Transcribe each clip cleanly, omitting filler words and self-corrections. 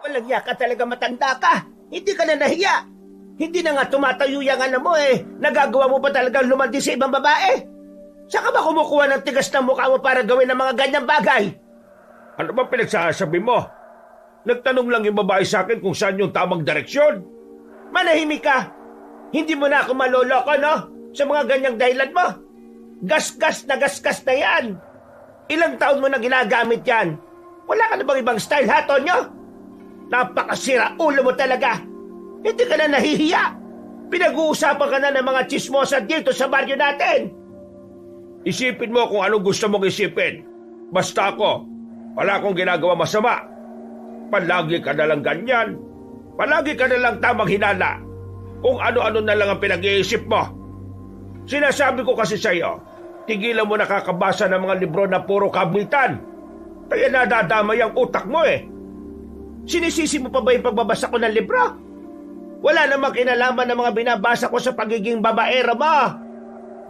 Walang ya ka talaga, matanda ka. Hindi ka na nahiya. Hindi na nga tumatayo yung ano mo Nagagawa mo pa talagang lumandi sa ibang babae. Saan ka ba kumukuha ng tigas ng mukha mo para gawin ng mga ganyang bagay? Ano ba pinagsasabi mo? Nagtanong lang yung babae sa akin kung saan yung tamang direksyon. Manahimik ka. Hindi mo na ako maloloko, no? Sa mga ganyang dahilan mo. Gasgas na yan. Ilang taon mo na ginagamit yan? Wala ka na bang ibang style, ha, Tonyo? Napakasira ulo mo talaga. Hindi ka na nahihiya. Pinag-uusapan ka na ng mga chismosa dito sa baryo natin. Isipin mo kung anong gusto mong isipin. Basta ako, wala akong ginagawa masama. Palagi ka na lang ganyan. Palagi ka na lang tamang hinala. Kung ano-ano na lang ang pinag-iisip mo. Sinasabi ko kasi sa'yo, tigilan mo nakakabasa ng mga libro na puro kabitan. Kaya nadadamay ang utak mo Sinisisi mo pa ba yung pagbabasa ko ng libro? Wala namang kinalaman ng mga binabasa ko sa pagiging babaero mo.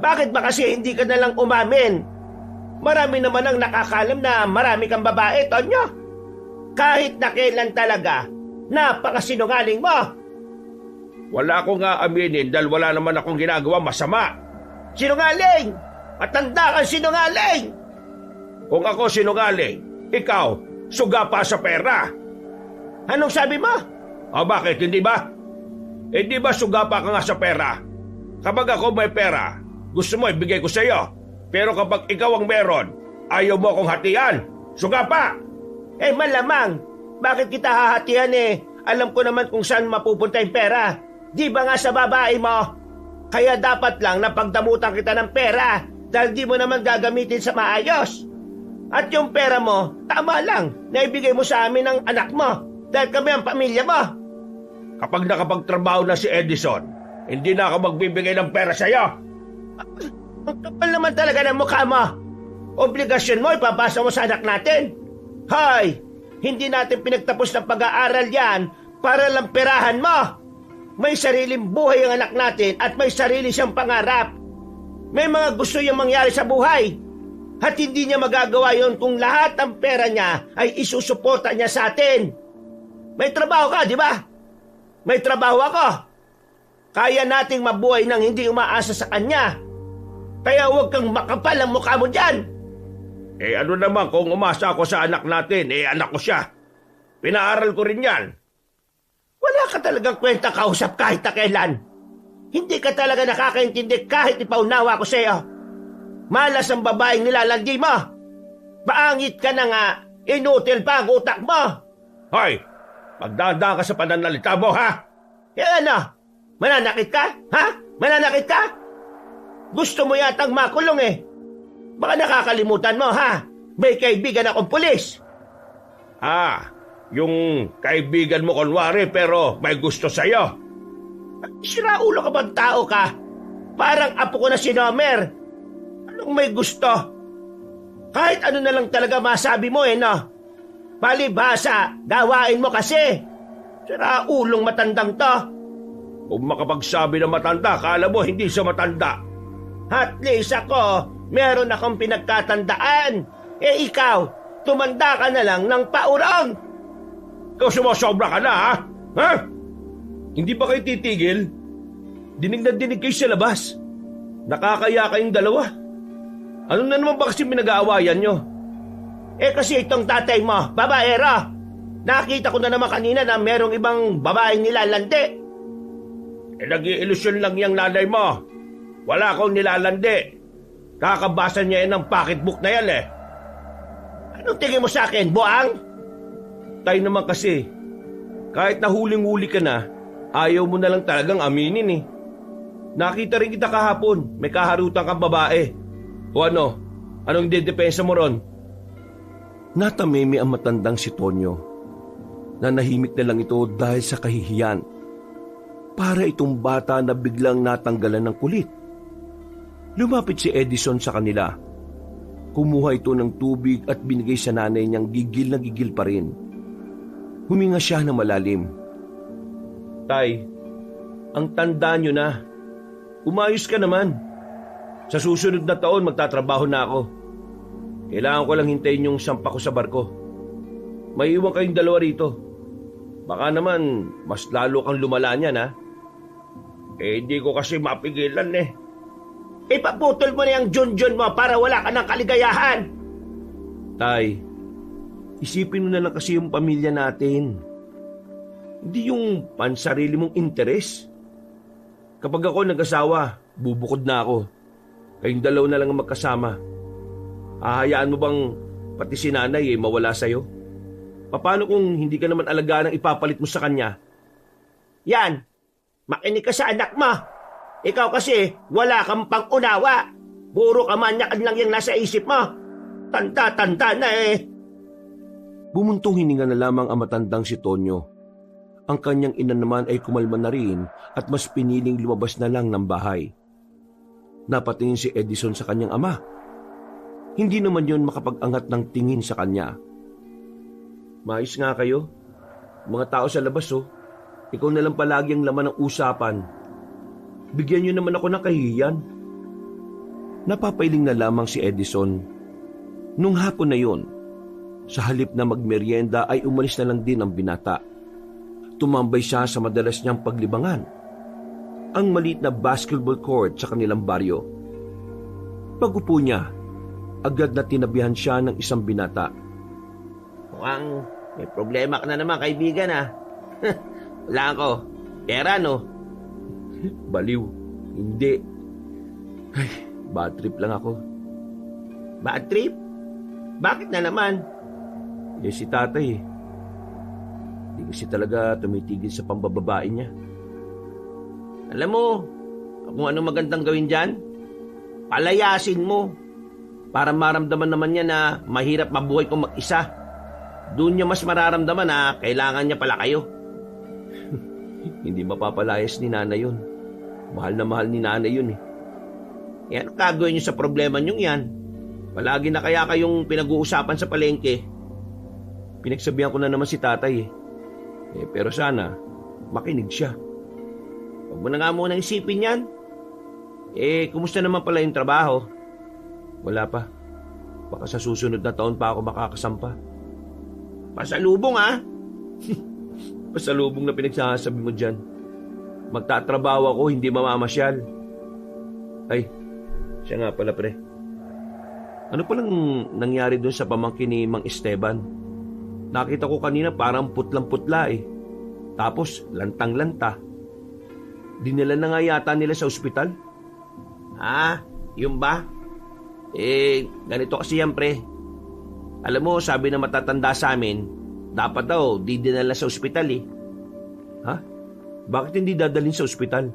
Bakit ba kasi hindi ka nalang umamin? Marami naman ang nakakalam na marami kang babae, Tonyo. Kahit na kailan talaga, napakasinungaling mo. Wala ko nga aminin dahil wala naman akong ginagawa masama. Sinungaling! Matanda kang sinungaling! Kung ako sinungaling, ikaw, suga pa sa pera. Anong sabi mo? Bakit? Hindi ba? Hindi ba suga pa ka nga sa pera? Kapag ako may pera, gusto mo ibigay ko sa iyo. Pero kapag ikaw ang meron, ayaw mo akong hatian. Suga pa! Malamang. Bakit kita hahatian Alam ko naman kung saan mapupunta yung pera. Di ba nga sa babae mo? Kaya dapat lang na pagdamutan kita ng pera dahil di mo naman gagamitin sa maayos. At yung pera mo, tama lang, na ibigay mo sa amin ng anak mo dahil kami ang pamilya mo. Kapag nakapagtrabaho na si Edison, hindi na ako magbibigay ng pera sa iyo. Ang kapal naman talaga ng mukha mo. Obligasyon mo ipapasa mo sa anak natin. Hoy, hindi natin pinagtapos ng pag-aaral yan para lang perahan mo. May sariling buhay ang anak natin at may sarili siyang pangarap. May mga gusto niyang mangyari sa buhay. At hindi niya magagawa yon kung lahat ng pera niya ay isusuporta niya sa atin. May trabaho ka, di ba? May trabaho ako. Kaya nating mabuhay nang hindi umaasa sa kanya. Kaya huwag kang makapal ang mukha mo dyan. Ano naman kung umasa ako sa anak natin, anak ko siya. Pinaaral ko rin yan. Wala ka talagang kwenta kausap kahit na kailan. Hindi ka talaga nakakaintindi kahit ipaunawa ko sa iyo. Malas ang babaeng nilalandi mo. Paangit ka na nga, inutil pa ang utak mo. Hoy, magdanda ka sa pananalita mo, ha? Ano? Mananakit ka? Ha? Mananakit ka? Gusto mo yatang makulong Baka nakakalimutan mo, ha? May kaibigan akong pulis. Yung kaibigan mo kunwari pero may gusto sa'yo. Siraulo ka bang tao ka? Parang apo ko na si Nomer. Anong may gusto? Kahit ano na lang talaga masabi mo no? Palibhasa, gawain mo kasi. Siraulong matandang to. Kung makapagsabi na matanda, kala mo hindi siya matanda. At least ako, meron akong pinagkatandaan. Ikaw, tumanda ka na lang ng paurong. Ikaw sumusobra ka na, ha? Ha? Hindi ba kayo titigil? Dinig na dinig kayo sa labas. Nakakaya kayong dalawa. Ano na naman ba kasi pinag-aawayan nyo? Kasi itong tatay mo, babaero. Nakita ko na naman kanina na merong ibang babaeng nilalandi. Nag-iilusyon lang yung nanay mo. Wala akong nilalandi. Kakabasa niya ng pocketbook na yan Anong tingin mo sa akin, buang? Tayo naman kasi, kahit nahuling-huli ka na, ayaw mo na lang talagang aminin Nakita rin kita kahapon, may kaharutan kang babae. O ano? Anong dedepensa mo ron? Natamimi ang matandang si Tonyo. Nanahimik na lang ito dahil sa kahihiyan. Para itong bata na biglang natanggalan ng kulit. Lumapit si Edison sa kanila. Kumuha ito ng tubig at binigay sa nanay niyang gigil na gigil pa rin. Huminga siya ng malalim. Tay, ang tanda niyo na. Umayos ka naman. Sa susunod na taon magtatrabaho na ako. Kailangan ko lang hintayin yung sampa ko sa barko. May iwan kayong dalawa rito. Baka naman, mas lalo kang lumala niyan, ha? Hindi ko kasi mapigilan eh. Ipaputol mo na yung Junjun mo para wala ka ng kaligayahan. Tay, isipin mo na lang kasi yung pamilya natin. Hindi yung pansarili mong interes. Kapag ako nag-asawa, bubukod na ako. Kayong dalaw na lang ang magkasama. Hahayaan mo bang pati si nanay mawala sa'yo? Paano kung hindi ka naman alagaan ang ipapalit mo sa kanya? Yan, makinig ka sa anak mo. Ikaw kasi wala kang pang-unawa. Puro kamanyakan lang yung nasa isip mo. Tanda-tanda na eh. Bumuntong hininga na lamang ang matandang si Tonyo. Ang kanyang ina naman ay kumalma na rin at mas piniling lumabas na lang ng bahay. Napatingin si Edison sa kanyang ama. Hindi naman yon makapag-angat ng tingin sa kanya. Mais nga kayo. Mga tao sa labas Ikaw na lang palagi ang laman ng usapan. Bigyan niyo naman ako ng kahihiyan. Napapailing na lamang si Edison. Nung hapon na yon, sa halip na magmeryenda ay umalis na lang din ang binata. Tumambay siya sa madalas niyang paglibangan, ang maliit na basketball court sa kanilang baryo. Pag-upo niya, agad na tinabihan siya ng isang binata. Mukhang may problema ka na naman, kaibigan ah. Wala ako. Pera no? Baliw. Hindi. Ay, bad trip lang ako. Bad trip? Bakit na naman? Si tatay Hindi kasi talaga tumitigil sa pambababae niya. Alam mo, kung ano magandang gawin dyan, palayasin mo. Para maramdaman naman niya na mahirap mabuhay kung mag-isa. Doon niya mas mararamdaman na kailangan niya pala kayo. Hindi mapapalayas ni nanay yun. Mahal na mahal ni nanay yun eh. Yan ang gagawin niyo sa problema niyong yan. Palagi na kaya kayong pinag-uusapan sa palengke. Pinagsabihan ko na naman si tatay pero sana makinig siya. Huwag mo na nga muna isipin yan. Kumusta naman pala yung trabaho? Wala pa. Baka sa susunod na taon pa ako makakasampa. Pasalubong ah. Pasalubong na pinagsasabi mo dyan. Magtatrabaho ako, hindi mamamasyal. Ay, siya nga pala pre. Ano palang nangyari doon sa pamangkin ni Mang Esteban? Nakita ko kanina parang putlang-putla eh. Tapos lantang-lanta. Dinala na nga yata nila sa ospital. Yun ba? Ganito kasi yan pre. Alam mo, sabi na matatanda sa amin, dapat daw di dinala sa ospital eh. Ha? Bakit hindi dadalhin sa ospital?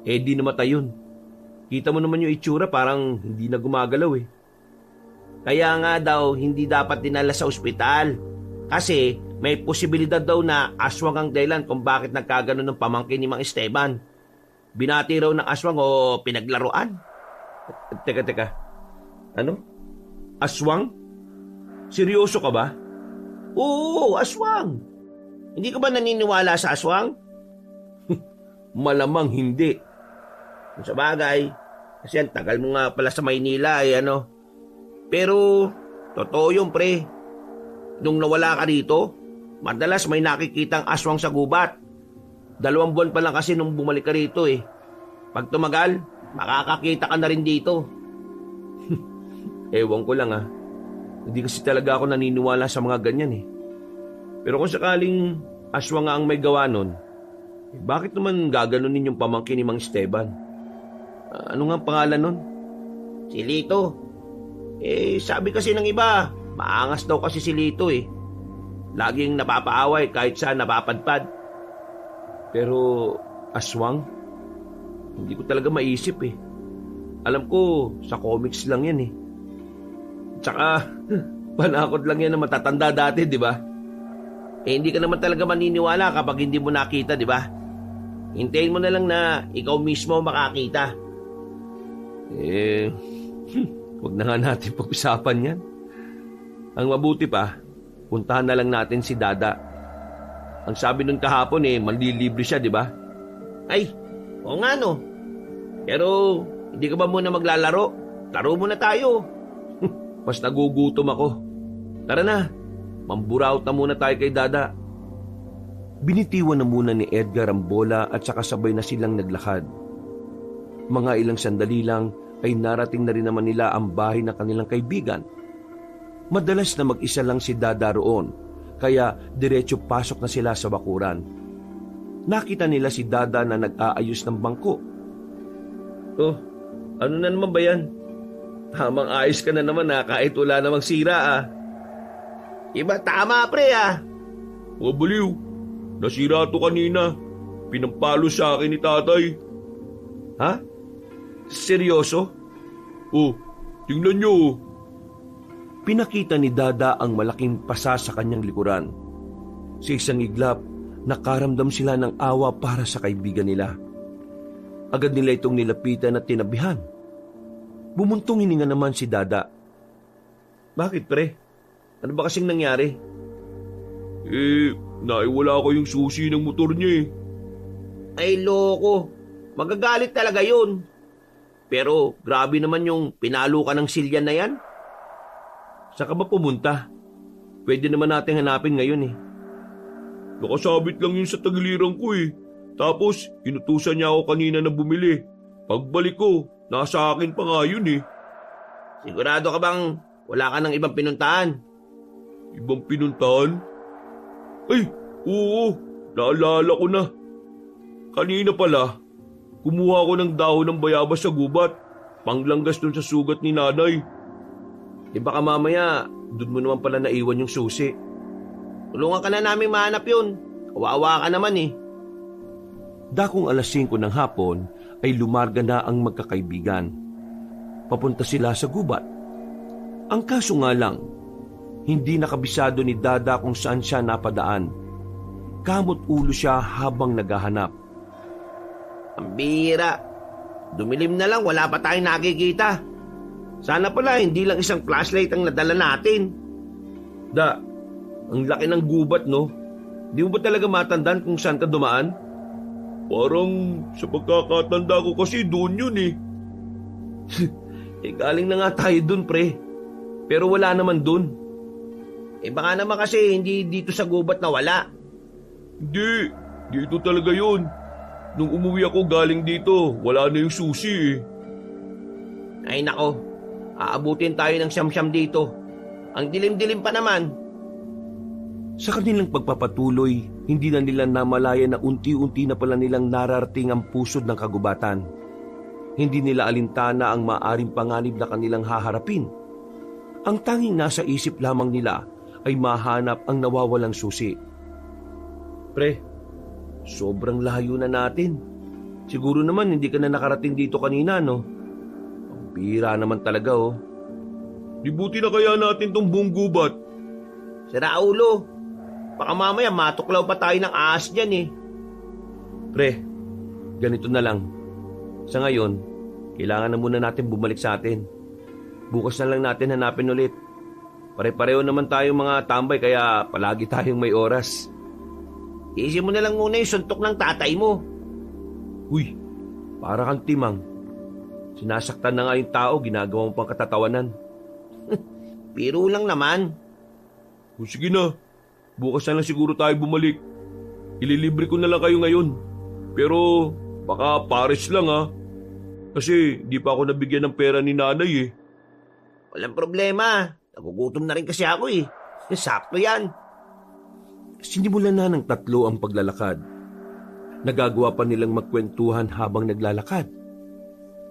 Di namatay yun. Kita mo naman yung itsura, parang hindi na gumagalaw eh. Kaya nga daw, hindi dapat dinala sa ospital. Kasi may posibilidad daw na aswang ang dahilan kung bakit nagkaganon ng pamangkin ni Mang Esteban. Binati raw ng aswang o pinaglaruan. Teka. Ano? Aswang? Seryoso ka ba? Oo, aswang. Hindi ka ba naniniwala sa aswang? Malamang hindi. Sa bagay, kasi ang tagal mo nga pala sa Maynila Pero, totoo yun pre. Nung nawala ka rito, madalas may nakikitang aswang sa gubat. 2 buwan pa lang kasi nung bumalik ka rito eh. Pag tumagal, makakakita ka na rin dito. Ewan ko lang Hindi kasi talaga ako naniniwala sa mga ganyan eh. Pero kung sakaling aswang nga ang may gawa nun, bakit naman gaganunin yung pamangkin ni Mang Esteban? Ano nga ang pangalan nun? Si Lito. Sabi kasi ng iba, maangas daw kasi si Lito eh. Laging napapaaway kahit saan napapadpad. Pero aswang? Hindi ko talaga maisip eh. Alam ko, sa comics lang yan eh. Tsaka, panakot lang yan na matatanda dati, di ba? Hindi ka naman talaga maniniwala kapag hindi mo nakita, di ba? Hintayin mo na lang na ikaw mismo makakita. Huwag na nga natin pag-usapan yan. Ang mabuti pa, puntahan na lang natin si Dada. Ang sabi nun kahapon manlilibre siya, di ba? Ay, oo nga no. Pero, hindi ka ba muna maglalaro? Laro muna tayo. Mas nagugutom ako. Tara na, mamburawt na muna tayo kay Dada. Binitiwan na muna ni Edgar ang bola at saka sabay na silang naglakad. Mga ilang sandali lang ay narating na rin naman nila ang bahay ng kanilang kaibigan. Madalas na mag-isa lang si Dada roon, kaya diretso pasok na sila sa bakuran. Nakita nila si Dada na nag-aayos ng bangko. Oh, ano na naman ba yan? Tamang ayos ka na naman kahit wala namang sira Iba tama pre O baliw, nasira to kanina. Pinampalo sa akin ni tatay. Ha? Seryoso? Oh, tingnan nyo. Pinakita ni Dada ang malaking pasa sa kanyang likuran. Sa isang iglap, nakaramdam sila ng awa para sa kaibigan nila. Agad nila itong nilapitan at tinabihan. Bumuntong hininga naman si Dada. Bakit pre? Ano ba kasing nangyari? Naiwala ko yung susi ng motor niya Ay loko, magagalit talaga yun. Pero grabe naman yung pinalo ka ng silyan na yan. Saan ka ba pumunta? Pwede naman natin hanapin ngayon Nakasabit lang yun sa tagiliran ko Tapos, inutusan niya ako kanina na bumili. Pagbalik ko, nasa akin pa nga yun Sigurado ka bang wala ka ng ibang pinuntahan? Ibang pinuntahan? Ay, oo, naalala ko na. Kanina pala, kumuha ko ng dahon ng bayabas sa gubat. Panglanggas dun sa sugat ni nanay. Di baka mamaya, dun mo naman pala naiwan yung susi. Tulungan ka na namin mahanap yun. Kawawa ka naman Dakong alas 5 ng hapon ay lumarga na ang magkakaibigan. Papunta sila sa gubat. Ang kaso nga lang, hindi nakabisado ni Dada kung saan siya napadaan. Kamot ulo siya habang naghahanap. Ang bihira. Dumilim na lang, wala pa tayong nakikita. Sana pala hindi lang isang flashlight ang nadala natin. Da, ang laki ng gubat no? Di mo ba talaga matandaan kung saan ka dumaan? Parang sa pagkakatanda ko kasi doon yun galing na nga tayo doon pre. Pero wala naman doon. Baka naman kasi hindi dito sa gubat na wala. Hindi, dito talaga yun. Nung umuwi ako galing dito, wala na yung susi Ay nako, aabutin tayo ng siyam-siyam dito. Ang dilim-dilim pa naman. Sa kanilang pagpapatuloy, hindi na nila namalaya na unti-unti na pala nilang nararating ang pusod ng kagubatan. Hindi nila alintana ang maaring panganib na kanilang haharapin. Ang tanging nasa isip lamang nila ay mahanap ang nawawalang susi. Pre, sobrang layo na natin. Siguro naman hindi ka na nakarating dito kanina, no? Ang bihira naman talaga, Di buti na kaya natin tong buong gubat. Sira ulo. Baka mamaya matuklaw pa tayo ng ahas dyan Pre, ganito na lang. Sa ngayon, kailangan na muna natin bumalik sa atin. Bukas na lang natin hanapin ulit. Pare-pareho naman tayong mga tambay kaya palagi tayong may oras. Isin mo na lang muna yung suntok ng tatay mo. Uy, para kang timang. Sinasaktan na nga yung tao, ginagawa mo pang katatawanan. Biro lang naman. O sige na, bukas na lang siguro tayo bumalik. Ililibre ko na lang kayo ngayon. Pero baka pares lang Kasi di pa ako nabigyan ng pera ni nanay Walang problema. Nagugutom na rin kasi ako Sakto yan. Sinimulan na ng tatlo ang paglalakad. Nagagawa pa nilang magkwentuhan habang naglalakad.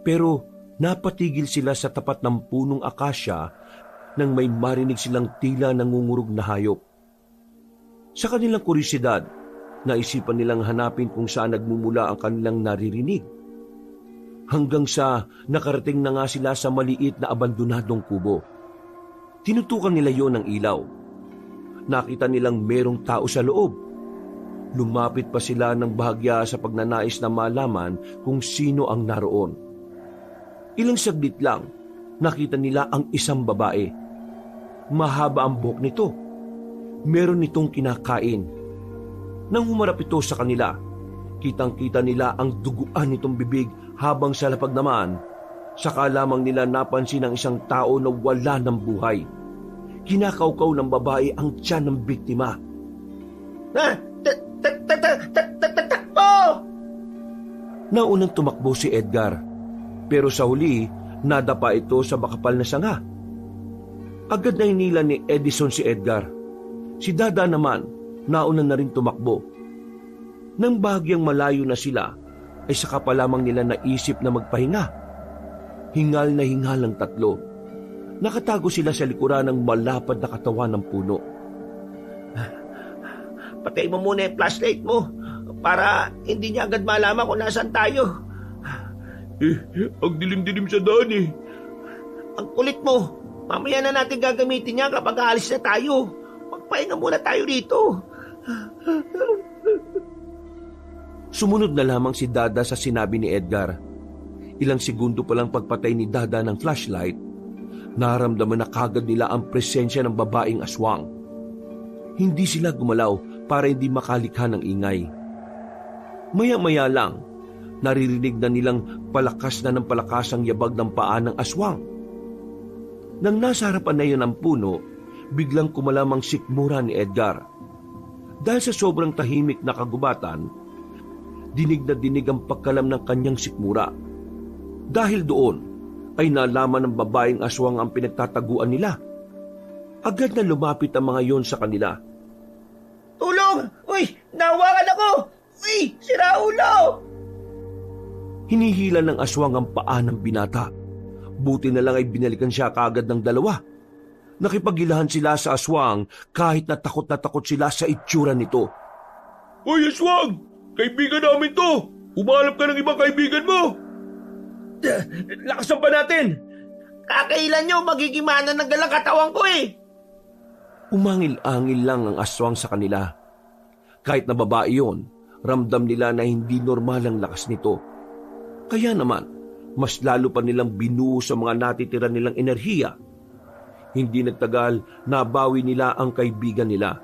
Pero napatigil sila sa tapat ng punong akasya nang may marinig silang tila nangungurog na hayop. Sa kanilang kuryosidad, naisipan nilang hanapin kung saan nagmumula ang kanilang naririnig. Hanggang sa nakarating na nga sila sa maliit na abandonadong kubo. Tinutukan nila yon ng ilaw. Nakita nilang merong tao sa loob. Lumapit pa sila ng bahagya sa pagnanais na malaman kung sino ang naroon. Ilang saglit lang, nakita nila ang isang babae. Mahaba ang buhok nito. Meron nitong kinakain. Nang humarap ito sa kanila, kitang-kita nila ang duguan nitong bibig habang sa lapag naman, saka lamang nila napansin ang isang tao na wala ng buhay. Kinakaukaw ng babae ang tiyan ng biktima. Takbo! Naunang tumakbo si Edgar, pero sa huli, nadapa ito sa makapal na sanga. Agad na hinila ni Edison si Edgar. Si Dada naman, nauna na rin tumakbo. Nang bahagyang malayo na sila, ay saka pa lamang nila naisip na magpahinga. Hingal na hingal ang tatlo. Nakatago sila sa likuran ng malapad na katawan ng puno. Patay mo muna yung flashlight mo para hindi niya agad malaman kung nasaan tayo. Ang dilim-dilim sa daan eh. Ang kulit mo. Mamaya na natin gagamitin niya kapag aalis na tayo. Magpahinga muna tayo rito. Sumunod na lamang si Dada sa sinabi ni Edgar. Ilang segundo pa lang pagpatay ni Dada ng flashlight, naramdaman na kagad nila ang presensya ng babaeng aswang. Hindi sila gumalaw para hindi makalikha ng ingay. Maya-maya lang, naririnig na nilang palakas na ng palakas ang yabag ng paa ng aswang. Nang nasa harapan na yun ang puno, biglang kumalamang sikmura ni Edgar. Dahil sa sobrang tahimik na kagubatan, dinig na dinig ang pagkalam ng kanyang sikmura. Dahil doon, ay nalaman ng babaeng aswang ang pinagtataguan nila. Agad na lumapit ang mga yon sa kanila. Tulong! Uy! Nahawakan ako! Uy! Sira ulo! Hinihila ng aswang ang paa ng binata. Buti na lang ay binalikan siya kaagad ng dalawa. Nakipaghilahan sila sa aswang kahit na takot sila sa itsura nito. Hoy, aswang! Kaibigan namin to! Umalap ka ng ibang kaibigan mo! Lakasan pa natin! Kakailan nyo, magiging mana ng galang katawan ko eh! Umangil-angil lang ang aswang sa kanila. Kahit na babae yon, ramdam nila na hindi normal ang lakas nito. Kaya naman, mas lalo pa nilang binuo sa mga natitira nilang enerhiya. Hindi nagtagal, nabawi nila ang kaibigan nila.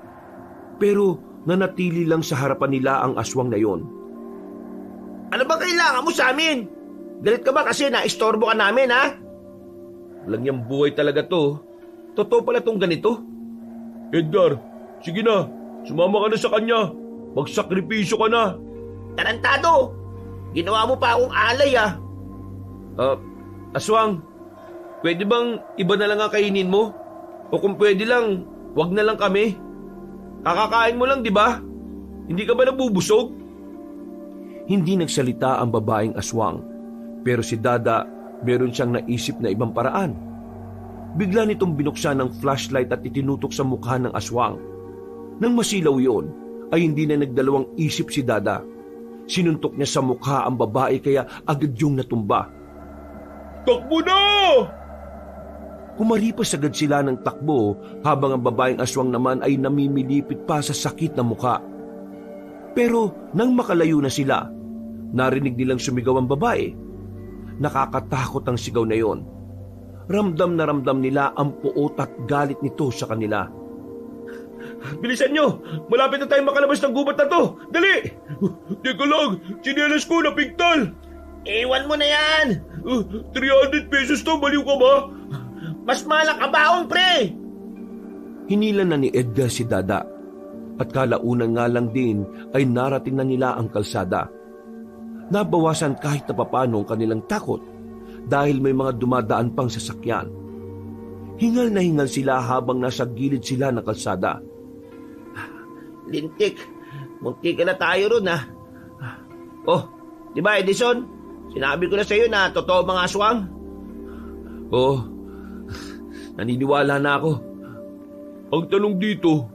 Pero nanatili lang sa harapan nila ang aswang na yon. Ano ba kailangan mo sa amin? Galit ka ba kasi na-istorbo ka namin, ha? Walang niyang buhay talaga to. Totoo pala tong ganito. Edgar, sige na. Sumama ka na sa kanya. Magsakripisyo ka na. Tarantado! Ginawa mo pa akong alay, ah. Aswang, pwede bang iba na lang ang kainin mo? O kung pwede lang, wag na lang kami. Kakakain mo lang, di ba? Hindi ka ba nabubusog? Hindi nagsalita ang babaeng aswang, pero si Dada meron siyang naisip na ibang paraan. Bigla nitong binuksan ng flashlight at itinutok sa mukha ng aswang. Nang masilaw yon, ay hindi na nagdalawang isip si Dada. Sinuntok niya sa mukha ang babae kaya agad yung natumba. Takbo na! Kumaripas agad sila ng takbo habang ang babaeng aswang naman ay namimilipit pa sa sakit na mukha. Pero nang makalayo na sila, narinig nilang sumigaw ang babae. Nakakatakot ang sigaw na yon. Ramdam na ramdam nila ang puot at galit nito sa kanila. Bilisan nyo! Malapit na tayo makalabas ng gubat na to! Dali! Teka lang! Sinelas ko na pigtal! Iwan mo na yan! 300 pesos to, baliw ka ba? Mas malak kabaong, pre! Hinila na ni Edgar si Dada at kalaunan nga lang din ay narating na nila ang kalsada. Nabawasan kahit na papano ang kanilang takot dahil may mga dumadaan pang sasakyan. Hingal na hingal sila habang nasa gilid sila ng kalsada. Lintik, munti ka na tayo ron, ha? Oh, di ba, Edison? Sinabi ko na sa iyo na totoo mga aswang. Oh, naniniwala na ako. Ang tanong dito,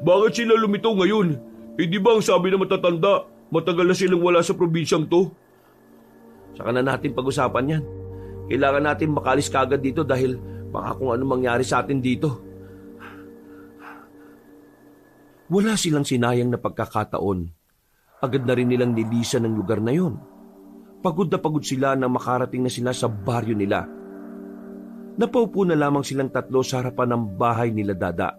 bakit sila lumitaw ngayon? Di ba ang sabi na matatanda, matagal na silang wala sa probinsyang to? Saka na natin pag-usapan yan. Kailangan natin makalis kagad dito dahil baka kung ano mangyari sa atin dito. Wala silang sinayang na pagkakataon. Agad na rin nilang nilisan ng lugar na yon. Pagod na pagod sila nang makarating na sila sa baryo nila. Napaupo na lamang silang tatlo sa harapan ng bahay nila Dada.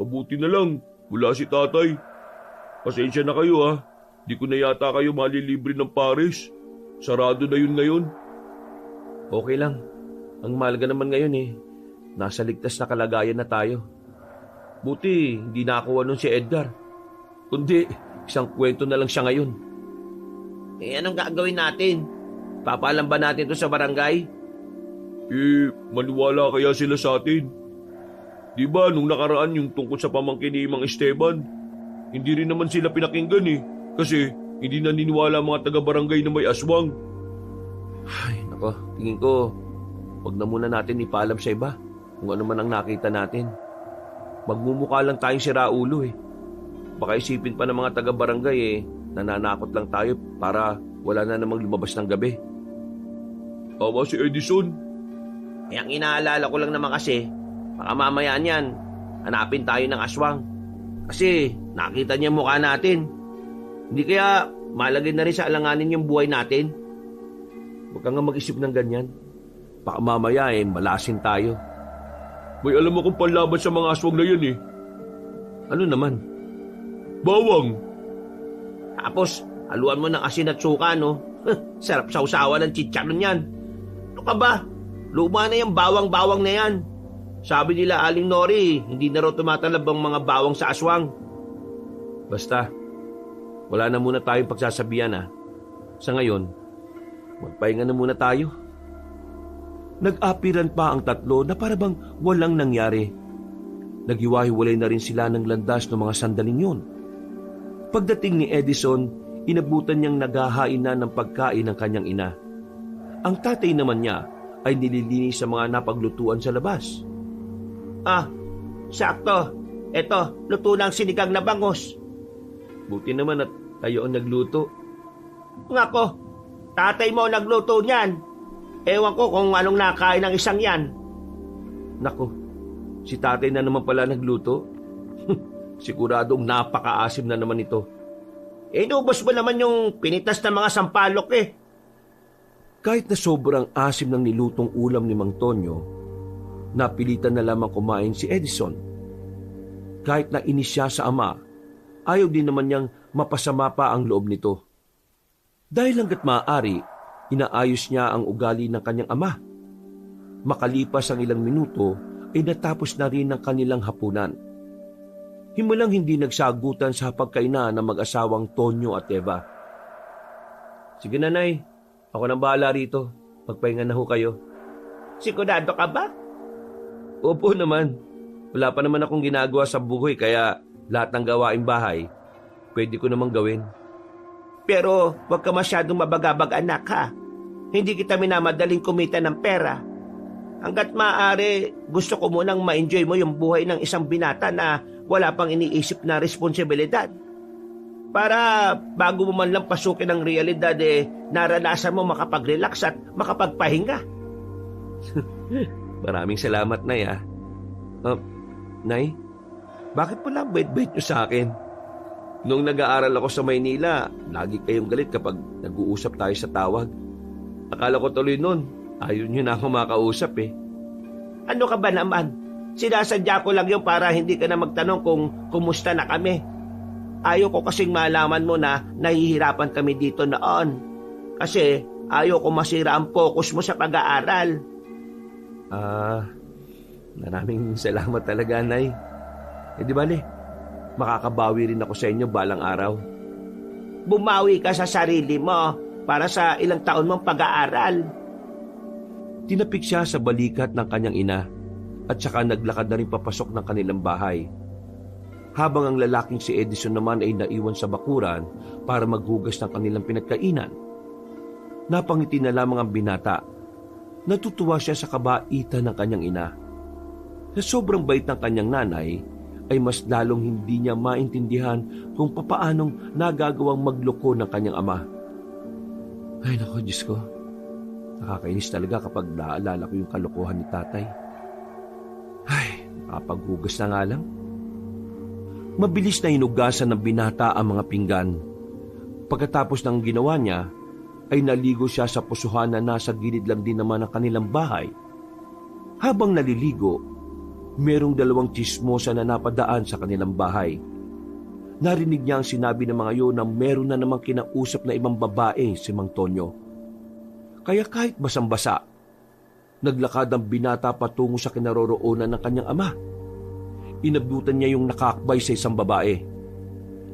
Mabuti na lang, wala si tatay. Pasensya na kayo ha, di ko na yata kayo malilibre ng Paris. Sarado na yun ngayon. Okay lang, ang mahalaga naman ngayon nasa ligtas na kalagayan na tayo. Buti hindi nakakuha nun si Edgar. Kundi, isang kwento na lang siya ngayon. Anong gagawin natin? Papaalam ba natin to sa barangay? Maniwala kaya sila sa atin? Di ba nung nakaraan yung tungkol sa pamangkin ni Mang Esteban, hindi rin naman sila pinakinggan kasi hindi naniniwala ang mga taga-barangay na may aswang. Ay, nako, tingin ko, wag na muna natin ipaalam sa iba kung ano man ang nakita natin. Magmumukha lang tayong siraulo Baka isipin pa ng mga taga-barangay nananakot lang tayo para wala na namang lumabas ng gabi. Tama si Edison. Ang inaalala ko lang naman kasi, baka mamaya niyan, hanapin tayo ng aswang. Kasi nakita niya mukha natin. Hindi kaya malagay na rin sa alanganin yung buhay natin? Huwag kang nga mag-isip ng ganyan. Baka mamaya malasin tayo. May alam akong panlaban sa mga aswang na yan Ano naman? Bawang. Tapos, haluan mo ng asin at suka, no? Sarap sausawa ng chicharon yan. Ano ka ba? Luma na yung bawang-bawang na yan. Sabi nila Aling Nori, hindi na raw tumatalab ang mga bawang sa aswang. Basta, wala na muna tayong pagsasabihan Sa ngayon, magpahinga na muna tayo. Nag-apiran pa ang tatlo na parabang walang nangyari. Naghiwa-hiwalay na rin sila ng landas ng mga sandaling yun. Pagdating ni Edison, inabutan niyang naghahain na ng pagkain ng kanyang ina. Ang tatay naman niya ay nililinis sa mga napaglutuan sa labas. Sakto. Eto, luto ng sinigang na bangos. Buti naman at kayo ang nagluto. Ngako, tatay mo nagluto niyan. Ewan ko kung anong nakain ng isang yan. Nako, si tatay na naman pala nagluto. Siguradong napakaasim na naman ito. Inubos mo naman yung pinitas ng mga sampalok Kahit na sobrang asim ng nilutong ulam ni Mang Tonyo, napilitan na lamang kumain si Edison. Kahit na inis siya sa ama, ayaw din naman niyang mapasama pa ang loob nito. Dahil hanggat maaari, inaayos niya ang ugali ng kanyang ama. Makalipas ang ilang minuto, ay natapos na rin ang kanilang hapunan. Himulang hindi nagsagutan sa pagkainan ng mag-asawang Tonyo at Eva. Sige nanay, ako nang bahala rito. Magpahinga na ho kayo. Sigurado ka ba? Opo naman. Wala pa naman akong ginagawa sa buhay kaya lahat ng gawaing bahay, pwede ko namang gawin. Pero huwag ka masyadong mabagabag anak ha. Hindi kita minamadaling kumita ng pera. Hanggat maaari, gusto ko munang ma-enjoy mo yung buhay ng isang binata na wala pang iniisip na responsibilidad. Para bago mo man lang pasukin ang realidad naranasan mo makapag-relax at makapagpahinga. Maraming salamat, Nay Nay, bakit pala bait-bait niyo sa akin? Nung nag-aaral ako sa Maynila, lagi kayong galit kapag nag-uusap tayo sa tawag. Akala ko tuloy nun, ayaw niyo na ako makausap Ano ka ba naman? Sinasadya ko lang yung para hindi ka na magtanong kung kumusta na kami. Ayaw ko kasing malaman mo na nahihirapan kami dito noon. Kasi ayaw ko masira ang focus mo sa pag-aaral. Maraming salamat talaga, Nay. Di bale, makakabawi rin ako sa inyo balang araw. Bumawi ka sa sarili mo para sa ilang taon mong pag-aaral. Tinapik siya sa balikat ng kanyang ina at saka naglakad na rin papasok ng kanilang bahay. Habang ang lalaking si Edison naman ay naiwan sa bakuran para maghugas ng kanilang pinagkainan. Napangiti na lamang ang binata. Natutuwa siya sa kabaitan ng kanyang ina. Sa sobrang bait ng kanyang nanay, ay mas lalong hindi niya maintindihan kung papaanong nagagawang magloko ng kanyang ama. Ay naku, Diyos ko. Nakakainis talaga kapag naalala ko yung kalokohan ni tatay. Ay, nakapaghugas na nga lang. Mabilis na hinugasan ng binata ang mga pinggan. Pagkatapos ng ginawa niya, ay naligo siya sa pusuhan na nasa gilid lang din naman ng kanilang bahay. Habang naliligo, merong dalawang tsismosa na napadaan sa kanilang bahay. Narinig niya ang sinabi ng mga yun na meron na namang kinausap na ibang babae si Mang Tonyo. Kaya kahit basang-basa, naglakad ang binata patungo sa kinaroroonan ng kanyang ama. Inabutan niya yung nakakbay sa isang babae.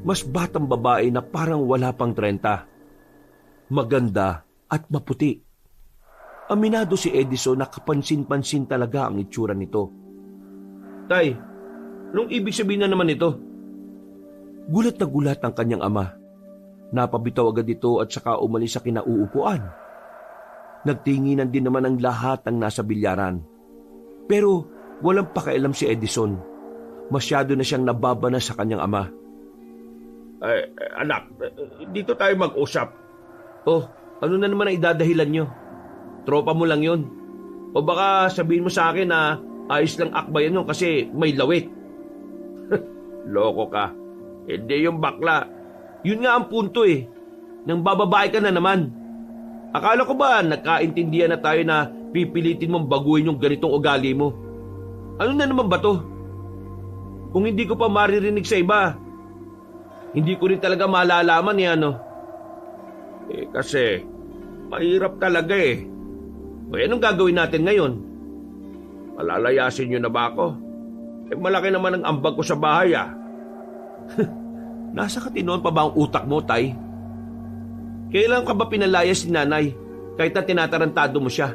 mas batang babae na parang wala pang 30. Maganda at maputi. Aminado si Edison na kapansin-pansin talaga ang itsura nito. Tay, anong ibig sabihin na naman ito? Gulat na gulat ang kanyang ama. Napabitaw agad ito at saka umalis sa kinauupuan. Nagtinginan din naman ang lahat ng nasa bilyaran. Pero walang pakialam si Edison. Masyado na siyang nababana sa kanyang ama. Anak, dito tayo mag-usap. Oh, ano na naman ang idadahilan nyo? Tropa mo lang yun. O baka sabihin mo sa akin na ayos lang akbayan nyo kasi may lawit. Loko ka. Hindi yung bakla. Yun nga ang punto eh. Nang bababae ka na naman. Akala ko ba nagkaintindihan na tayo na pipilitin mong baguhin yung ganitong ugali mo? Ano na naman ba to? Kung hindi ko pa maririnig sa iba, hindi ko rin talaga malalaman Kasi mahirap talaga eh. O anong gagawin natin ngayon? Malalayasin nyo na ba ako? Malaki naman ang ambag ko sa bahay Nasa katinoan pa ba ang utak mo, Tay? Kailan ka ba pinalayas ni nanay kahit na tinatarantado mo siya?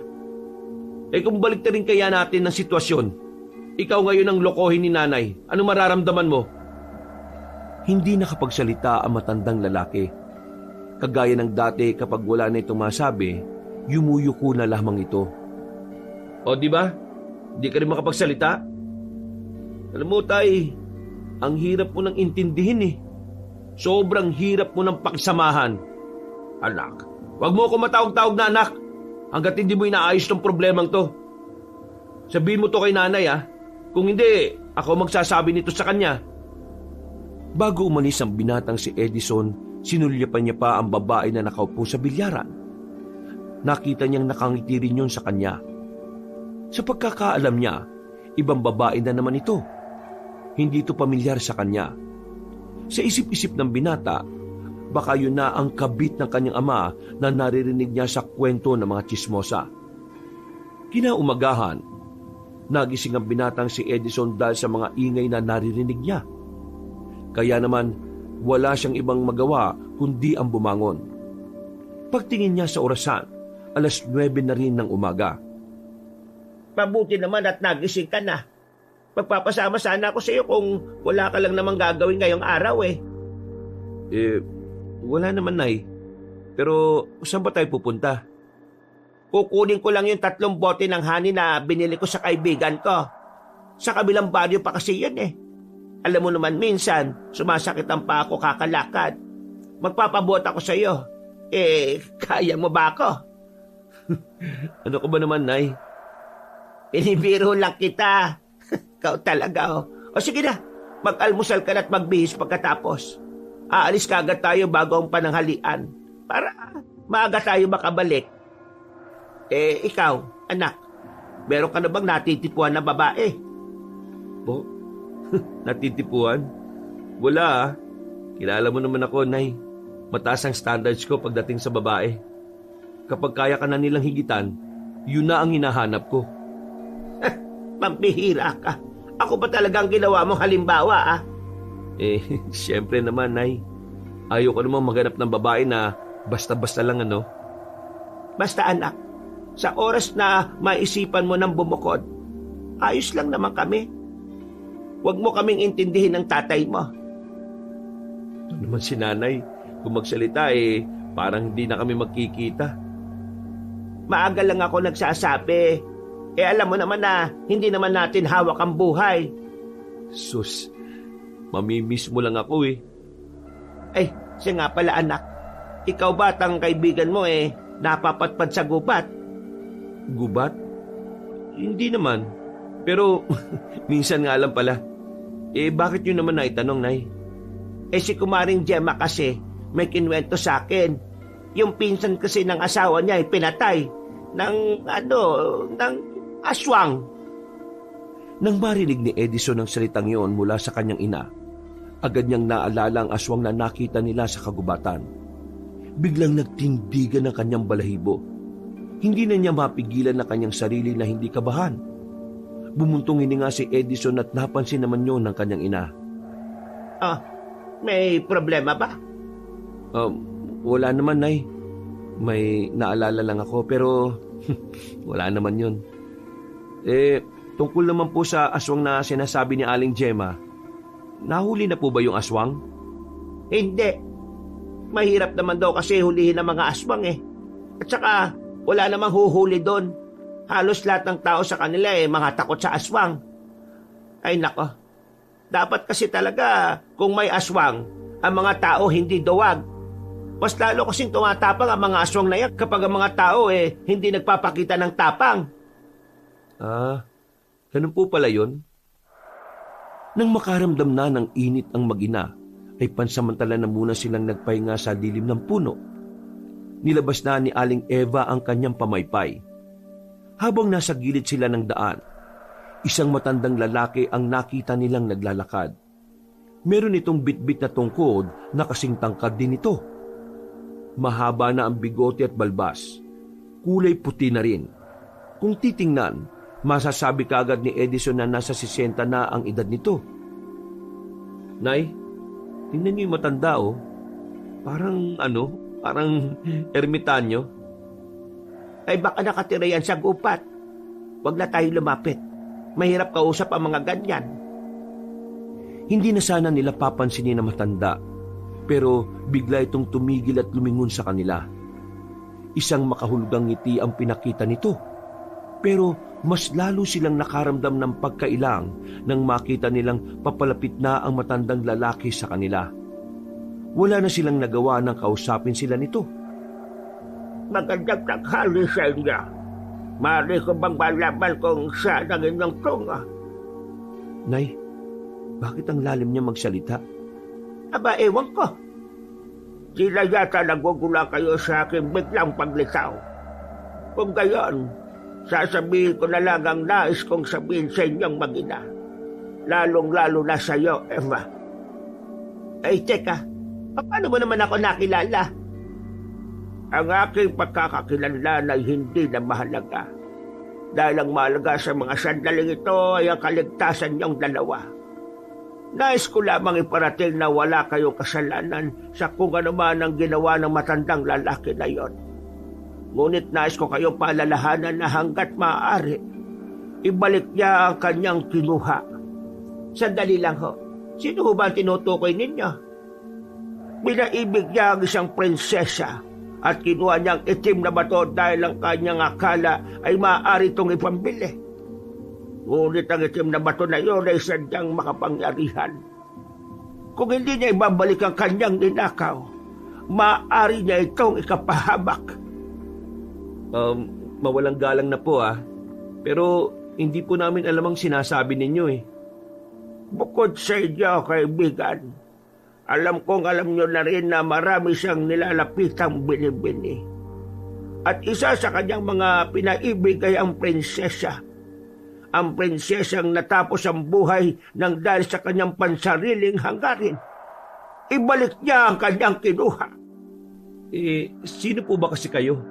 Kung balik na rin kaya natin ng sitwasyon, ikaw ngayon ang lokohin ni nanay, ano mararamdaman mo? Hindi nakapagsalita ang matandang lalaki. Kagaya ng dati kapag wala na itong masabi, yumuyuko na lamang ito. O di ba? Di ka rin makapagsalita? Alam mo, Tay, ang hirap mo nang intindihin eh. Sobrang hirap mo nang pakisamahan. Anak, Huwag mo ako matawag-tawag na anak hanggat hindi mo inaayos tong problemang to. Sabihin mo to kay nanay Kung hindi, ako magsasabi nito sa kanya. Bago umalis ang binatang si Edison, sinulyapan niya pa ang babae na nakaupo sa bilyaran. Nakita niyang nakangiti rin yun sa kanya. Sa pagkakaalam niya, ibang babae na naman ito. Hindi ito pamilyar sa kanya. Sa isip-isip ng binata, baka yun na ang kabit ng kanyang ama na naririnig niya sa kwento ng mga tsismosa. Kinaumagahan, nagising ang binatang si Edison dahil sa mga ingay na naririnig niya. Kaya naman, wala siyang ibang magawa kundi ang bumangon. Pagtingin niya sa orasan, 9:00 na rin ng umaga. Mabuti naman at nagising ka na. Magpapasama sana ako sa iyo kung wala ka lang namang gagawin ngayong araw Wala naman, Nay. Pero saan ba tayo pupunta? Kukunin ko lang yung 3 bote ng honey na binili ko sa kaibigan ko. Sa kabilang baryo pa kasi yun Alam mo naman minsan, sumasakit ang paa ko kakalakad. Magpapabot ako sa iyo. Kaya mo ba ako? Ano ka ba naman, Nay? Pinibiro lang kita. Ikaw talaga O sige na, mag-almusal ka na at magbihis pagkatapos. Aalis ka agad tayo bago ang pananghalian para maaga tayo makabalik. Ikaw, anak, meron ka na bang natitipuan na babae? Po? Natitipuan? Wala Kilala mo naman ako, Nay. Mataas ang standards ko pagdating sa babae. Kapag kaya ka na nilang higitan, yun na ang hinahanap ko. Pampihira ka. Ako pa talagang ginawa mong halimbawa Siyempre naman, Nay. Ayaw ko naman maghanap ng babae na basta-basta lang Basta anak, sa oras na maisipan mo ng bumukod, ayos lang naman kami. Huwag mo kaming intindihin ng tatay mo. Ito naman si nanay, kung magsalita parang hindi na kami magkikita. Maaga lang ako nagsasabi. Alam mo naman na hindi naman natin hawak ang buhay. Sus, mamimiss mo lang ako Siya nga pala anak. Ikaw ba at ang kaibigan mo napapatpad sa gubat? Gubat? Hindi naman. Pero minsan nga lang pala. Bakit yun naman naitanong, Nay? Si Kumaring Gemma kasi may kinwento sa akin. Yung pinsan kasi ng asawa niya ay pinatay ng aswang. Nang marinig ni Edison ang salitang iyon mula sa kanyang ina, agad niyang naalala ang aswang na nakita nila sa kagubatan. Biglang nagtindigan ang kanyang balahibo. Hindi na niya mapigilan na kanyang sarili na hindi kabahan. Bumuntong hininga si Edison at napansin naman yun ng kanyang ina. May problema ba? Wala naman, Nay. May naalala lang ako pero wala naman yun. Tungkol naman po sa aswang na sinasabi ni Aling Gemma, nahuli na po ba yung aswang? Hindi. Mahirap naman daw kasi hulihin ng mga aswang eh. At saka wala namang huhuli doon. Halos lahat ng tao sa kanila mga takot sa aswang. Ay nako. Dapat kasi talaga kung may aswang, ang mga tao hindi duwag. Mas lalo kasing tumatapang ang mga aswang na yan kapag ang mga tao hindi nagpapakita ng tapang. Ganun po pala yun? Nang makaramdam na ng init ang mag-ina, ay pansamantala na muna silang nagpahinga sa dilim ng puno. Nilabas na ni Aling Eva ang kanyang pamaypay. Habang nasa gilid sila ng daan, isang matandang lalaki ang nakita nilang naglalakad. Meron itong bitbit na tungkod na kasing tangkad din ito. Mahaba na ang bigote at balbas. Kulay puti na rin. Kung titingnan, masasabi kaagad ni Edison na nasa 60 na ang edad nito. Nay, tingnan niyo yung matanda oh. Parang ermitanyo. Ay baka nakatira yan sa gupat. Huwag na tayo lumapit. Mahirap kausap ang mga ganyan. Hindi na sana nila papansinin na matanda, pero bigla itong tumigil at lumingon sa kanila. Isang makahulugang ngiti ang pinakita nito, pero mas lalo silang nakaramdam ng pagkailang nang makita nilang papalapit na ang matandang lalaki sa kanila. Wala na silang nagawa nang kausapin sila nito. Magandang tanghali sa inyo. Maaari ko bang malaman kung saan ang inyong tunga? Nay, bakit ang lalim niya magsalita? Aba, ewan ko. Sila yata nagugula kayo sa aking biglang paglitaw. Kung gayon, sasabihin ko na lang ang nais kong sabihin sa inyong mag-ina. Lalong-lalo na sa iyo, Eva. Ay, teka. Paano mo naman ako nakilala? Ang aking pagkakakilanlan ay hindi na mahalaga. Dahil ang mahalaga sa mga sandaling ito ay ang kaligtasan niyong dalawa. Nais ko lamang iparating na wala kayong kasalanan sa kung ano man ang ginawa ng matandang lalaki na yon. Ngunit nais ko kayong paalalahanan na hanggat maaari, ibalik niya ang kanyang kinuha. Sandali lang ho. Sino ho ba ang tinutukoy ninyo? Pinaibig niya ang isang prinsesa at kinuha niyang itim na bato dahil ang kanyang akala ay maaari itong ipambili. Ngunit ang itim na bato na iyon ay sadyang makapangyarihan. Kung hindi niya ibabalik ang kanyang ninakaw, maaari niya itong ikapahamak. Mawalang galang na po Pero hindi po namin alam ang sinasabi ninyo Bukod sa inyo, kaibigan, alam kong alam nyo na rin na marami siyang nilalapitang binibini. At isa sa kanyang mga pinaibig ay ang prinsesa. Ang prinsesang natapos ang buhay nang dahil sa kanyang pansariling hangarin. Ibalik niya ang kanyang kinuha. Sino po ba kasi kayo?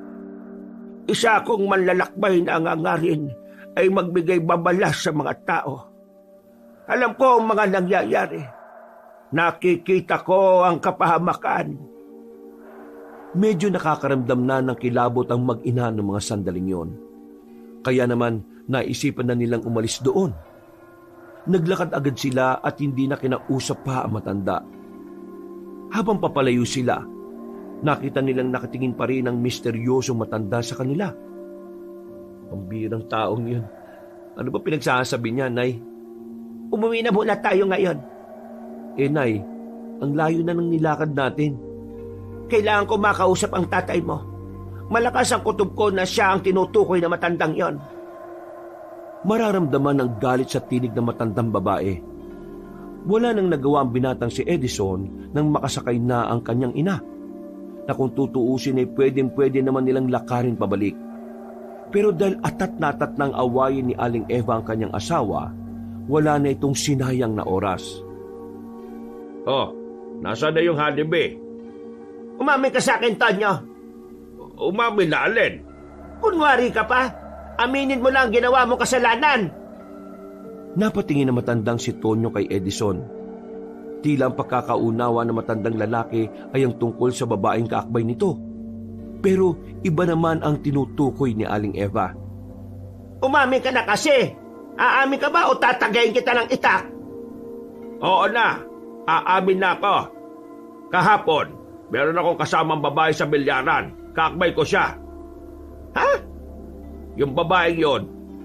Isa akong manlalakbay na ang hangarin ay magbigay babala sa mga tao. Alam ko ang mga nangyayari. Nakikita ko ang kapahamakan. Medyo nakakaramdam na ng kilabot ang mag-ina ng mga sandaling yon. Kaya naman naisipan na nilang umalis doon. Naglakad agad sila at hindi na kinausap pa ang matanda. Habang papalayo sila, nakita nilang nakatingin pa rin ang misteryosong matanda sa kanila. Pambirang taong yun. Ano ba pinagsasabi niya, Nay? Umuwi na muna tayo ngayon. Nay, ang layo na ng nilakad natin. Kailangan ko makausap ang tatay mo. Malakas ang kutob ko na siya ang tinutukoy na matandang yon. Mararamdaman ang galit sa tinig ng matandang babae. Wala nang nagawa ang binatang si Edison nang makasakay na ang kanyang ina. Na kung tutuusin ay pwedeng-pwede naman nilang lakarin pabalik. Pero dahil atat na atat ng awayin ni Aling Eva ang kanyang asawa, wala na itong sinayang na oras. Nasaan na yung hanibe? Umamin ka sa akin, Tonyo. Umamin na alin? Kunwari ka pa. Aminin mo lang ang ginawa mo kasalanan. Napatingin na matandang si Tonyo kay Edison. Tila ang pagkakaunawa ng matandang lalaki ay ang tungkol sa babaeng kaakbay nito. Pero iba naman ang tinutukoy ni Aling Eva. Umamin ka na kasi. Aamin ka ba o tatagayin kita ng itak? Oo na, aamin na ako. Kahapon, meron akong kasamang babae sa bilyaran. Kaakbay ko siya. Ha? Yung babaeng yon,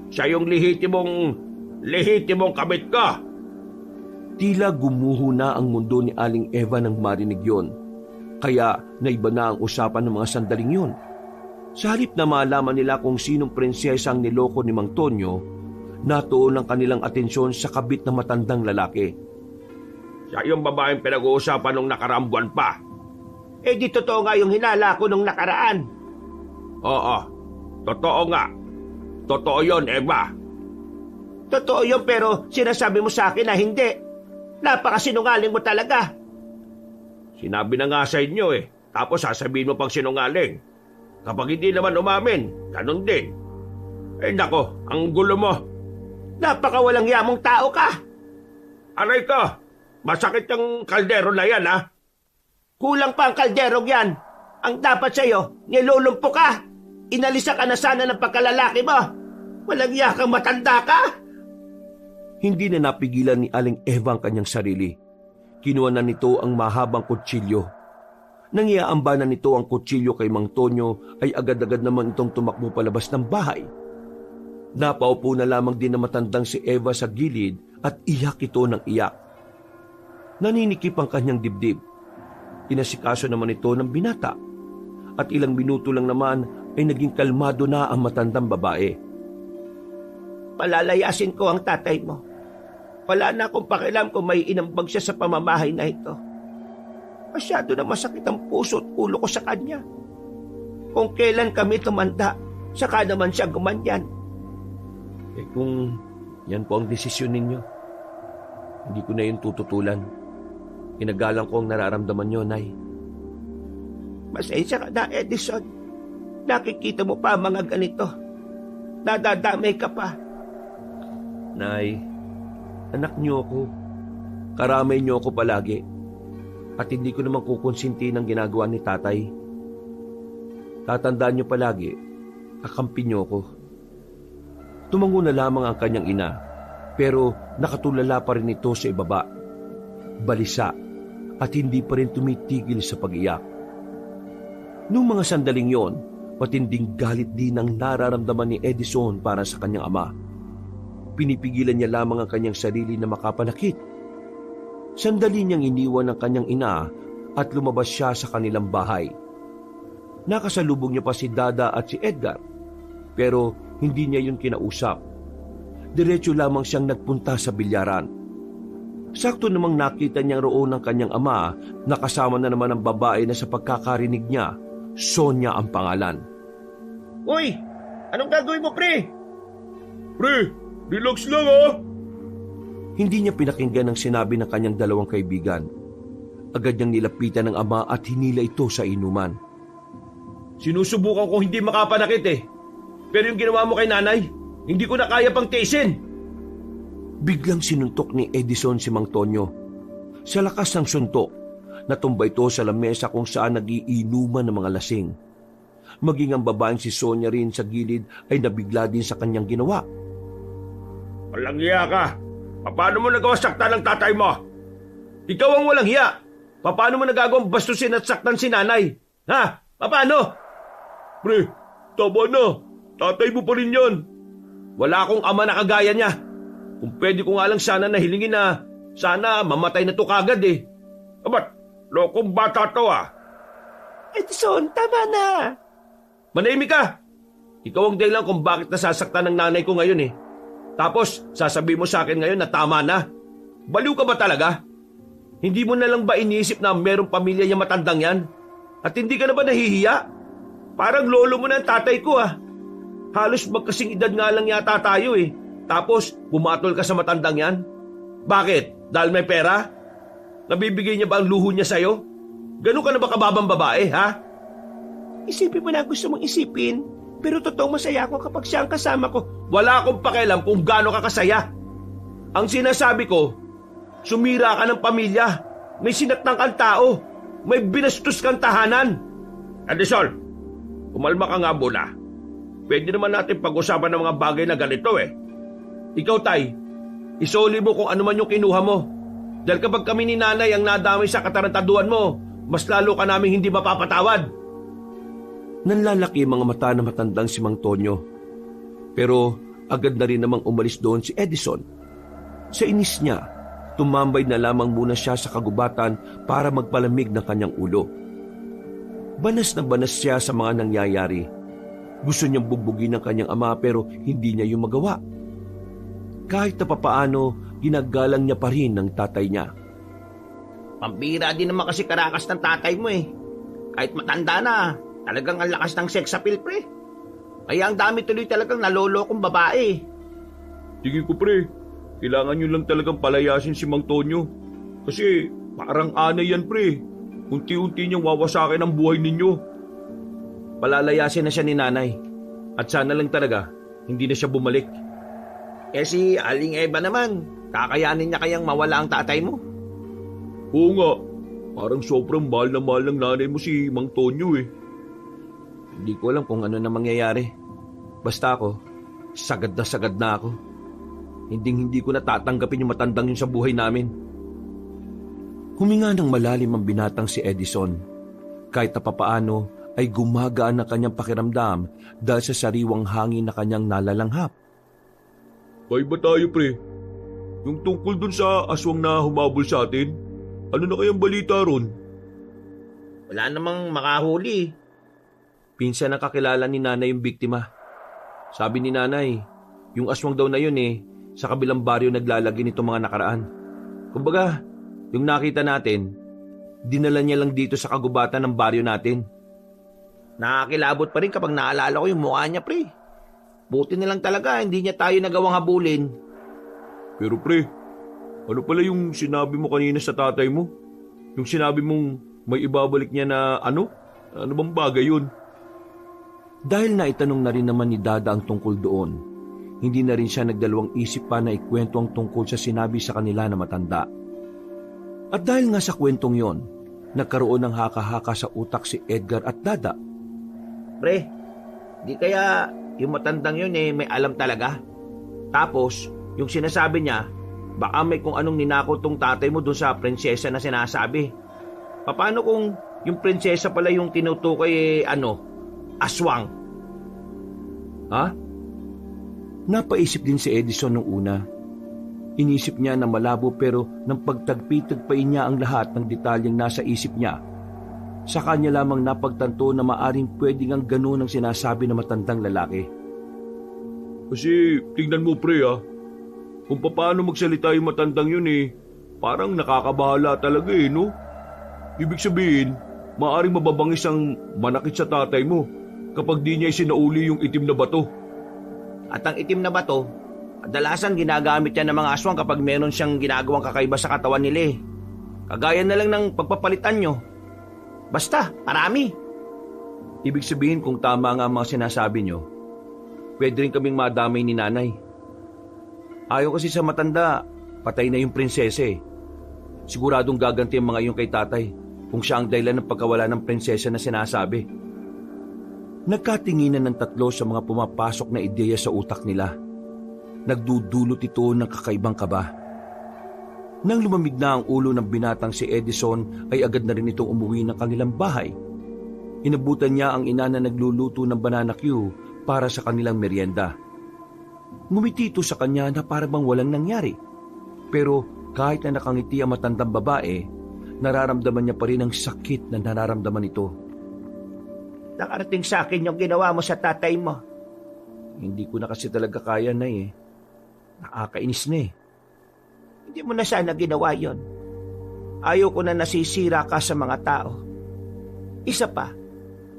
siya yung lehitimong kabit ko. Tila gumuho na ang mundo ni Aling Eva nang marinig yon. Kaya naiba na ang usapan ng mga sandaling yon. Sa halip na malaman nila kung sinong prinsesa ang niloko ni Mang Tonyo, natuon ang kanilang atensyon sa kabit na matandang lalaki. Siya yung babaeng pinag-uusapan nung nakaraang buwan pa. Eh di totoo nga yung hinala ko nung nakaraan. Oo, totoo nga. Totoo yon, Eva. Totoo yun pero sinasabi mo sa akin na hindi. Napakasinungaling mo talaga. Sinabi na nga sa inyo eh. Tapos sasabihin mo pang sinungaling. Kapag hindi naman umamin, ganun din. Eh nako, ang gulo mo. Napakawalang yamong tao ka. Aray ko, masakit yung kaldero na yan ha. Kulang pa ang kalderong yan. Ang dapat sa'yo, nilulumpo ka. Inalisan ka na sana ng pagkalalaki mo. Walang yakang matanda ka. Hindi na napigilan ni Aling Eva ang kanyang sarili. Kinuha na nito ang mahabang kutsilyo. Nang iaamba na nito ang kutsilyo kay Mang Tonyo ay agad-agad naman itong tumakbo palabas ng bahay. Napaupo na lamang din na matandang si Eva sa gilid at iyak ito ng iyak. Naninikip ang kanyang dibdib. Inasikaso naman ito ng binata. At ilang minuto lang naman ay naging kalmado na ang matandang babae. Palalayasin ko ang tatay mo. Wala na akong pakialam kung may inambag siya sa pamamahay na ito. Masyado na masakit ang puso at ulo ko sa kanya. Kung kailan kami tumanda, saka naman siya gumanyan. Eh kung yan po ang desisyon ninyo, hindi ko na yun tututulan. Inagalang ko ang nararamdaman nyo, Nay. Masensya ka na, Edison. Nakikita mo pa ang mga ganito. Nadadamay ka pa. Nay, anak niyo ako. Karamay niyo ako palagi. At hindi ko naman kukonsinti ng ginagawa ni tatay. Tatandaan niyo palagi, kakampi niyo ako. Tumango na lamang ang kanyang ina, pero nakatulala pa rin ito sa ibaba. Balisa at hindi pa rin tumitigil sa pag-iyak. Noong mga sandaling yon, matinding galit din ang nararamdaman ni Edison para sa kanyang ama. Pinipigilan niya lamang ang kanyang sarili na makapanakit. Sandali niyang iniwan ang kanyang ina at lumabas siya sa kanilang bahay. Nakasalubong niya pa si Dada at si Edgar, pero hindi niya yun kinausap. Diretso lamang siyang nagpunta sa bilyaran. Sakto namang nakita niyang roon ang kanyang ama na kasama na naman ang babae na sa pagkakarinig niya, Sonia ang pangalan. Uy! Anong gagawin mo, pre? Pre, relax lang ha. Hindi niya pinakinggan ang sinabi ng kanyang dalawang kaibigan. Agad niyang nilapitan ng ama at hinila ito sa inuman. Sinusubukan ko hindi makapanakit eh. Pero yung ginawa mo kay nanay, hindi ko na kaya pang tiisin. Biglang sinuntok ni Edison si Mang Tonyo. Sa lakas ng suntok, natumba ito sa lamesa kung saan nagiinuman ng mga lasing. Maging ang babaeng si Sonia rin sa gilid ay nabigla din sa kanyang ginawa. Walang hiya ka. Paano mo nagawa saktan ng tatay mo? Ikaw ang walang hiya. Paano mo nagagawang bastusin at saktan si nanay? Ha? Paano? Pre, tama na. Tatay mo pa rin yan. Wala akong ama na kagaya niya. Kung pwede ko nga lang sana nahilingin na sana mamatay na to kagad eh. Abat, lokong bata to ah. Edison, tama na. Manahimik ka. Ikaw ang dahilan kung bakit nasasaktan ng nanay ko ngayon eh. Tapos, sasabihin mo sa akin ngayon na tama na. Baliw ka ba talaga? Hindi mo na lang ba iniisip na merong pamilya niya matandang yan? At hindi ka na ba nahihiya? Parang lolo mo na ang tatay ko ah. Halos magkasing edad nga lang yata tayo eh. Tapos, bumatol ka sa matandang yan? Bakit? Dahil may pera? Nabibigay niya ba ang luho niya sa'yo? Ganun ka na ba kababang babae, ha? Isipin mo na gusto mong isipin. Pero totoong masaya ako kapag siya ang kasama ko. Wala akong pakialam kung gaano ka kasaya. Ang sinasabi ko, sumira ka ng pamilya. May sinatang kang tao. May binastos kang tahanan. Edison, kumalma ka nga muna. Pwede naman natin pag-usapan ng mga bagay na ganito eh. Ikaw, Tay, isoli mo kung ano man yung kinuha mo. Dahil kapag kami ni Nanay ang nadamay sa katarantaduhan mo, mas lalo ka namin hindi mapapatawad. Nanlalaki ang mga mata na matandang si Mang Tonyo. Pero agad na rin namang umalis doon si Edison. Sa inis niya, tumambay na lamang muna siya sa kagubatan para magpalamig ng kanyang ulo. Banas na banas siya sa mga nangyayari. Gusto niyang bubugin ng kanyang ama pero hindi niya yung magawa. Kahit na papaano, ginagalang niya pa rin ng tatay niya. Pambira din naman kasi karakas ng tatay mo eh. Kahit matanda na, talagang ang lakas ng sex appeal, pre. Kaya ang dami tuloy talagang nalolokong babae. Tingin ko, pre, kailangan nyo lang talagang palayasin si Mang Tonyo. Kasi parang anay yan, pre. Unti-unti niyang wawasakin ang buhay ninyo. Palalayasin na siya ni Nanay. At sana lang talaga, hindi na siya bumalik. Eh si Aling Eva naman, kakayanin niya kayang mawala ang tatay mo? Oo nga, parang sobrang mahal ng nanay mo si Mang Tonyo eh. Hindi ko alam kung ano na mangyayari. Basta ako, sagad na ako. Hindi ko natatanggapin yung matandang yun sa buhay namin. Huminga ng malalim ang binatang si Edison. Kahit na papaano ay gumagaan ang kanyang pakiramdam dahil sa sariwang hangin na kanyang nalalanghap. Kaya ba tayo, pre? Yung tungkol dun sa aswang na humabol sa atin, ano na kayang balita ron? Wala namang makahuli. Pinsan na kakilala ni Nanay yung biktima. Sabi ni Nanay, yung aswang daw na yun sa kabilang baryo naglalagi nitong mga nakaraan. Kumbaga, yung nakita natin, dinala niya lang dito sa kagubatan ng baryo natin. Nakakilabot pa rin kapag naalala ko yung mukha niya, pre. Buti na lang talaga, hindi niya tayo nagawang habulin. Pero pre, ano pala yung sinabi mo kanina sa tatay mo? Yung sinabi mong may ibabalik niya na ano? Ano bang bagay yun? Dahil naitanong na rin naman ni Dada ang tungkol doon, hindi na rin siya nagdalawang isip pa na ikwento ang tungkol sa sinabi sa kanila na matanda. At dahil nga sa kwentong yon, nagkaroon ng haka-haka sa utak si Edgar at Dada. Pre, di kaya yung matandang yun may alam talaga? Tapos, yung sinasabi niya, baka may kung anong ninakaw tong tatay mo dun sa prinsesa na sinasabi. Paano kung yung prinsesa pala yung tinutukoy aswang? Ha? Napaisip din si Edison nung una. Inisip niya na malabo pero nang pagtagpi-tagpain niya ang lahat ng detalyeng nasa isip niya, sa kanya lamang napagtanto na maaring pwedeng ang gano'n ang sinasabi ng matandang lalaki. Kasi tingnan mo, pre, kung paano magsalita yung matandang yun parang nakakabahala talaga no? Ibig sabihin, maaring mababangis ang manakit sa tatay mo kapag di niya isinauli yung itim na bato. At ang itim na bato, kadalasan ginagamit yan ng mga aswang kapag meron siyang ginagawang kakaiba sa katawan nila. Kagaya na lang ng pagpapalitan nyo. Basta, marami. Ibig sabihin kung tama nga ang mga sinasabi nyo, pwede rin kaming madamay ni Nanay. Ayaw kasi sa matanda, patay na yung prinsesa Siguradong gaganti ang mga iyon kay tatay kung siya ang dahilan ng pagkawala ng prinsesa na sinasabi. Nagkatinginan ng tatlo sa mga pumapasok na ideya sa utak nila. Nagdudulot ito ng kakaibang kaba. Nang lumamig na ang ulo ng binatang si Edison ay agad na rin itong umuwi ng kanilang bahay. Inabutan niya ang ina na nagluluto ng banana Q para sa kanilang merienda. Ngumiti ito sa kanya na para bang walang nangyari. Pero kahit na nakangiti ang matandang babae, nararamdaman niya pa rin ang sakit na nararamdaman ito. Nakarating sa akin yung ginawa mo sa tatay mo. Hindi ko na kasi talaga kaya, Nay. Nakakainis na Hindi mo na sana ginawa yon. Ayaw ko na nasisira ka sa mga tao. Isa pa,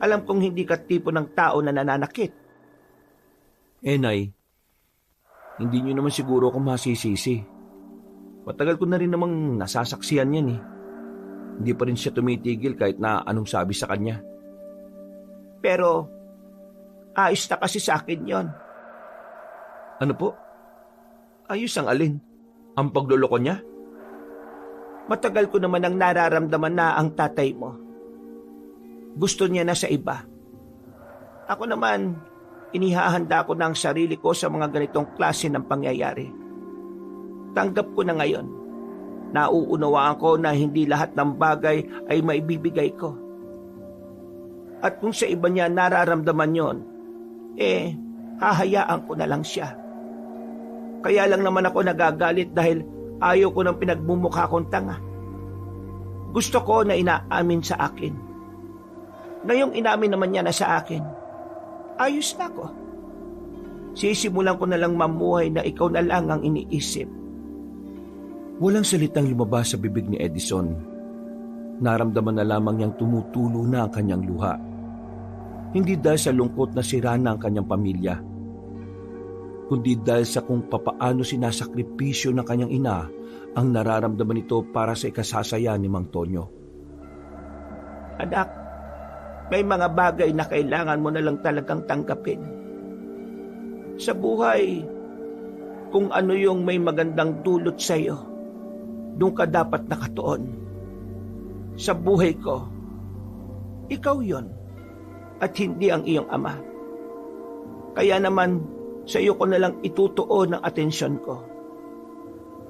alam kong hindi ka tipo ng tao na nananakit. Nay, hindi niyo naman siguro ako masisisi. Matagal ko na rin namang nasasaksihan yan Hindi pa rin siya tumitigil kahit na anong sabi sa kanya. Pero, ayos na kasi sa akin yon. Ano po? Ayos ang alin? Ang pagluloko niya? Matagal ko naman ang nararamdaman na ang tatay mo. Gusto niya na sa iba. Ako naman, inihahanda ko na ang sarili ko sa mga ganitong klase ng pangyayari. Tanggap ko na ngayon. Nauunawaan ko na hindi lahat ng bagay ay maibibigay ko. At kung sa iba niya nararamdaman yon, hahayaan ko na lang siya. Kaya lang naman ako nagagalit dahil ayaw ko ng pinagmumukha kong tanga. Gusto ko na inaamin sa akin. Ngayong inamin naman niya na sa akin, ayos na ako. Sisimulan ko na lang mamuhay na ikaw na lang ang iniisip. Walang salitang lumabas sa bibig ni Edison. Naramdaman na lamang niyang tumutulo na ang kanyang luha. Hindi dahil sa lungkot na sira na ang kanyang pamilya, kundi dahil sa kung papaano sinasakripisyo ng kanyang ina ang nararamdaman nito para sa ikasasaya ni Mang Tonyo. Anak, may mga bagay na kailangan mo na lang talagang tanggapin. Sa buhay, kung ano yung may magandang dulot sa iyo, doon ka dapat nakatuon. Sa buhay ko, ikaw yon at hindi ang iyong ama. Kaya naman, sa iyo ko na lang itutuon ang atensyon ko.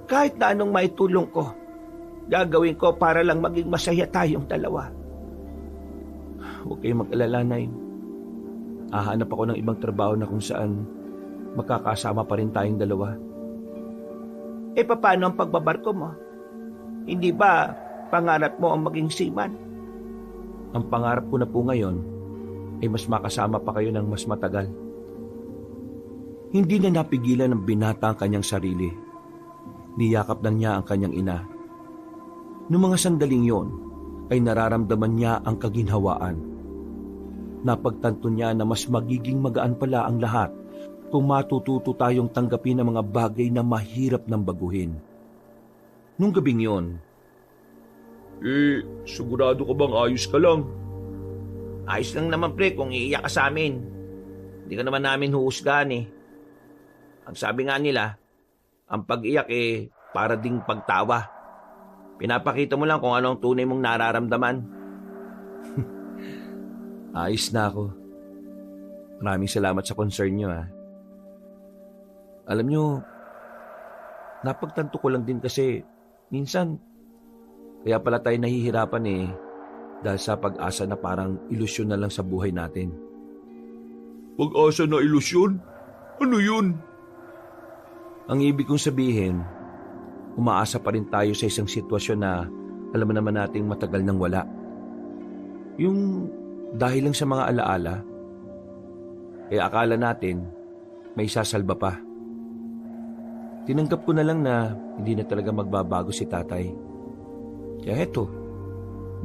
Kahit na anong maitulong ko, gagawin ko para lang maging masaya tayong dalawa. Huwag kayong mag-alala, Nay. Hahanap ako ng ibang trabaho na kung saan magkakasama pa rin tayong dalawa. Paano ang pagbabarko mo? Hindi ba pangarap mo ang maging seaman? Ang pangarap ko na po ngayon ay mas makasama pa kayo ng mas matagal. Hindi na napigilan ng binata ang kanyang sarili. Niyakap na niya ang kanyang ina. Noong mga sandaling yon, ay nararamdaman niya ang kaginhawaan. Napagtanto niya na mas magiging magaan pala ang lahat kung matututo tayong tanggapin ang mga bagay na mahirap nang baguhin. Nung gabing yon, Sigurado ka bang ayos ka lang? Ayos lang naman pre kung iiyak ka sa amin. Hindi ka naman namin huhusgahan eh. Ang sabi nga nila, ang pag-iyak para ding pagtawa. Pinapakita mo lang kung ano ang tunay mong nararamdaman. ayos na ako. Maraming salamat sa concern niyo. Alam niyo, napagtanto ko lang din kasi minsan, kaya pala tayo nahihirapan dahil sa pag-asa na parang ilusyon na lang sa buhay natin. Pag-asa na ilusyon? Ano yun? Ang ibig kong sabihin, umaasa pa rin tayo sa isang sitwasyon na alam naman nating matagal nang wala. Yung dahil lang sa mga alaala, kaya akala natin may sasalba pa. Tinanggap ko na lang na hindi na talaga magbabago si tatay. Kaya heto,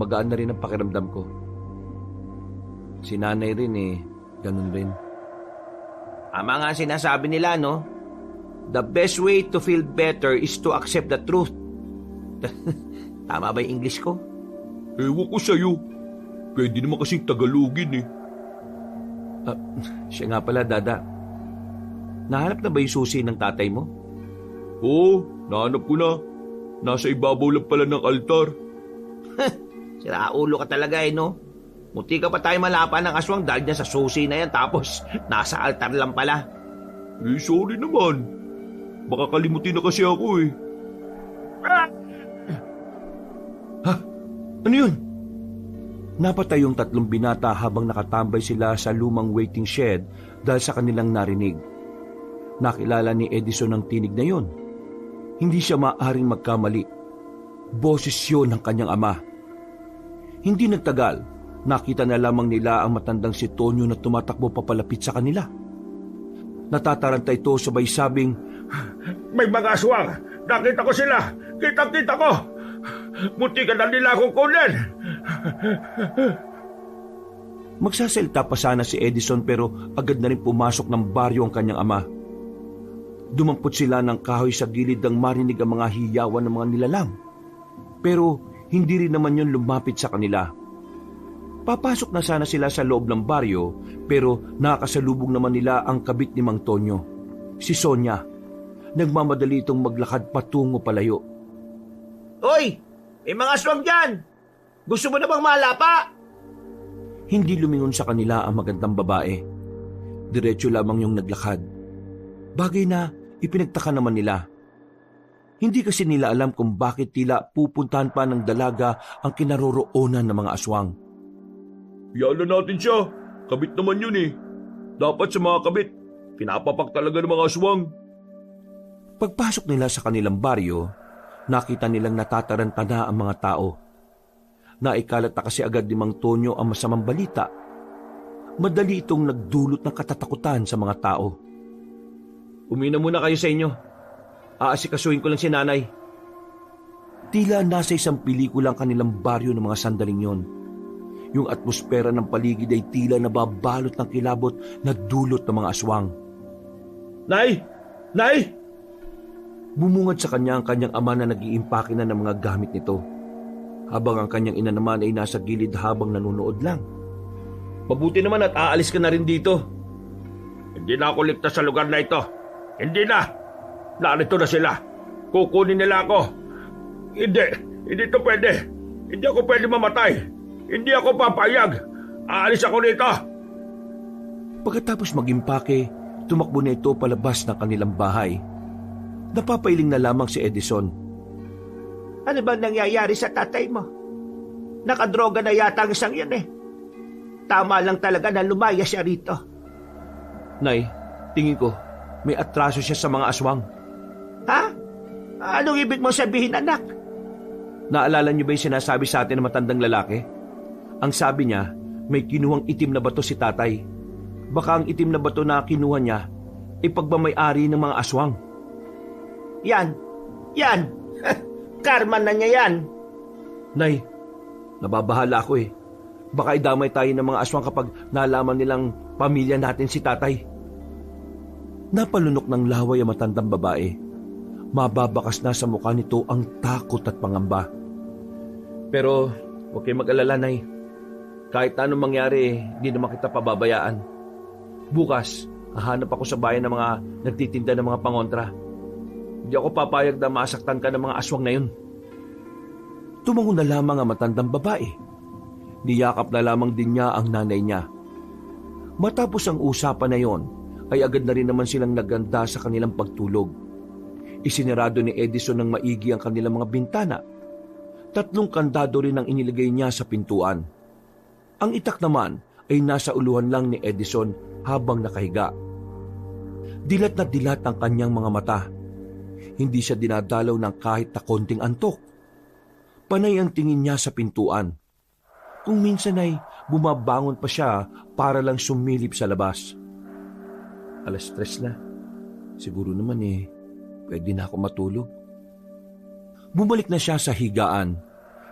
magaan na rin ang pakiramdam ko. Si nanay rin ganun rin. Tama nga sinasabi nila, no? The best way to feel better is to accept the truth. Tama ba yung English ko? Ewan ko sa'yo. Pwede naman kasing Tagalogin Siya nga pala, Dada. Nahanap na ba yung susi ng tatay mo? Oo, nahanap ko na. Nasa ibabaw lang pala ng altar. Siraulo ka talaga no? Muti ka pa tayo malapa ng aswang dahil niya sa susi na yan tapos nasa altar lang pala. Sorry naman. Baka kalimutin na kasi ako Ano yun? Napatay yung 3 binata habang nakatambay sila sa lumang waiting shed dahil sa kanilang narinig. Nakilala ni Edison ang tinig na yun. Hindi siya maaaring magkamali. Boses yun ng kanyang ama. Hindi nagtagal, nakita na lamang nila ang matandang si Tonyo na tumatakbo papalapit sa kanila. Natataranta ito sabay sabing, May mga aswang! Nakita ko sila! Kitang-kita ko! Munti ka na nila akong kunin! Magsasalita pa sana si Edison pero agad na rin pumasok ng baryo ang kanyang ama. Dumampot sila ng kahoy sa gilid nang marinig ang mga hiyawan ng mga nilalang. Pero hindi rin naman yun lumapit sa kanila. Papasok na sana sila sa loob ng baryo pero nakakasalubong naman nila ang kabit ni Mang Tonyo, si Sonia. Nagmamadali itong maglakad patungo palayo. Hoy! May mga aswang dyan! Gusto mo na bang malapa? Hindi lumingon sa kanila ang magandang babae. Diretso lamang yung naglakad. Bagay na ipinagtaka naman nila. Hindi kasi nila alam kung bakit tila pupuntahan pa ng dalaga ang kinaroroonan ng mga aswang. Iyan na natin siya. Kabit naman yun eh. Dapat sa mga kabit, pinapapak talaga ng mga aswang. Pagpasok nila sa kanilang baryo, nakita nilang natataranta na ang mga tao. Naikalat na kasi agad ni Mang Tonyo ang masamang balita. Madali itong nagdulot ng katatakutan sa mga tao. Umina muna kayo sa inyo. Aasikasuhin ko lang si nanay. Tila nasa isang pelikula ang kanilang baryo ng mga sandaling yon. Yung atmosfera ng paligid ay tila nababalot ng kilabot na dulot ng mga aswang. Nay! Nay! Bumungad sa kanya ang kanyang ama na nag-iimpake na ng mga gamit nito, habang ang kanyang ina naman ay nasa gilid habang nanonood lang. Mabuti naman at aalis ka na rin dito. Hindi na ako ligtas sa lugar na ito. Hindi na! Narito na sila. Kukunin nila ako. Hindi to pwede. Hindi ako pwede mamatay. Hindi ako papayag. Aalis ako rito. Pagkatapos mag-impake, tumakbo na ito palabas ng kanilang bahay. Napapailing na lamang si Edison. Ano ba nangyayari sa tatay mo? Nakadroga na yata ang isang yan eh. Tama lang talaga na lumaya siya rito. Nay, tingin ko, may atraso siya sa mga aswang. Ha? Anong ibig mong sabihin, anak? Naalala niyo ba yung sinasabi sa atin ng matandang lalaki? Ang sabi niya, may kinuhang itim na bato si tatay. Baka ang itim na bato na kinuha niya, ipagmamay-ari ng mga aswang. Yan! Karma na niya yan! Nay, nababahala ako eh. Baka idamay tayo ng mga aswang kapag nalaman nilang pamilya natin si tatay. Napalunok ng laway ang matandang babae. Mababakas na sa mukha nito ang takot at pangamba. Pero huwag kayong mag-alala, Nay. Kahit anong mangyari, hindi naman kita pababayaan. Bukas, hahanap ako sa bayan ng mga nagtitinda ng mga pangontra. Hindi ako papayag na masaktan ka ng mga aswang na yun. Tumango na lamang ang matandang babae. Niyakap na lamang din niya ang nanay niya. Matapos ang usapan na yon, ay agad na rin naman silang naganda sa kanilang pagtulog. Isinarado ni Edison ng maigi ang kanilang mga bintana. 3 kandado rin ang inilagay niya sa pintuan. Ang itak naman ay nasa uluhan lang ni Edison habang nakahiga. Dilat na dilat ang kanyang mga mata. Hindi siya dinadalaw ng kahit na konting antok. Panay ang tingin niya sa pintuan. Kung minsan ay bumabangon pa siya para lang sumilip sa labas. 3:00 na. Siguro naman pwede na ako matulog. Bumalik na siya sa higaan,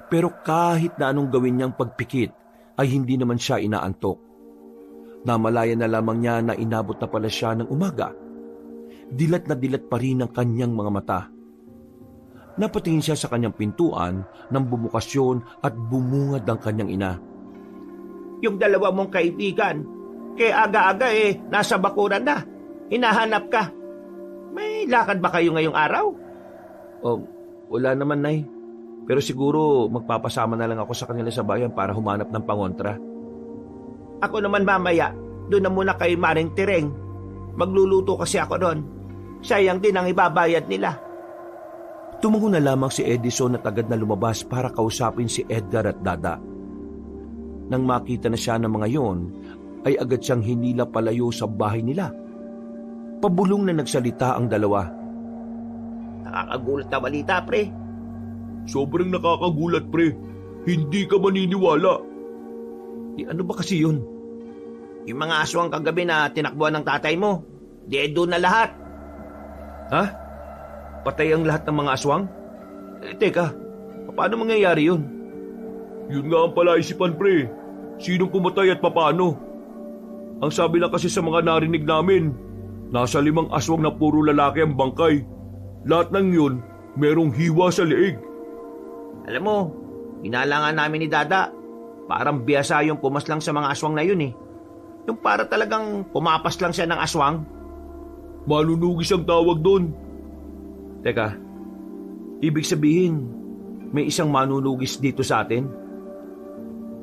pero kahit na anong gawin niyang pagpikit ay hindi naman siya inaantok. Namalaya na lamang niya na inabot na pala siya ng umaga. Dilat na dilat pa rin ang kanyang mga mata. Napatingin siya sa kanyang pintuan nang bumukas yun at bumungad ang kanyang ina. Yung dalawa mong kaibigan, kaya aga-aga nasa bakuran na. Hinahanap ka. May lakad ba kayo ngayong araw? Wala naman, Nay. Pero siguro magpapasama na lang ako sa kanila sa bayan para humanap ng pangontra. Ako naman mamaya, doon na muna kay Maring Tireng. Magluluto kasi ako doon. Sayang din ang ibabayad nila. Tumango na lamang si Edison at agad na lumabas para kausapin si Edgar at Dada. Nang makita na siya ng mga yon, ay agad siyang hinila palayo sa bahay nila. Pabulong na nagsalita ang dalawa. Nakakagulat na balita, pre. Sobrang nakakagulat, pre. Hindi ka maniniwala. Ano ba kasi yun? Yung mga aswang kagabi na tinakbuhan ng tatay mo, doon na lahat. Ha? Patay ang lahat ng mga aswang? Teka, paano mangyayari yun? Yun nga ang palaisipan, pre. Sinong pumatay at papaano? Ang sabi lang kasi sa mga narinig namin, nasa 5 aswang na puro lalaki ang bangkay. Lahat ng yun, merong hiwa sa leeg. Alam mo, inalangan namin ni Dada. Parang biyasa yung pumaslang sa mga aswang na yun Yung para talagang pumapas lang siya ng aswang. Manunugis ang tawag doon. Teka, ibig sabihin, may isang manunugis dito sa atin?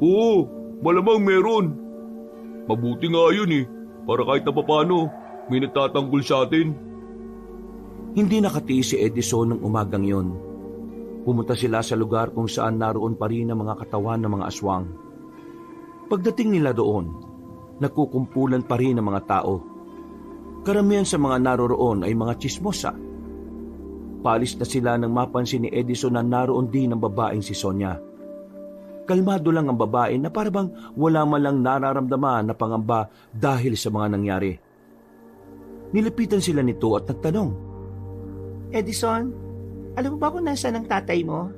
Oo, malamang meron. Mabuti nga yun para kahit na papano, may nagtatanggol sa atin. Hindi nakatiis si Edison ng umagang yon. Pumunta sila sa lugar kung saan naroon pa rin ang mga katawan ng mga aswang. Pagdating nila doon, nagkukumpulan pa rin ang mga tao. Karamihan sa mga naroroon ay mga tsismosa. Palis na sila nang mapansin ni Edison na naroon din ang babaeng si Sonia. Kalmado lang ang babae na parabang wala man lang nararamdaman na pangamba dahil sa mga nangyari. Nilapitan sila nito at nagtanong, Edison, alam mo ba kung nasaan ang tatay mo?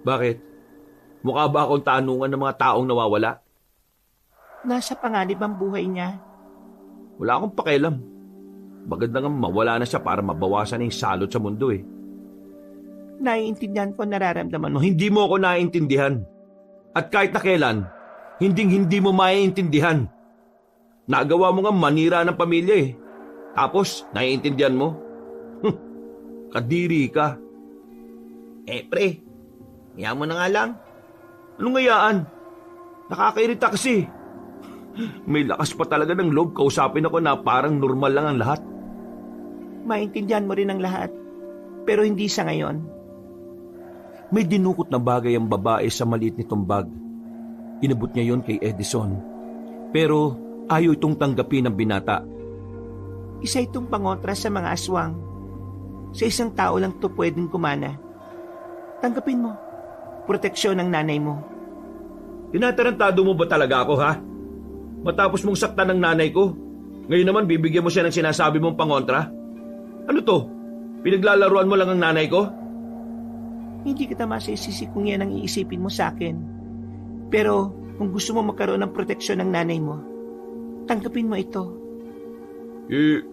"Bakit? Mukha ba akong tanungan ng mga taong nawawala?" Nasa panganib ang buhay niya. Wala akong pakialam. Maganda nga mawala na siya para mabawasan ang salot sa mundo Naiintindihan ko ang nararamdaman mo. Hindi mo ako naiintindihan. At kahit na kailan, hindi mo maiintindihan. Nagawa mo nga manira ng pamilya Tapos, naiintindihan mo? Kadiri ka. Pre, hiya mo na nga lang. Anong ngayaan? Nakakairita kasi. May lakas pa talaga ng loob kausapin ako na parang normal lang ang lahat. Maintindihan mo rin ang lahat. Pero hindi sa ngayon. May dinukot na bagay ang babae sa maliit nitong bag. Inabot niya yon kay Edison. Pero ayaw itong tanggapin ng binata. Isa itong pangontra sa mga aswang. Sa isang tao lang to pwedeng kumana. Tanggapin mo. Proteksyon ng nanay mo. Tinatarantado mo ba talaga ako, ha? Matapos mong saktan ng nanay ko, ngayon naman bibigyan mo siya ng sinasabi mong pangontra? Ano to? Pinaglalaruan mo lang ang nanay ko? Hindi kita masisisi kung yan ang iisipin mo sa akin. Pero kung gusto mo magkaroon ng proteksyon ng nanay mo, tanggapin mo ito.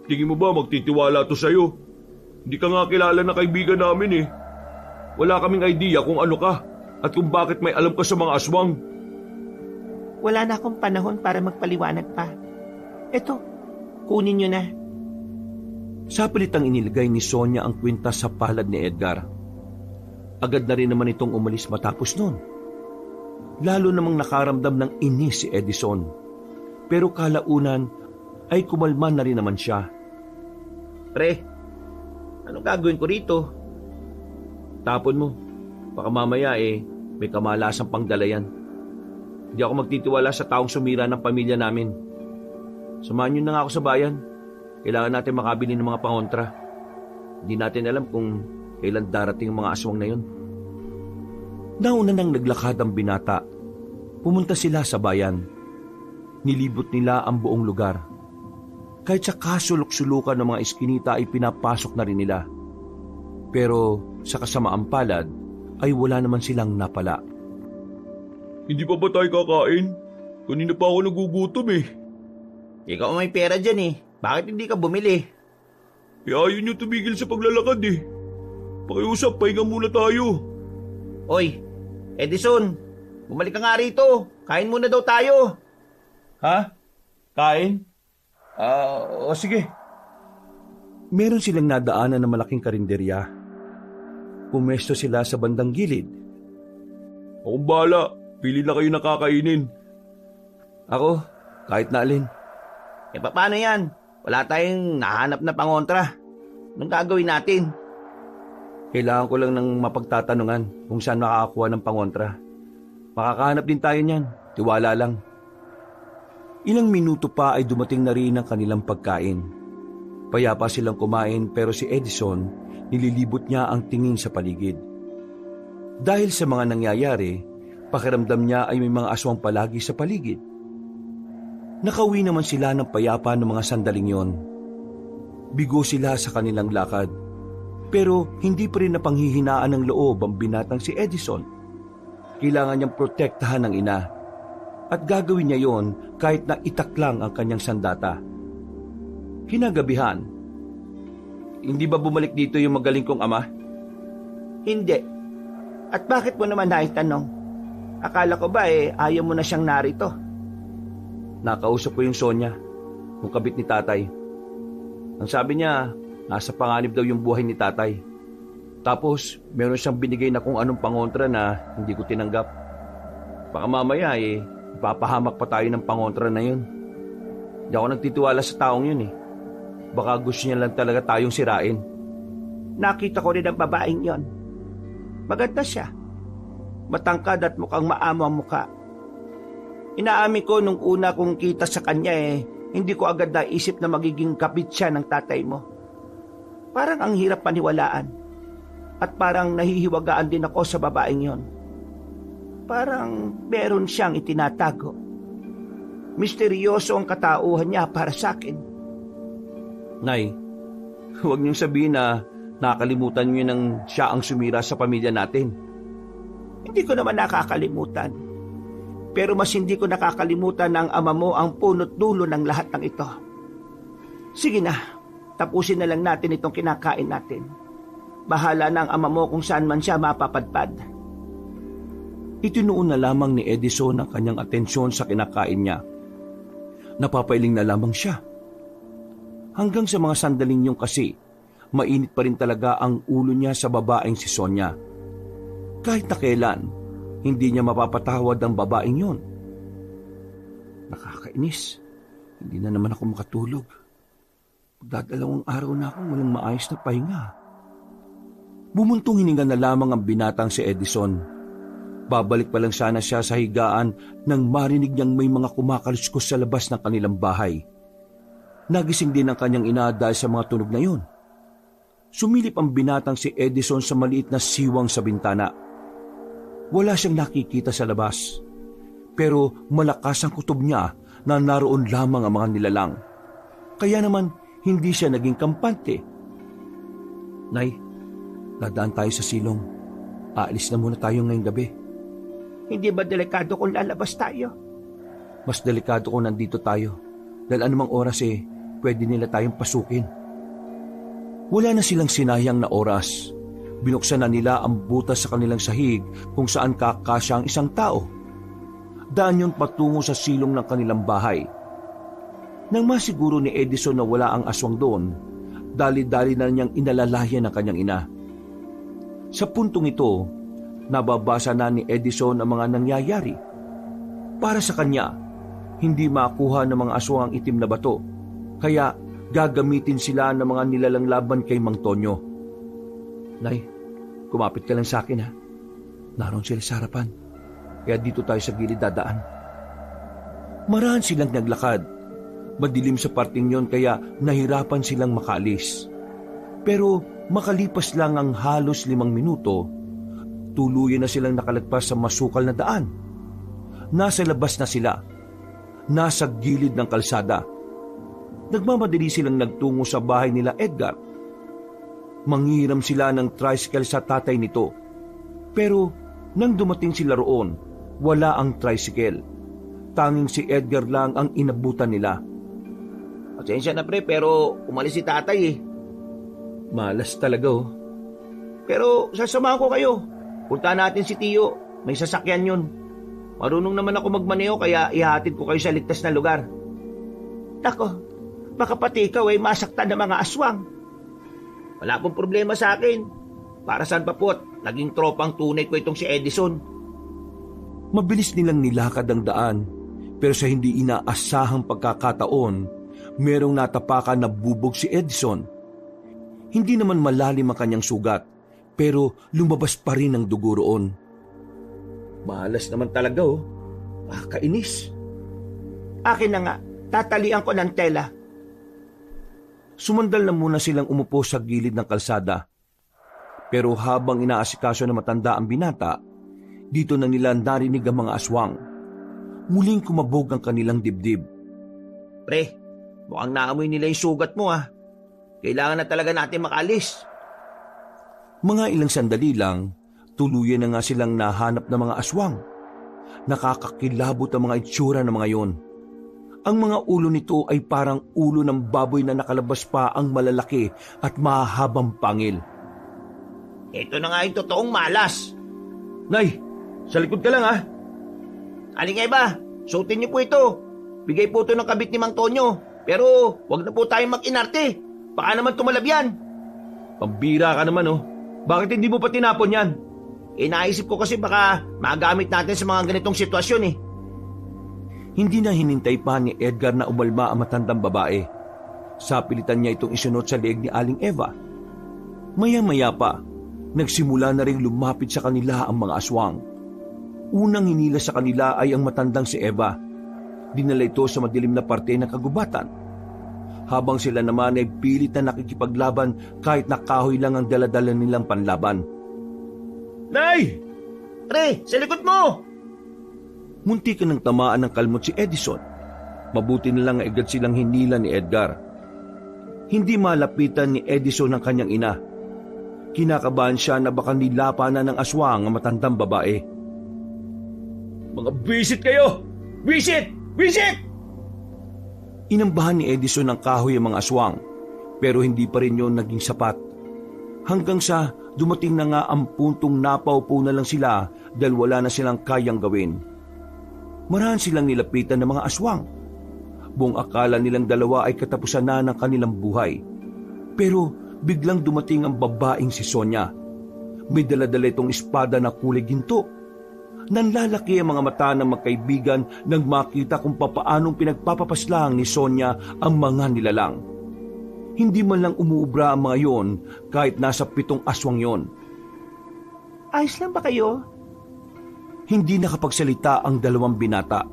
Tingin mo ba magtitiwala to sa'yo? Hindi ka nga kilala na kaibigan namin Wala kaming idea kung ano ka at kung bakit may alam ka sa mga aswang. Wala na akong panahon para magpaliwanag pa. Eto, kunin nyo na. Sa pilitang inilagay ni Sonia ang kwintas sa palad ni Edgar. Agad na rin naman itong umalis matapos nun. Lalo namang nakaramdam ng inis si Edison. Pero kalaunan ay kumalman na rin naman siya. Pre, anong gagawin ko rito? Tapon mo. Baka mamaya may kamalasang pangdalayan. Hindi ako magtitiwala sa taong sumira ng pamilya namin. Samahan niyo na nga ako sa bayan. Kailangan natin makabili ng mga pangontra. Hindi natin alam kung kailan darating ang mga aswang na yun. Nauna nang naglakad ang binata. Pumunta sila sa bayan. Nilibot nila ang buong lugar. Kahit sa kasulok-sulukan ng mga iskinita ay pinapasok na rin nila. Pero sa kasamaang palad ay wala naman silang napala. Hindi pa ba tayo kakain? Kanina pa ako nagugutom Ikaw may pera dyan Bakit hindi ka bumili? Ayaw niyo tumigil sa paglalakad Pakiusap, pahinga muna tayo. Oy, Edison, bumalik ka nga rito. Kain muna daw tayo. Ha? Kain? O sige. Meron silang nadaanan ng malaking karinderya. Pumesto sila sa bandang gilid. Akong bahala. Pili na kayo nakakainin. Ako, kahit na alin. Paano yan? Wala tayong nahanap na pangontra. Anong gagawin natin? Kailangan ko lang ng mapagtatanungan kung saan makakakuha ng pangontra. Makakahanap din tayo niyan. Tiwala lang. Ilang minuto pa ay dumating na rin ang kanilang pagkain. Payapa silang kumain pero si Edison, nililibot niya ang tingin sa paligid. Dahil sa mga nangyayari, pakiramdam niya ay may mga aswang palagi sa paligid. Nakauwi naman sila ng payapa ng mga sandaling yon. Bigo sila sa kanilang lakad. Pero hindi pa rin napanghihinaan ng loob ang binatang si Edison. Kailangan niyang protektahan ng ina. At gagawin niya yon kahit na itaklang ang kanyang sandata. Kinagabihan. Hindi ba bumalik dito yung magaling kong ama? Hindi. At bakit mo naman naitanong? Akala ko ba ayaw mo na siyang narito? Nakausap ko yung Sonia, yung kabit ni tatay. Ang sabi niya, nasa panganib daw yung buhay ni tatay. Tapos, meron siyang binigay na kung anong pangontra na hindi ko tinanggap. Baka mamaya ipapahamak pa tayo ng pangontra na yun. Hindi ako nagtitiwala sa taong yun Baka gusto niya lang talaga tayong sirain. Nakita ko rin ang babaeng yon. Maganda siya. Matangkad at mukhang maamo ang mukha. Inaamin ko nung una kong kita sa kanya hindi ko agad naisip na magiging kapit siya ng tatay mo. Parang ang hirap paniwalaan. At parang nahihiwagaan din ako sa babaeng yon. Parang meron siyang itinatago. Misteryoso ang katauhan niya para sa akin. Nay, huwag niyong sabihin na nakakalimutan niyo nang siya ang sumira sa pamilya natin. Hindi ko naman nakakalimutan. Pero mas hindi ko nakakalimutan na ang ama mo ang punot dulo ng lahat ng ito. Sige na, tapusin na lang natin itong kinakain natin. Bahala na ang ama mo kung saan man siya mapapadpad. Itinuon na lamang ni Edison ang kanyang atensyon sa kinakain niya. Napapailing na lamang siya. Hanggang sa mga sandaling yun kasi, mainit pa rin talaga ang ulo niya sa babaeng si Sonia. Kahit na kailan, hindi niya mapapatawad ang babaeng yun. Nakakainis. Hindi na naman ako makatulog. Magdadalawang araw na akong walang maayos na pahinga. Bumuntong hininga na lamang ang binatang si Edison. Babalik pa lang sana siya sa higaan nang marinig niyang may mga kumakaluskos sa labas ng kanilang bahay. Nagising din ang kanyang ina dahil sa mga tunog na yun. Sumilip ang binatang si Edison sa maliit na siwang sa bintana. Wala siyang nakikita sa labas. Pero malakas ang kutob niya na naroon lamang ang mga nilalang. Kaya naman hindi siya naging kampante. Nay, dadaan tayo sa silong. Aalis na muna tayo ngayong gabi. Hindi ba delikado kung lalabas tayo? Mas delikado kung nandito tayo. Dahil anumang oras pwede nila tayong pasukin. Wala na silang sinayang na oras. Binuksan na nila ang butas sa kanilang sahig kung saan kakasya ang isang tao. Daan yun patungo sa silong ng kanilang bahay. Nang masiguro ni Edison na wala ang aswang doon, dali-dali na niyang inalalayan ang kanyang ina. Sa puntong ito, nababasa na ni Edison ang mga nangyayari. Para sa kanya, hindi makuha ng mga aswang ang itim na bato, kaya gagamitin sila ng mga nilalang laban kay Mang Tonyo. Nay, kumapit ka lang sa akin Naroon sila sa harapan, kaya dito tayo sa gilid dadaan. Marahan silang naglakad. Madilim sa parting yon kaya nahirapan silang makaalis. Pero makalipas lang ang halos 5 minuto, tuluyan na silang nakalagpas sa masukal na daan. Nasa labas na sila. Nasa gilid ng kalsada. Nagmamadali silang nagtungo sa bahay nila Edgar. Manghihiram sila ng tricycle sa tatay nito. Pero nang dumating sila roon, wala ang tricycle. Tanging si Edgar lang ang inabutan nila. Pasensya na pre, pero umalis si tatay Malas talaga Pero sasamahan ko kayo. Punta natin si Tio. May sasakyan yun. Marunong naman ako magmaneho kaya ihatid ko kayo sa ligtas na lugar. Nako, baka pati ikaw masaktan ng mga aswang. Wala pong problema sa akin. Para saan pa po't naging tropang tunay ko itong si Edison. Mabilis nilang nilakad ang daan, pero sa hindi inaasahang pagkakataon, merong natapakan na bubog si Edison. Hindi naman malalim ang kanyang sugat, pero lumabas pa rin ang dugo roon. Malas naman talaga Kainis. Akin na nga, tatalian ko ng tela. Sumandal na muna silang umupo sa gilid ng kalsada. Pero habang inaasikaso na matanda ang binata, dito na nila narinig ang mga aswang. Muling kumabog ang kanilang dibdib. Pre, mukhang naamoy nila yung sugat mo Kailangan na talaga natin makalis. Mga ilang sandali lang, tuluyan na nga silang nahanap ng mga aswang. Nakakakilabot ang mga itsura ng mga yon. Ang mga ulo nito ay parang ulo ng baboy na nakalabas pa ang malalaki at mahabang pangil. Ito na nga yung totoong malas. Nay, sa likod ka lang Alingay ba? Suotin niyo po ito. Bigay po ito ng kabit ni Mang Tonyo. Pero wag na po tayong mag-inarte. Baka naman tumalab yan. Pambira ka naman Bakit hindi mo pa tinapon yan? Naisip ko kasi baka magamit natin sa mga ganitong sitwasyon eh. Hindi na hinintay pa ni Edgar na umalma ang matandang babae. Sapilitan niya itong isunod sa leeg ni Aling Eva. Maya-maya pa, nagsimula na ring lumapit sa kanila ang mga aswang. Unang hinila sa kanila ay ang matandang si Eva. Dinala ito sa madilim na parte ng kagubatan. Habang sila naman ay pilit na nakikipaglaban kahit na kahoy lang ang daladala nilang panlaban. Nay! Pre, sa likod mo! Munti ka ng tamaan ng kalmot si Edison. Mabuti na lang agad silang hinila ni Edgar. Hindi malapitan ni Edison ang kanyang ina. Kinakabahan siya na baka nilapanan ng aswang ang matandang babae. Mga bisit kayo! Bisit! Bisit! Inambahan ni Edison ng kahoy ang mga aswang, pero hindi pa rin yon naging sapat. Hanggang sa dumating na nga ang puntong napaupo na lang sila dahil wala na silang kayang gawin. Marahan silang nilapitan ng mga aswang. Buong akala nilang dalawa ay katapusan na ng kanilang buhay. Pero biglang dumating ang babaeng si Sonia. May dala-dala itong espada na kulay ginto. Nanlalaki ang mga mata ng magkaibigan nang makita kung papaanong pinagpapapaslang ni Sonia ang mga nilalang. Hindi man lang umuubra ang mga yon kahit nasa 7 aswang yon. Ayos lang ba kayo? Hindi nakapagsalita ang dalawang binata.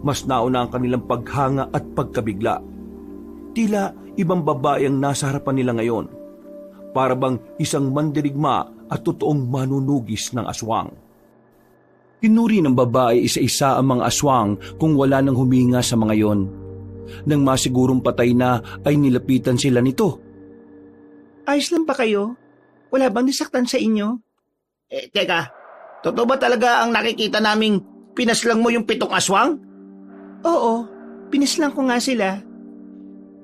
Mas nauna ang kanilang paghanga at pagkabigla. Tila ibang babae ang nasa harapan nila ngayon. Para bang isang mandirigma at totoong manunugis ng aswang. Tinuri ng babae isa-isa ang mga aswang kung wala nang huminga sa mga yon. Nang masigurong patay na ay nilapitan sila nito. Ayos lang ba kayo? Wala bang nisaktan sa inyo? Teka, totoo ba talaga ang nakikita naming pinaslang mo yung 7 aswang? Oo, pinaslang ko nga sila.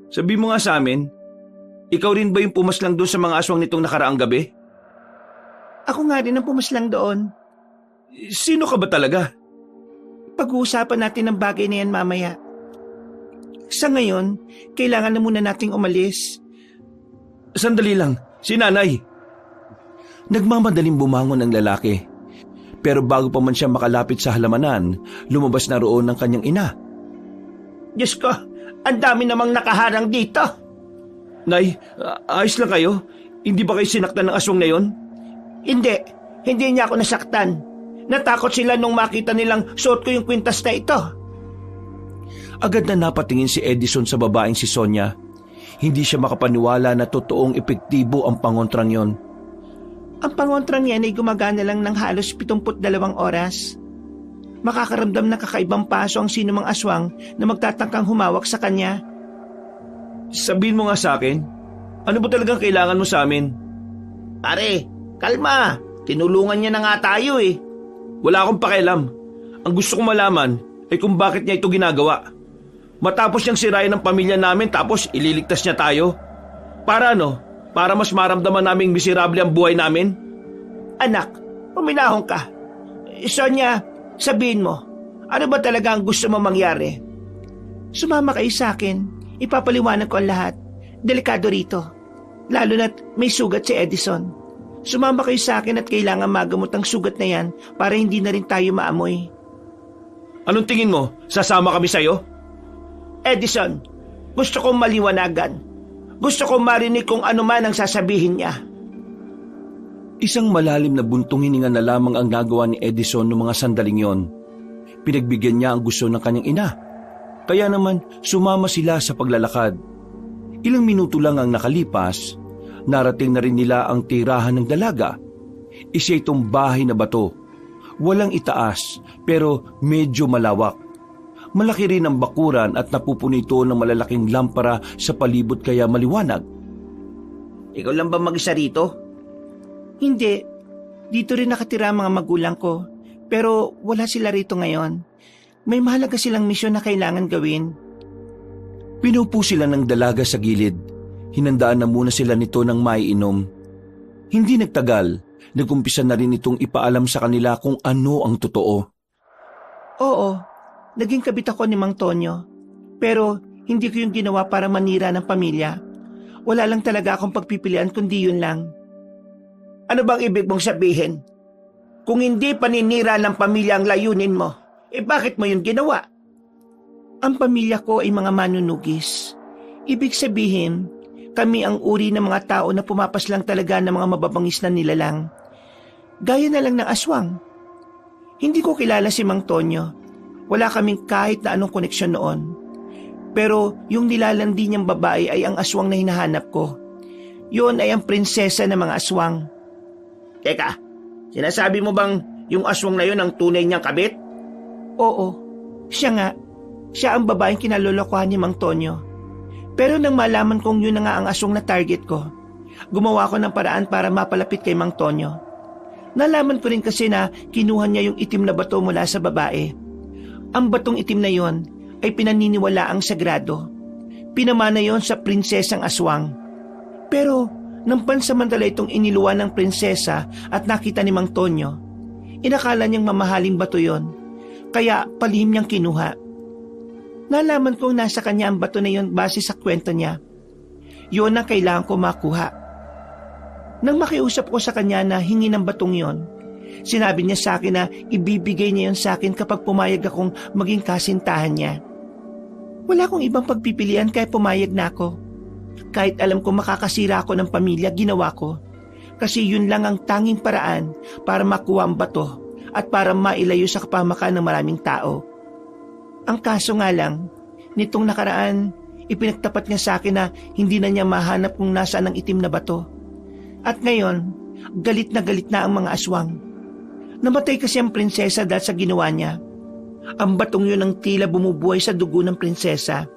Sabi mo nga sa amin, ikaw rin ba yung pumaslang doon sa mga aswang nitong nakaraang gabi? Ako nga rin ang pumaslang doon. Sino ka ba talaga? Pag-uusapan natin ang bagay na yan mamaya. Sa ngayon, kailangan na muna nating umalis. Sandali lang, si nanay. Nagmamadaling bumangon ang lalaki. Pero bago pa man siya makalapit sa halamanan, lumabas na roon ang kanyang ina. Diyos ko, ang dami namang nakaharang dito. Nay, ayos lang kayo? Hindi ba kayo sinaktan ng aswang na yon? Hindi niya ako nasaktan. Natakot sila nung makita nilang suot ko yung kwintas na ito. Agad na napatingin si Edison sa babaeng si Sonia. Hindi siya makapaniwala na totoong epektibo ang pangontrang yon. Ang pangontrang yan ay gumagana lang ng halos 72 oras. Makakaramdam ng kakaibang paso ang sinumang aswang na magtatangkang humawak sa kanya. Sabihin mo nga sa akin, ano ba talagang kailangan mo sa amin? Pare, kalma. Tinulungan niya na nga tayo eh. Wala akong pakialam. Ang gusto kong malaman ay kung bakit niya ito ginagawa. Matapos niyang sirayan ng pamilya namin tapos ililigtas niya tayo. Para ano? Para mas maramdaman naming miserable ang buhay namin? Anak, puminahon ka. Sonia, sabihin mo, ano ba talaga ang gusto mo mangyari? Sumama kayo sa akin. Ipapaliwanag ko ang lahat. Delikado rito. Lalo na't may sugat si Edison. Sumama kayo sa akin at kailangan magamot ang sugat na yan para hindi na rin tayo maamoy. Anong tingin mo? Sasama kami sa'yo? Edison, gusto kong maliwanagan. Gusto kong marinig kung ano man ang sasabihin niya. Isang malalim na buntong hininga na lamang ang nagawa ni Edison noong mga sandaling yon. Pinagbigyan niya ang gusto ng kanyang ina. Kaya naman sumama sila sa paglalakad. Ilang minuto lang ang nakalipas, narating na rin nila ang tirahan ng dalaga. Isa itong bahay na bato. Walang itaas pero medyo malawak. Malaki rin ang bakuran at napupuno ito ng malalaking lampara sa palibot kaya maliwanag. Ikaw lang ba mag-isa rito? Hindi. Dito rin nakatira ang mga magulang ko. Pero wala sila rito ngayon. May mahalaga silang misyon na kailangan gawin. Pinupo sila ng dalaga sa gilid. Hinandaan na muna sila nito ng maiinom. Hindi nagtagal, nagumpisa na rin itong ipaalam sa kanila kung ano ang totoo. Oo, naging kabit ako ni Mang Tonyo. Pero hindi ko yung ginawa para manira ng pamilya. Wala lang talaga akong pagpipilian kundi yun lang. Ano bang ibig mong sabihin? Kung hindi paninira ng pamilya ang layunin mo, bakit mo yun ginawa? Ang pamilya ko ay mga manunugis. Ibig sabihin, kami ang uri ng mga tao na pumapaslang talaga ng mga mababangis na nilalang. Gaya na lang ng aswang. Hindi ko kilala si Mang Tonyo. Wala kaming kahit na anong koneksyon noon. Pero yung nilalandi niyang babae ay ang aswang na hinahanap ko. Yun ay ang prinsesa ng mga aswang. Teka, sinasabi mo bang yung aswang na yun ang tunay niyang kabit? Oo, siya nga. Siya ang babaeng kinalolokohan ni Mang Tonyo. Pero nang malaman kong yun na nga ang aswang na target ko, gumawa ko ng paraan para mapalapit kay Mang Tonyo. Nalaman ko rin kasi na kinuha niya yung itim na bato mula sa babae. Ang batong itim na yon ay pinaniniwalaang sagrado. Pinamana yon sa prinsesang aswang. Pero nang pansamantala itong iniluwa ng prinsesa at nakita ni Mang Tonyo, inakala niyang mamahaling bato yon, kaya palihim niyang kinuha. Nalaman kong nasa kanya ang bato na yon base sa kwento niya. Yun ang kailangan ko makuha. Nang makiusap ko sa kanya na hingi ng batong yon, sinabi niya sa akin na ibibigay niya yon sa akin kapag pumayag akong maging kasintahan niya. Wala akong ibang pagpipilian kaya pumayag na ako. Kahit alam ko makakasira ako ng pamilya, ginawa ko. Kasi yun lang ang tanging paraan para makuha ang bato at para mailayo sa kapamakan ng maraming tao. Ang kaso nga lang, nitong nakaraan, ipinagtapat niya sa akin na hindi na niya mahanap kung nasaan ang itim na bato. At ngayon, galit na ang mga aswang. Namatay kasi ang prinsesa dahil sa ginawa niya. Ang batong yun ang tila bumubuhay sa dugo ng prinsesa.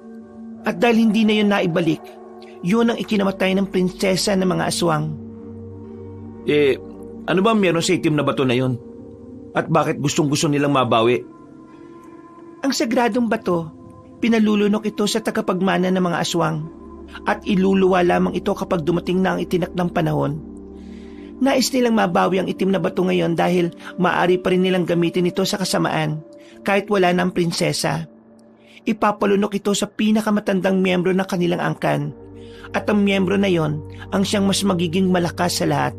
At dahil hindi na yun naibalik, yun ang ikinamatay ng prinsesa ng mga aswang. Ano ba meron sa itim na bato na yun? At bakit gustong-gusto nilang mabawi? Ang sagradong bato, pinalulunok ito sa tagapagmana ng mga aswang at iluluwa lamang ito kapag dumating na ang itinakdang panahon. Nais nilang mabawi ang itim na bato ngayon dahil maaari pa rin nilang gamitin ito sa kasamaan kahit wala na ang prinsesa. Ipapalunok ito sa pinakamatandang miyembro ng kanilang angkan at ang miyembro na yon ang siyang mas magiging malakas sa lahat.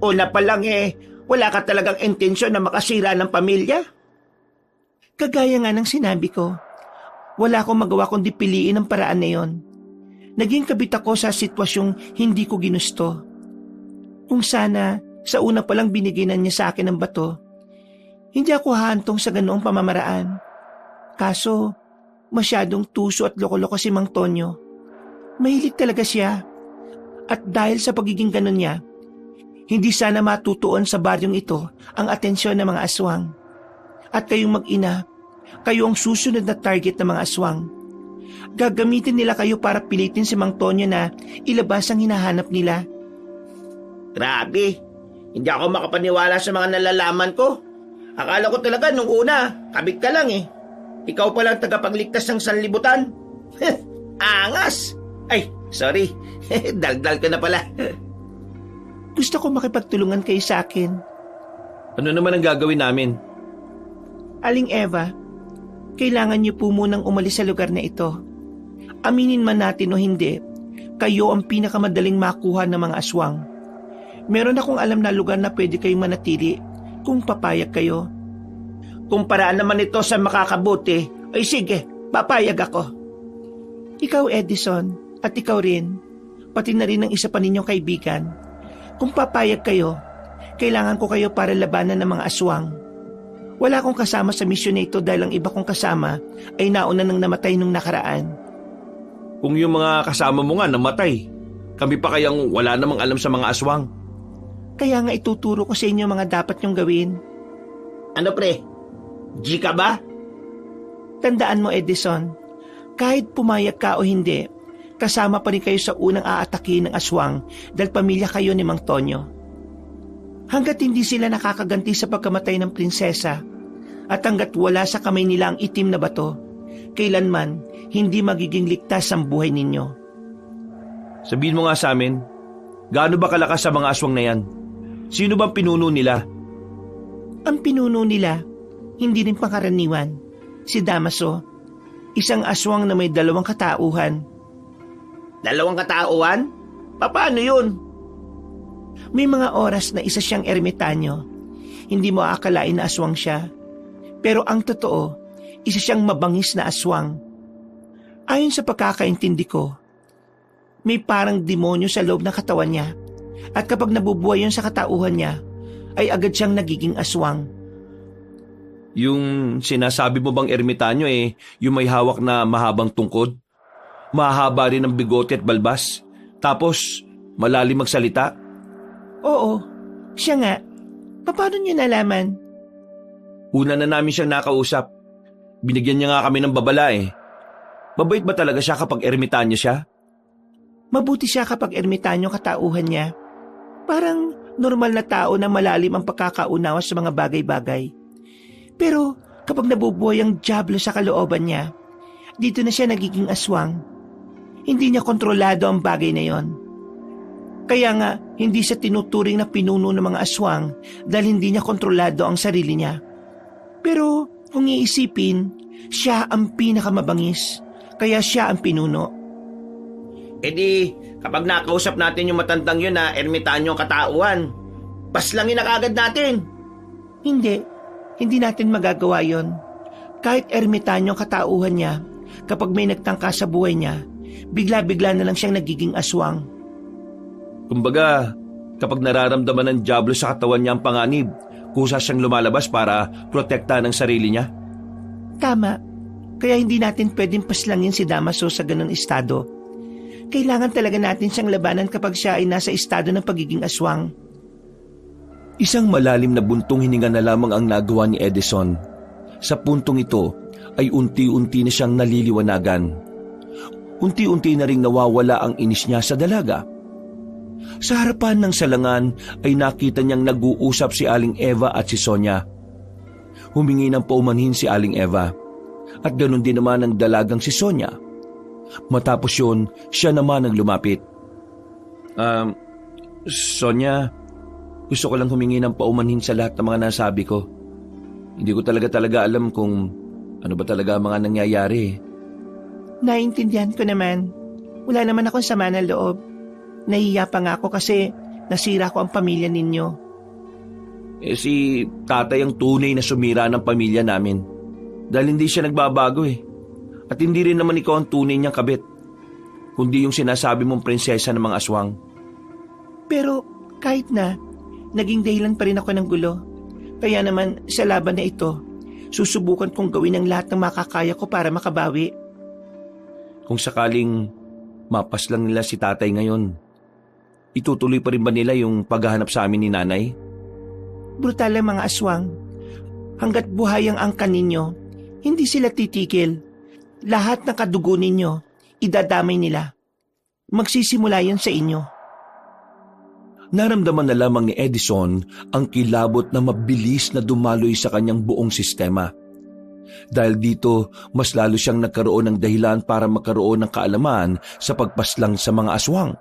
Una pa lang wala ka talagang intensyon na makasira ng pamilya? Kagaya nga ng sinabi ko, wala akong magawa kundi piliin ang paraan na yon. Naging kabit ako sa sitwasyong hindi ko ginusto. Kung sana, sa una palang binigyan niya sa akin ng bato, hindi ako hahantong sa ganoong pamamaraan. Kaso, masyadong tuso at loko-loko si Mang Tonyo. Mahilig talaga siya. At dahil sa pagiging ganon niya, hindi sana matutuon sa baryong ito ang atensyon ng mga aswang. At kayong mag-ina, kayo ang susunod na target ng mga aswang. Gagamitin nila kayo para pilitin si Mang Tonyo na ilabas ang hinahanap nila. Grabe, hindi ako makapaniwala sa mga nalalaman ko. Akala ko talaga nung una, kabit ka lang Ikaw palang tagapagligtas ng sanlibutan. Angas! Ay, sorry. Daldal ko na pala. Gusto ko makipagtulungan kayo sa akin. Ano naman ang gagawin namin? Aling Eva, kailangan niyo po munang umalis sa lugar na ito. Aminin man natin o hindi, kayo ang pinakamadaling makuha ng mga aswang. Meron akong alam na lugar na pwede kayong manatili kung papayag kayo. Kung paraan naman ito sa makakabuti, ay sige, papayag ako. Ikaw Edison, at ikaw rin, pati na rin ang isa pa ninyong kaibigan. Kung papayag kayo, kailangan ko kayo para labanan ng mga aswang. Wala akong kasama sa misyon na ito dahil ang iba kong kasama ay nauna nang namatay nung nakaraan. Kung yung mga kasama mo nga namatay, kami pa kayang wala namang alam sa mga aswang. Kaya nga ituturo ko sa inyo mga dapat nyong gawin. Ano pre? G ka ba? Tandaan mo Edison, kahit pumayag ka o hindi, kasama pa rin kayo sa unang aatakin ng aswang dahil pamilya kayo ni Mang Tonyo. Hanggat hindi sila nakakaganti sa pagkamatay ng prinsesa at hanggat wala sa kamay nila ang itim na bato, kailanman hindi magiging ligtas ang buhay ninyo. Sabihin mo nga sa amin, gaano ba kalakas sa mga aswang na yan? Sino bang pinuno nila? Ang pinuno nila, hindi rin pangkaraniwan, si Damaso, isang aswang na may 2 katauhan. 2 katauhan? Paano yun? May mga oras na isa siyang ermitanyo. Hindi mo aakalain na aswang siya. Pero ang totoo, isa siyang mabangis na aswang. Ayon sa pagkakaintindi ko, may parang demonyo sa loob ng katawan niya. At kapag nabubuhay yun sa katauhan niya, ay agad siyang nagiging aswang. Yung sinasabi mo bang ermitanyo yung may hawak na mahabang tungkod? Mahaba rin ang bigote at balbas? Tapos, malalim magsalita? Oo, siya nga. Paano niyo nalaman? Una na namin siyang nakausap. Binigyan niya nga kami ng babala Mabait ba talaga siya kapag ermitanyo siya? Mabuti siya kapag ermitanyo katauhan niya. Parang normal na tao na malalim ang pagkakaunawa sa mga bagay-bagay. Pero kapag nabubuhay ang dyablo sa kalooban niya, dito na siya nagiging aswang. Hindi niya kontrolado ang bagay na yon. Kaya nga, hindi siya tinuturing na pinuno ng mga aswang dahil hindi niya kontrolado ang sarili niya. Pero kung iisipin, siya ang pinakamabangis, kaya siya ang pinuno. E di, kapag nakausap natin yung matandang yun na ermitanyo ang katauhan, paslangin na kagad natin. Hindi natin magagawa yon. Kahit ermitanyo ang katauhan niya, kapag may nagtangka sa buhay niya, bigla-bigla na lang siyang nagiging aswang. Kumbaga, kapag nararamdaman ng dyablo sa katawan niya ang panganib, kusa siyang lumalabas para protektahan ang sarili niya. Tama. Kaya hindi natin pwedeng paslangin si Damaso sa ganun estado. Kailangan talaga natin siyang labanan kapag siya ay nasa estado ng pagiging aswang. Isang malalim na buntong hininga na lamang ang nagawa ni Edison. Sa puntong ito ay unti-unti na siyang naliliwanagan. Unti-unti na ring nawawala ang inis niya sa dalaga. Sa harapan ng salangan ay nakita niyang nag-uusap si Aling Eva at si Sonia. Humingi ng paumanhin si Aling Eva at ganoon din naman ang dalagang si Sonia. Matapos yun, siya naman ang lumapit. Sonia, gusto ko lang humingi ng paumanhin sa lahat ng mga nasabi ko. Hindi ko talaga alam kung ano ba talaga ang mga nangyayari. Naiintindihan ko naman. Wala naman akong sama ng loob. Nahiya pa nga ako kasi nasira ko ang pamilya ninyo. Si tatay ang tunay na sumira ng pamilya namin. Dahil hindi siya nagbabago At hindi rin naman ikaw ang tunay niyang kabit. Kundi yung sinasabi mong prinsesa ng mga aswang. Pero kahit na, naging dahilan pa rin ako ng gulo. Kaya naman sa laban na ito, susubukan kong gawin ang lahat ng makakaya ko para makabawi. Kung sakaling mapaslang nila si tatay ngayon, itutuloy pa rin ba nila yung paghahanap sa amin ni nanay? Brutal ang mga aswang. Hanggat buhay ang angkan ninyo, hindi sila titigil. Lahat ng kadugo ninyo, idadamay nila. Magsisimula yan sa inyo. Naramdaman na lamang ni Edison ang kilabot na mabilis na dumaloy sa kanyang buong sistema. Dahil dito, mas lalo siyang nagkaroon ng dahilan para magkaroon ng kaalaman sa pagpaslang sa mga aswang.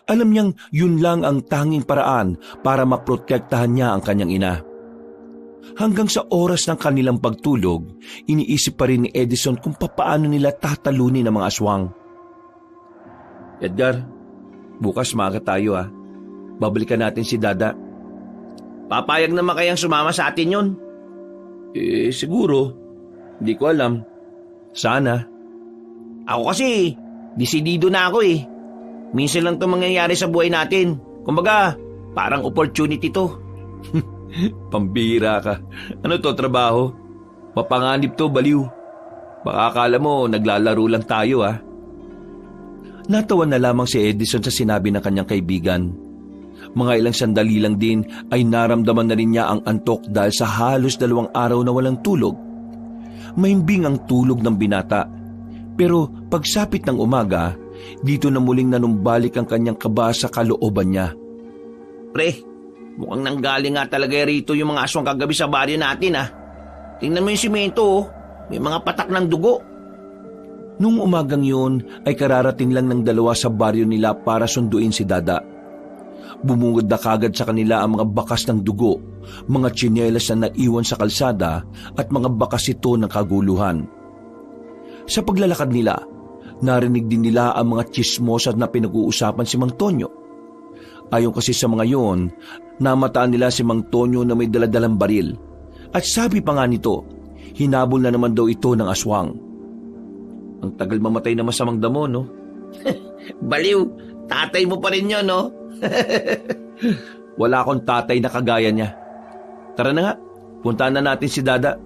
Alam niyang yun lang ang tanging paraan para maprotektahan niya ang kanyang ina. Hanggang sa oras ng kanilang pagtulog, iniisip pa rin ni Edison kung papaano nila tatalunin ang mga aswang. Edgar, bukas maaga tayo Babalikan natin si Dada. Papayag naman kayang sumama sa atin yun? Siguro. Hindi ko alam. Sana. Ako kasi, desidido na ako Minsan lang ito mangyayari sa buhay natin. Kumbaga, parang opportunity to. Pambira ka. Ano to, trabaho? Mapanganib to, baliw. Baka akala mo, naglalaro lang tayo Natawa na lamang si Edison sa sinabi ng kanyang kaibigan. Mga ilang sandali lang din ay naramdaman na rin niya ang antok dahil sa halos 2 araw na walang tulog. Mahimbing ang tulog ng binata. Pero pagsapit ng umaga, dito na muling nanumbalik ang kanyang kaba sa kalooban niya. Pre, mukhang nanggaling nga talaga rito yung mga aswang kagabi sa baryo natin Tingnan mo yung simento May mga patak ng dugo. Nung umagang yun ay kararating lang ng 2 sa baryo nila para sunduin si Dada. Bumungad na kagad sa kanila ang mga bakas ng dugo, mga tsinelas na naiwan sa kalsada at mga bakas ito ng kaguluhan. Sa paglalakad nila, narinig din nila ang mga tsismosa na pinag-uusapan si Mang Tonyo. Ayon kasi sa mga yon, namataan nila si Mang Tonyo na may daladalang baril. At sabi pa nga nito, hinabol na naman daw ito ng aswang. Ang tagal mamatay na masamang damo, no? Baliw, tatay mo pa rin yun, no? Wala akong tatay na kagaya niya. Tara na nga, puntaan na natin si Dada.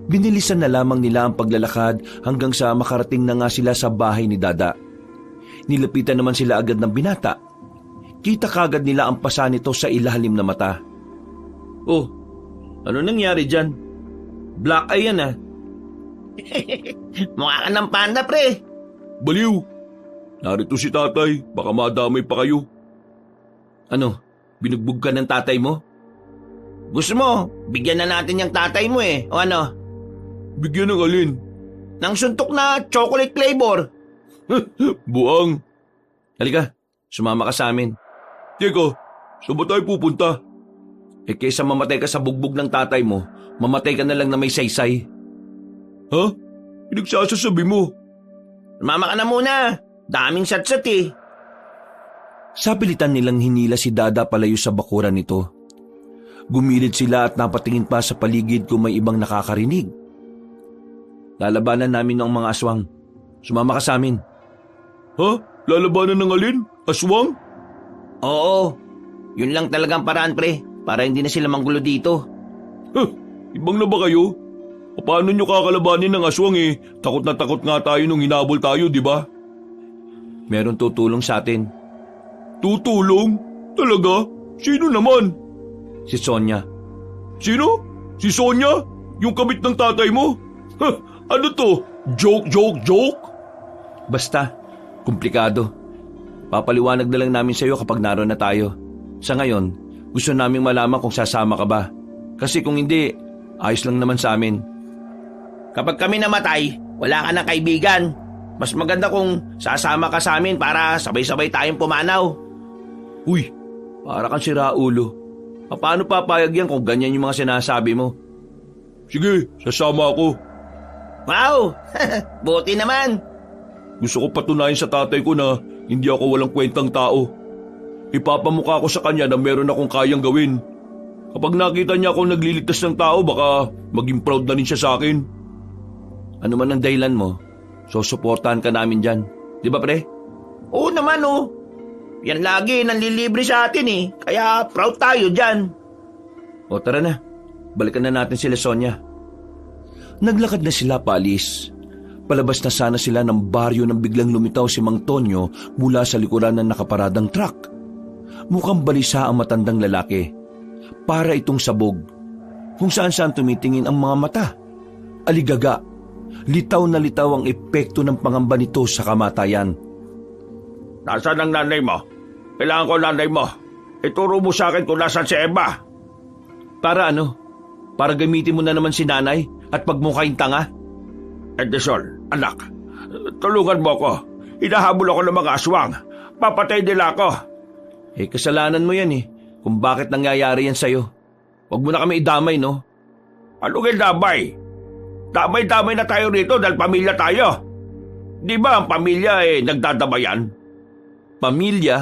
Binilisan na lamang nila ang paglalakad hanggang sa makarating na nga sila sa bahay ni Dada. Nilapitan naman sila agad ng binata. Kita kagad nila ang pasa nito sa ilalim na mata. Oh, ano nangyari dyan? Black eye yan ah. Mukha ka ng panda, pre. Baliw! Narito si tatay, baka madamay pa kayo. Ano, binugbog ka ng tatay mo? Gusto mo, bigyan na natin yung tatay mo eh. O ano? Bigyan ng alin? Nang suntok na chocolate flavor. Buang. Halika, sumama ka sa amin. Teka, saan ba tayo pupunta? Eh kaysa mamatay ka sa bugbog ng tatay mo, mamatay ka na lang na may saysay. Ha? Pinagsasasabi mo? Mama ka na muna. Daming satsat eh. Sa pilitan nilang hinila si Dada palayo sa bakuran nito. Gumilid sila at napatingin pa sa paligid kung may ibang nakakarinig. Lalabanan namin ng mga aswang. Sumama ka sa amin. Ha? Lalabanan ng alin? Aswang? Oo. Yun lang talagang paraan, pre. Para hindi na sila manggulo dito. Ibang na ba kayo? Paano nyo kakalabanin ng aswang eh? Takot na takot nga tayo nung hinabol tayo, di ba? Meron tutulong sa atin. Tutulong? Talaga? Sino naman? Si Sonia. Sino? Si Sonia? Yung kabit ng tatay mo? Ano to? Joke? Basta, komplikado. Papaliwanag na lang namin sa iyo kapag naroon na tayo. Sa ngayon, gusto naming malaman kung sasama ka ba. Kasi kung hindi, ayos lang naman sa amin. Kapag kami namatay, wala ka ng kaibigan. Mas maganda kung sasama ka sa amin para sabay-sabay tayong pumanaw. Uy, para kang si Raulo. Paano papayag yan kung ganyan yung mga sinasabi mo? Sige, sasama ako. Wow! Buti naman. Gusto ko patunayan sa tatay ko na hindi ako walang kwentang tao. Ipapamukha ko sa kanya na meron akong kayang gawin. Kapag nakita niya akong nagliligtas ng tao, baka maging proud na rin siya sa akin. Ano man ang dahilan mo, susuportahan ka namin dyan. Di ba, pre? Oo naman, oh. Yan lagi nanlilibre sa atin eh. Kaya proud tayo dyan. O tara na, balikan na natin sila Sonia. Naglakad na sila paalis. Palabas na sana sila ng baryo nang biglang lumitaw si Mang Tonyo mula sa likuran ng nakaparadang truck. Mukhang balisa ang matandang lalaki. Para itong sabog. Kung saan-saan tumitingin ang mga mata. Aligaga. Litaw na litaw ang epekto ng pangamba nito sa kamatayan. Nasaan ang nanay mo? Kailangan ko nanay mo. Ituro mo sa akin kung nasaan si Emma. Para ano? Para gamitin mo na naman si nanay at pagmukhaing tanga? Edison, anak, tulungan mo ako. Hinahabol ako ng mga aswang. Papatay nila ako. Eh, kasalanan mo yan eh. Kung bakit nangyayari yan sa'yo. Huwag mo na kami idamay, no? Ano kay damay? Damay-damay na tayo rito dahil pamilya tayo. Di ba ang pamilya nagdadamayan? Pamilya?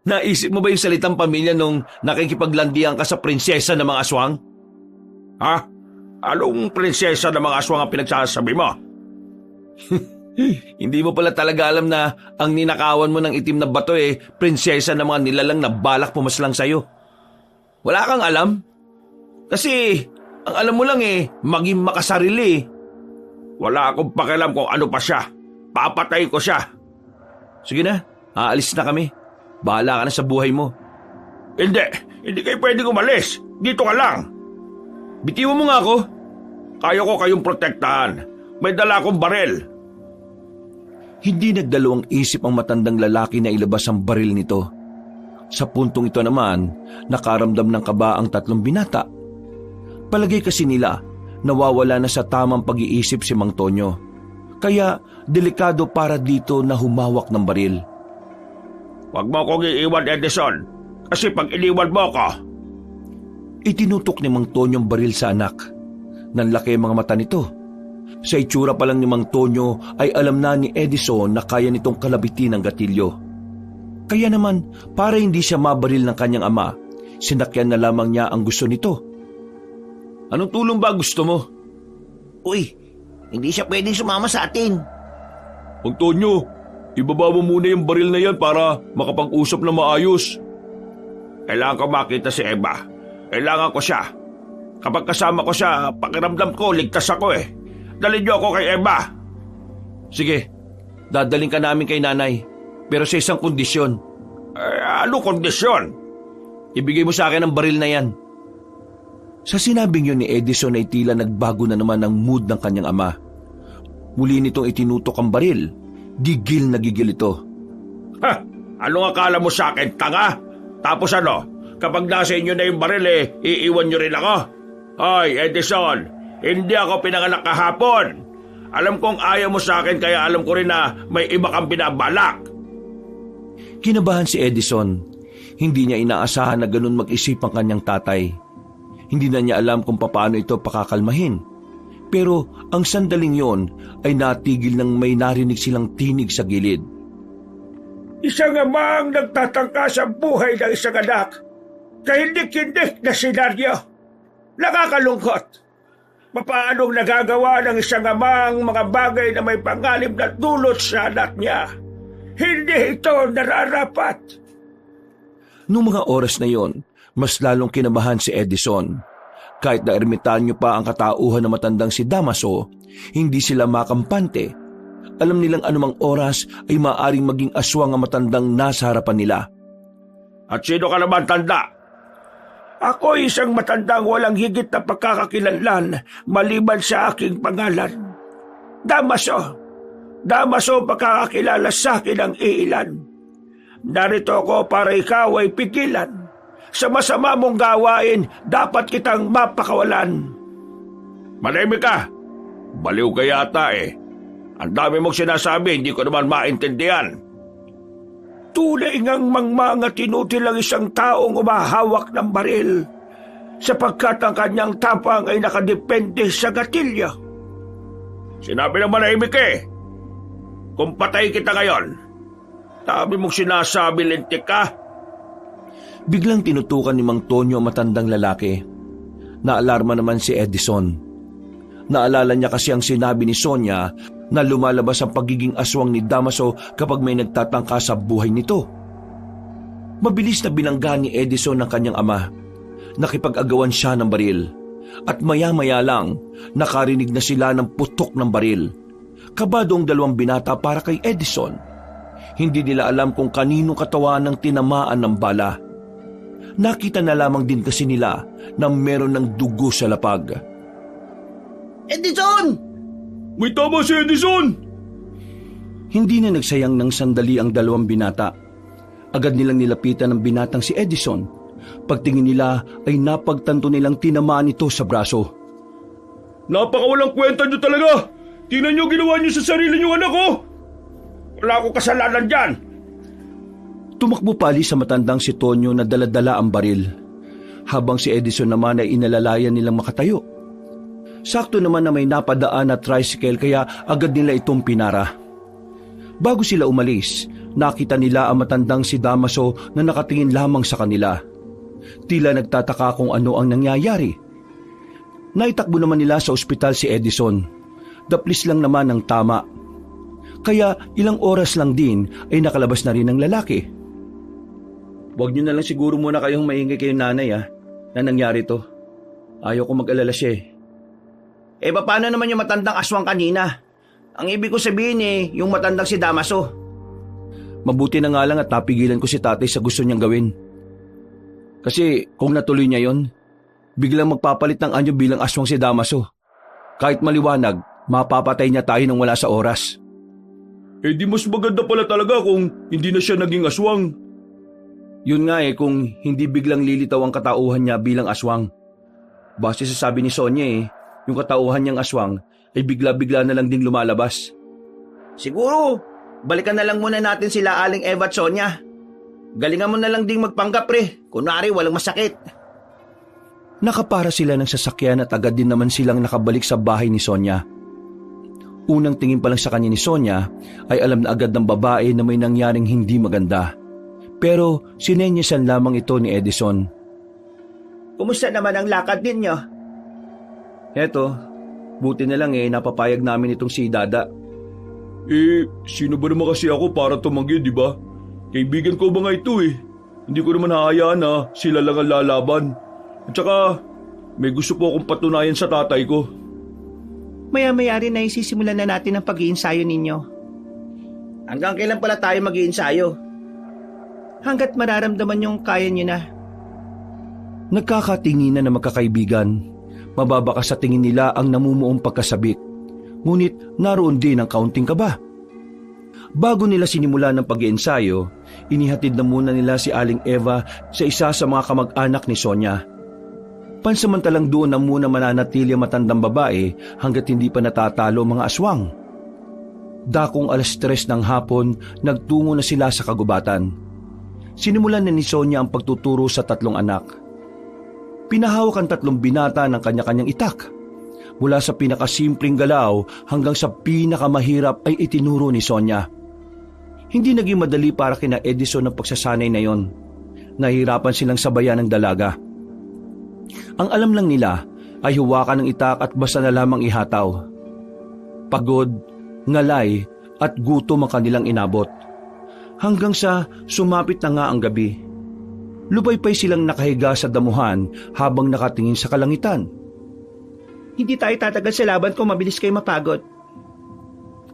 Naisip mo ba yung salitang pamilya nung nakikipaglandian ka sa prinsesa ng mga aswang? Ha? Anong prinsesa ng mga aswang ang pinagsasabi mo? Hindi mo pala talaga alam na ang ninakawan mo ng itim na bato prinsesa ng mga nilalang na balak pumaslang sa'yo. Wala kang alam? Kasi ang alam mo lang maging makasarili. Wala akong pakialam kung ano pa siya. Papatay ko siya. Sige na, aalis na kami. Bahala ka na sa buhay mo. Hindi kayo pwedeng umalis. Dito ka lang. Bitiwan mo nga ako. Kaya ko kayong protektahan. May dala akong baril. Hindi nagdalawang isip ang matandang lalaki na ilabas ang baril nito. Sa puntong ito naman, nakaramdam ng kaba ang tatlong binata. Palagay kasi nila, nawawala na sa tamang pag-iisip si Mang Tonyo. Kaya delikado para dito na humawak ng baril. Huwag mo akong iiwan, Edison. Kasi pag iniwan mo ako... Itinutok ni Mang Tonyo ang baril sa anak. Nanlaki ang mga mata nito. Sa itsura pa lang ni Mang Tonyo ay alam na ni Edison na kaya nitong kalabitin ang gatilyo. Kaya naman, para hindi siya mabaril ng kanyang ama, sinakyan na lamang niya ang gusto nito. Anong tulong ba gusto mo? Uy, hindi siya pwedeng sumama sa atin. Antonio, ibaba mo muna yung baril na yan para makapag-usap na maayos. Kailangan ko makita si Eva. Kailangan ko siya. Kapag kasama ko siya, pakiramdam ko, ligtas ako eh. Dalhin niyo ako kay Eva. Sige, dadaling ka namin kay nanay, pero sa isang kondisyon. Ano kondisyon? Ibigay mo sa akin ang baril na yan. Sa sinabing yun ni Edison ay tila nagbago na naman ang mood ng kanyang ama. Muli nitong itinutok ang baril. Gigil na gigil ito. Ha? Anong akala mo sa akin, tanga? Tapos ano? Kapag nasa inyo na yung baril iiwan nyo rin ako? Hoy, Edison, hindi ako pinanganak kahapon. Alam kong ayaw mo sa akin kaya alam ko rin na may iba kang binabalak. Kinabahan si Edison. Hindi niya inaasahan na ganun mag-isip ang kanyang tatay. Hindi na niya alam kung paano ito pakakalmahin. Pero ang sandaling yon ay natigil nang may narinig silang tinig sa gilid. Isang amang nagtatangka sa buhay ng isang anak. Kahindik-hindik na senaryo. Nakakalungkot. Papaanong nagagawa ng isang amang mga bagay na may panganib na dulot sa anak niya? Hindi ito nararapat. Noong mga oras na yon, mas lalong kinabahan si Edison. Kahit na ermitanyo pa ang katauhan ng matandang si Damaso, hindi sila makampante. Alam nilang anumang oras ay maaaring maging aswang ang matandang nasa harapan nila. At sino ka naman, tanda? Ako isang matandang walang higit na pagkakakilanlan maliban sa aking pangalan. Damaso. Damaso pagkakakilala sa akin ang iilan. Narito ako para ikaw ay pigilan. Sa masama mong gawain, dapat kitang mapakawalan. Manahimik ka. Baliw ka yata eh. Ang dami mong sinasabi, hindi ko naman maintindihan. Tunay ngang mangmanga tinutil ang isang taong umahawak ng baril sapagkat ang kanyang tapang ay nakadepende sa gatilyo. Sinabi ng manahimik eh. Kung patay kita ngayon, dami mong sinasabi, lintik ka. Biglang tinutukan ni Mang Tonyo ang matandang lalaki. Naalarma naman si Edison. Naalala niya kasi ang sinabi ni Sonia na lumalabas ang pagiging aswang ni Damaso kapag may nagtatangka sa buhay nito. Mabilis na binangga ni Edison ng kanyang ama. Nakipag-agawan siya ng baril. At maya-maya lang, nakarinig na sila ng putok ng baril. Kabado ang dalawang binata para kay Edison. Hindi nila alam kung kanino katawan ng tinamaan ng bala. Nakita na lamang din kasi nila na meron ng dugo sa lapag. Edison! May tama si Edison! Hindi na nagsayang ng sandali ang dalawang binata. Agad nilang nilapitan ng binatang si Edison. Pagtingin nila ay napagtanto nilang tinamaan ito sa braso. Napakawalang kwenta niyo talaga! Tingnan niyo ginawa niyo sa sarili niyo, anak ko! Wala akong kasalanan dyan! Tumakbo pali sa matandang si Tonyo na daladala ang baril. Habang si Edison naman ay inalalayan nilang makatayo. Sakto naman na may napadaan na tricycle kaya agad nila itong pinara. Bago sila umalis, nakita nila ang matandang si Damaso na nakatingin lamang sa kanila. Tila nagtataka kung ano ang nangyayari. Naitakbo naman nila sa ospital si Edison. Daplis lang naman ang tama. Kaya ilang oras lang din ay nakalabas na rin ang lalaki. Huwag niyo na lang siguro muna kayong maingay kay nanay na nangyari to. Ayaw ko mag-alala siya eh. Paano naman yung matandang aswang kanina? Ang ibig ko sabihin yung matandang si Damaso. Mabuti na nga lang at napigilan ko si tatay sa gusto niyang gawin. Kasi kung natuloy niya yon, biglang magpapalit ng anyo bilang aswang si Damaso. Kahit maliwanag, mapapatay niya tayo nang wala sa oras. Di mas maganda pala talaga kung hindi na siya naging aswang. Yun nga kung hindi biglang lilitaw ang katauhan niya bilang aswang. Base sa sabi ni Sonia yung katauhan niyang aswang ay bigla-bigla na lang ding lumalabas. Siguro, balikan na lang muna natin sila Aling Eva at Sonia. Galingan mo na lang ding magpanggap kunwari walang masakit. Nakapara sila ng sasakyan at agad din naman silang nakabalik sa bahay ni Sonia. Unang tingin pa lang sa kanya ni Sonia ay alam na agad ng babae na may nangyaring hindi maganda. Pero sinenyasan lamang ito ni Edison. Kumusta naman ang lakad ninyo? Eto, buti na lang napapayag namin itong si Dada. Sino ba naman kasi ako para tumanggi, di ba? Kaibigan ko ba nga ito Hindi ko naman hahayaan na sila lang ang lalaban. At saka, may gusto po akong patunayan sa tatay ko. Maya-maya rin na isisimulan na natin ang pag-iinsayo ninyo. Hanggang kailan pala tayo mag-iinsayo? Hanggat mararamdaman yung kaya nyo na. Nagkakatinginan na magkakaibigan. Mababa sa tingin nila ang namumuong pagkasabik. Ngunit naroon din ang kaunting kaba. Bago nila sinimula ng pag-iensayo, inihatid na muna nila si Aling Eva sa isa sa mga kamag-anak ni Sonia. Pansamantalang doon na muna mananatili ang matandang babae hanggat hindi pa natatalo mga aswang. Dakong 3:00 ng hapon, nagtungo na sila sa kagubatan. Sinimulan na ni Sonia ang pagtuturo sa 3 anak. Pinahawak ang 3 binata ng kanya-kanyang itak. Mula sa pinakasimpleng galaw hanggang sa pinakamahirap ay itinuro ni Sonia. Hindi naging madali para kina Edison ang pagsasanay na yon. Nahihirapan silang sabayan ng dalaga. Ang alam lang nila ay huwakan ng itak at basta na lamang ihataw. Pagod, ngalay at gutom ang kanilang inabot. Hanggang sa sumapit na nga ang gabi. Lupaypay silang nakahiga sa damuhan habang nakatingin sa kalangitan. Hindi tayo tatagal sa laban kung mabilis kayo mapagod.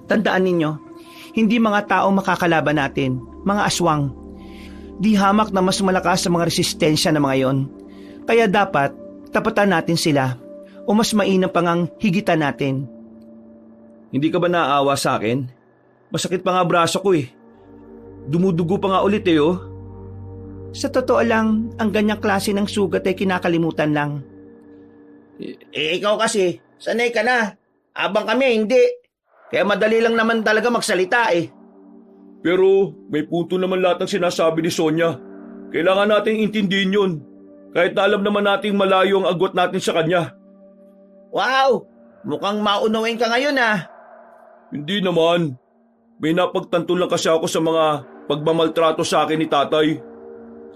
Tandaan ninyo, hindi mga tao makakalaban natin, mga aswang. Di hamak na mas malakas sa mga resistensya na mga yon. Kaya dapat, tapatan natin sila o mas mainam pang ang higitan natin. Hindi ka ba naaawa sa akin? Masakit pa nga braso ko Dumudugo pa nga ulit Sa totoo lang, ang ganyang klase ng sugat ay kinakalimutan lang. Ikaw kasi, sanay ka na. Abang kami, hindi. Kaya madali lang naman talaga magsalita Pero may punto naman lahat ng sinasabi ni Sonia. Kailangan nating intindihin yun. Kahit na alam naman nating malayo ang agwat natin sa kanya. Wow! Mukhang maunawain ka ngayon Hindi naman. May napagtanto lang kasi ako sa mga pagmamaltrato sa akin ni tatay.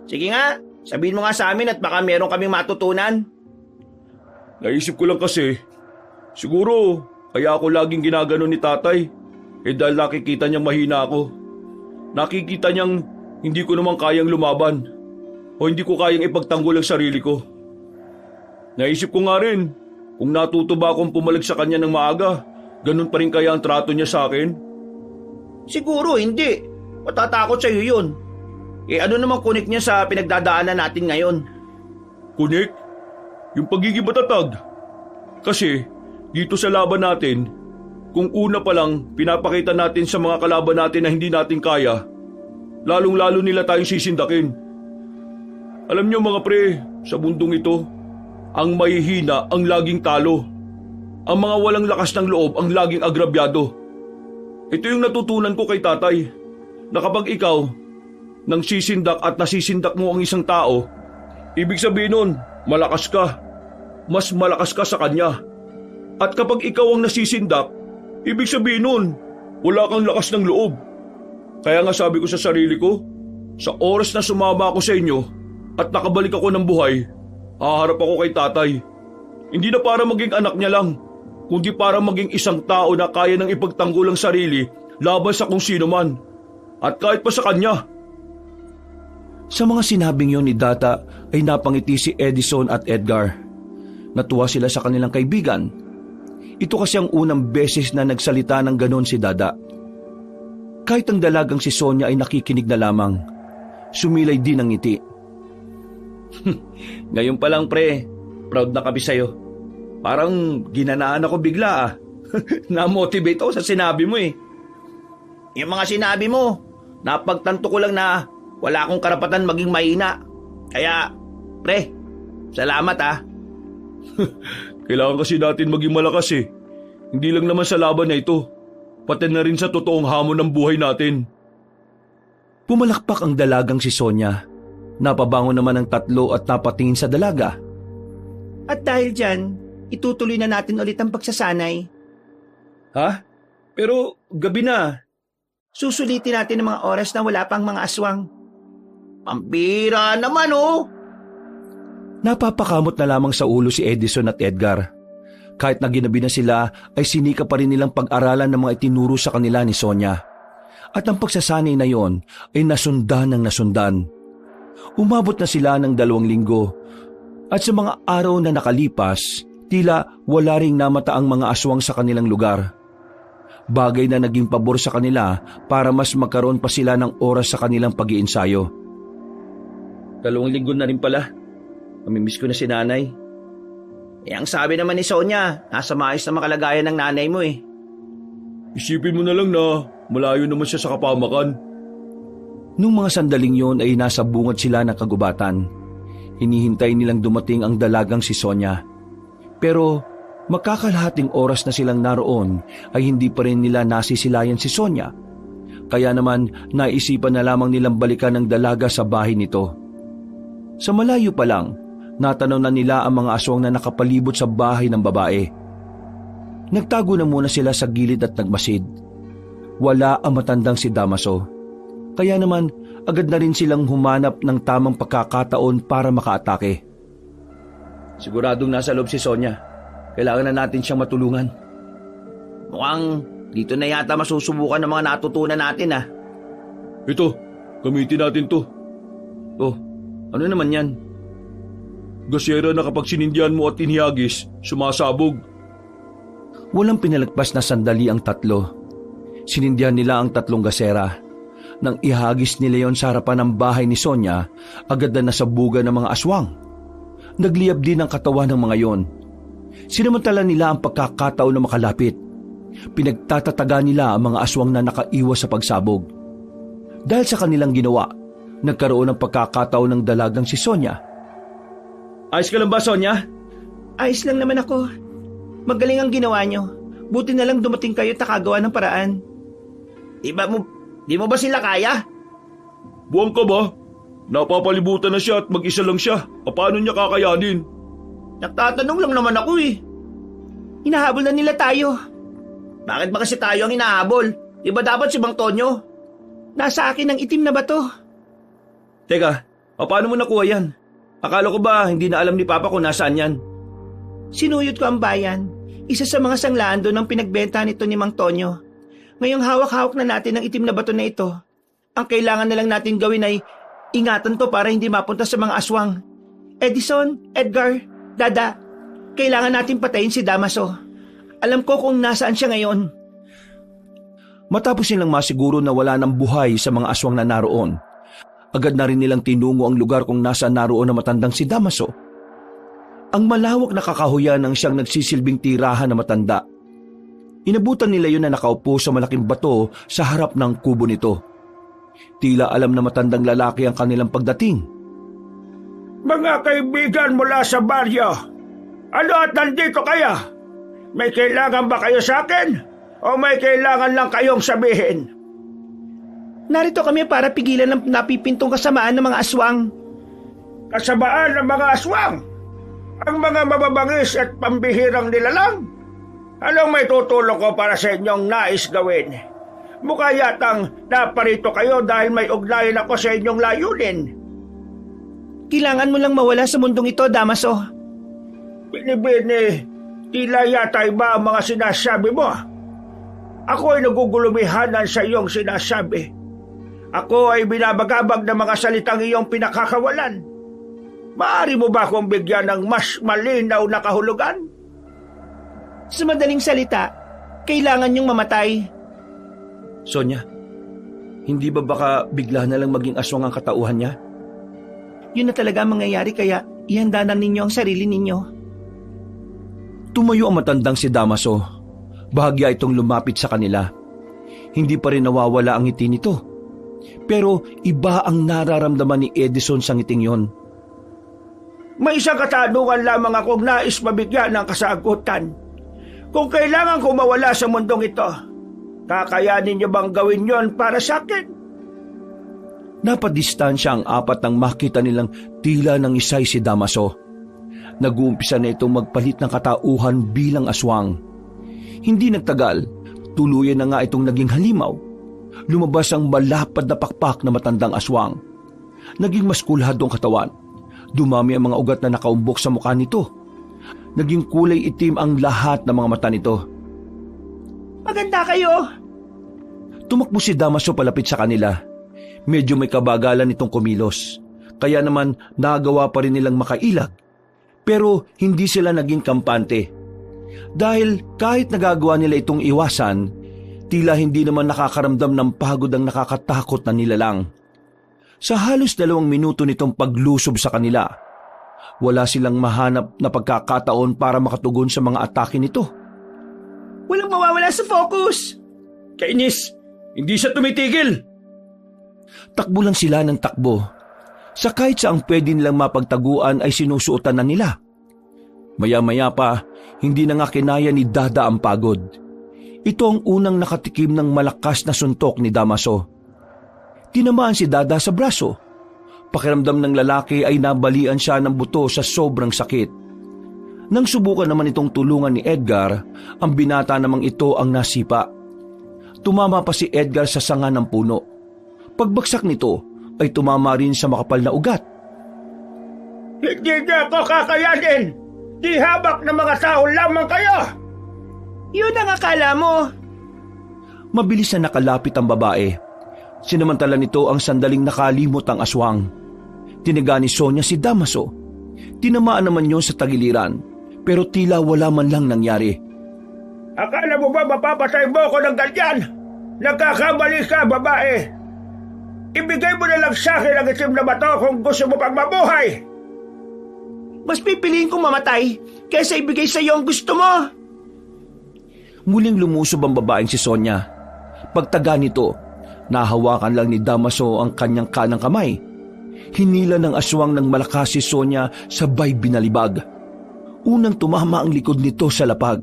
Sige nga, sabihin mo nga sa amin at baka meron kaming matutunan. Naisip ko lang kasi, siguro kaya ako laging ginaganon ni tatay. Dahil nakikita niyang mahina ako. Nakikita niyang hindi ko naman kayang lumaban. O hindi ko kayang ipagtanggol ang sarili ko. Naisip ko nga rin, kung natuto ba akong pumalag sa kanya ng maaga, ganun pa rin kaya ang trato niya sa akin? Siguro hindi. Matatakot sa'yo yun. Ano namang kunik niya sa pinagdadaanan natin ngayon? Kunik? Yung pagiging matatag. Kasi dito sa laban natin, kung una pa lang pinapakita natin sa mga kalaban natin na hindi natin kaya, lalong-lalo nila tayong sisindakin. Alam niyo mga pre, sa mundong ito, ang mahihina ang laging talo. Ang mga walang lakas ng loob ang laging agrabyado. Ito yung natutunan ko kay tatay, na kapag ikaw nang sisindak at nasisindak mo ang isang tao, ibig sabihin nun, malakas ka. Mas malakas ka sa kanya. At kapag ikaw ang nasisindak, ibig sabihin nun, wala kang lakas ng loob. Kaya nga sabi ko sa sarili ko, sa oras na sumama ako sa inyo at nakabalik ako ng buhay, haharap ako kay tatay. Hindi na para maging anak niya lang, kundi para maging isang tao na kaya nang ipagtanggol ang sarili laban sa kung sino man. At kahit pa sa kanya. Sa mga sinabing yon ni Data ay napangiti si Edison at Edgar. Natuwa sila sa kanilang kaibigan. Ito kasi ang unang beses na nagsalita ng ganon si Dada. Kahit ang dalagang si Sonia ay nakikinig na lamang. Sumilay din ang ngiti. Ngayon pa lang pre, proud na kami sa'yo. Parang ginanaan ako bigla Na-motivate ako sa sinabi mo Yung mga sinabi mo, napagtanto ko lang na wala akong karapatan maging mahina. Kaya, pre, salamat Kailangan kasi natin maging malakas Hindi lang naman sa laban na ito, pati na rin sa totoong hamon ng buhay natin. Pumalakpak ang dalagang si Sonia. Napabango naman ang tatlo at napatingin sa dalaga. At dahil dyan, itutuloy na natin ulit ang pagsasanay. Ha? Pero gabi na. Susulitin natin ang mga oras na wala pang mga aswang. Pambira naman oh! Napapakamot na lamang sa ulo si Edison at Edgar. Kahit na ginabi na sila ay sinika pa rin nilang pag-aralan ng mga itinuro sa kanila ni Sonia. At ang pagsasanay na yon ay nasundan ng nasundan. Umabot na sila ng 2 linggo at sa mga araw na nakalipas, tila wala ring namata ang mga aswang sa kanilang lugar. Bagay na naging pabor sa kanila para mas magkaroon pa sila ng oras sa kanilang pag-iinsayo. 2 linggo na rin pala. Mamimiss ko na si nanay. Ang sabi naman ni Sonia, nasa maayos na makalagayan ng nanay mo eh. Isipin mo na lang na malayo naman siya sa kapamakan. Nung mga sandaling yon ay nasa bungad sila ng kagubatan. Hinihintay nilang dumating ang dalagang si Sonia. Pero makakalahating oras na silang naroon ay hindi pa rin nila nasisilayan si Sonia. Kaya naman naisipan na lamang nilang balikan ang dalaga sa bahay nito. Sa malayo pa lang, natanaw na nila ang mga aswang na nakapalibot sa bahay ng babae. Nagtago na muna sila sa gilid at nagmasid. Wala ang matandang si Damaso. Kaya naman agad na rin silang humanap ng tamang pagkakataon para makaatake. Siguradong nasa loob si Sonia. Kailangan na natin siyang matulungan. Mukhang dito na yata masusubukan ng mga natutunan natin ah. Ito, gamitin natin to. Oh, ano naman yan? Gasera na kapag sinindihan mo at inihagis, sumasabog. Walang pinalagpas na sandali ang tatlo. Sinindihan nila ang 3 gasera. Nang ihagis nila yon sa harapan ng bahay ni Sonia, agad na nasabugan ng mga aswang. Nagliyab din ang katawan ng mga yon. Sinamantala nila ang pagkakataon na makalapit. Pinagtatataga nila ang mga aswang na nakaiwas sa pagsabog. Dahil sa kanilang ginawa, nagkaroon ng pagkakataon ng dalagang si Sonia. Ayos ka lang ba, Sonia? Ayos lang naman ako. Magaling ang ginawa nyo. Buti na lang dumating kayo at nakagawa ng paraan. Di mo ba sila kaya? Buwang ka ba? Napapalibutan na siya at mag-isa lang siya. Paano niya kakayanin? Nagtatanong lang naman ako eh. Hinahabol na nila tayo. Bakit ba kasi tayo ang hinahabol? Di ba dapat si Mang Tonyo? Nasa akin ang itim na bato. Teka, paano mo nakuha yan? Akala ko ba hindi na alam ni Papa kung nasaan yan? Sinuyot ko ang bayan. Isa sa mga sanglaan doon ang pinagbenta nito ni Mang Tonyo. Ngayong hawak-hawak na natin ang itim na bato na ito. Ang kailangan na lang natin gawin ay ingatan to para hindi mapunta sa mga aswang. Edison, Edgar, Dada, kailangan natin patayin si Damaso. Alam ko kung nasaan siya ngayon. Matapos nilang masiguro na wala ng buhay sa mga aswang na naroon, agad na rin nilang tinungo ang lugar kung nasaan naroon na matandang si Damaso. Ang malawak na kakahuyan ang siyang nagsisilbing tirahan na matanda. Inabutan nila yun na nakaupo sa malaking bato sa harap ng kubo nito. Tila alam na matandang lalaki ang kanilang pagdating. Mga kaibigan mula sa baryo, ano at nandito kayo? May kailangan ba kayo sa akin? O may kailangan lang kayong sabihin? Narito kami para pigilan ng napipintong kasamaan ng mga aswang. Kasamaan ng mga aswang? Ang mga mababangis at pambihirang nilalang? Anong may tutulong ko para sa inyong nais gawin? Mukha yatang naparito kayo dahil may ugnayan ako sa inyong layunin. Kailangan mo lang mawala sa mundong ito, Damaso. Binibini, tila yata iba ang mga sinasabi mo. Ako ay nagugulumihanan sa iyong sinasabi. Ako ay binabagabag ng mga salitang iyong pinakakawalan. Maaari mo ba akong bigyan ng mas malinaw na kahulugan? Sa madaling salita, kailangan niyong mamatay. Sonia, hindi ba baka bigla na lang maging aswang ang katauhan niya? Yun na talaga ang mangyayari kaya ihanda na ninyo ang sarili ninyo. Tumayo ang matandang si Damaso. Bahagya itong lumapit sa kanila. Hindi pa rin nawawala ang ngiti nito. Pero iba ang nararamdaman ni Edison sa ngiting yon. May isang katanungan lamang akong nais mabigyan ng kasagutan. Kung kailangan ko mawala sa mundong ito, kakayanin niyo bang gawin yon para sa akin? Napadistansya ang 4 nang makita nilang tila ng isay si Damaso. Nag-uumpisa na itong magpalit ng katauhan bilang aswang. Hindi nagtagal, tuluyan na nga itong naging halimaw. Lumabas ang malapad na pakpak na matandang aswang. Naging mas kulhad ang katawan. Dumami ang mga ugat na nakaumbok sa mukha nito. Naging kulay itim ang lahat ng mga mata nito. Maganda kayo. Tumakbo si Damaso palapit sa kanila. Medyo may kabagalan itong kumilos. Kaya naman nagawa pa rin nilang makailag. Pero hindi sila naging kampante. Dahil kahit nagagawa nila itong iwasan, tila hindi naman nakakaramdam ng pagod ang nakakatakot na nilalang. Sa halos 2 minuto nitong paglusob sa kanila, wala silang mahanap na pagkakataon para makatugon sa mga atake nito. Walang mawawala sa focus. Kainis, hindi siya tumitigil. Takbo lang sila ng takbo. Sa kahit saang pwede nilang mapagtaguan ay sinusuotan na nila. Maya-maya pa, hindi na nga kinaya ni Dada ang pagod. Ito ang unang nakatikim ng malakas na suntok ni Damaso. Tinamaan si Dada sa braso. Pakiramdam ng lalaki ay nabalian siya ng buto sa sobrang sakit. Nang subukan naman itong tulungan ni Edgar, ang binata namang ito ang nasipa. Tumama pa si Edgar sa sanga ng puno. Pagbagsak nito ay tumama rin sa makapal na ugat. Hindi niya ako kakayanin. Di habak ng mga tao lamang kayo. Yun ang akala mo. Mabilis na nakalapit ang babae. Sinamantala nito ang sandaling nakalimot ang aswang. Tinaga ni Sonia si Damaso. Tinamaan naman yun sa tagiliran, pero tila wala man lang nangyari. Akala mo ba mapapatay mo ako ng ganyan? Nagkakamali ka, babae. Ibigay mo na lang sa akin ang itim na bato kung gusto mo pang mabuhay. Mas pipiliin kong mamatay kaysa ibigay sa iyo ang gusto mo. Muling lumusob ang babaeng si Sonia. Pagtaga nito, nahawakan lang ni Damaso ang kanyang kanang kamay. Hinila ng aswang ng malakas si Sonia sabay binalibag. Unang tumama ang likod nito sa lapag.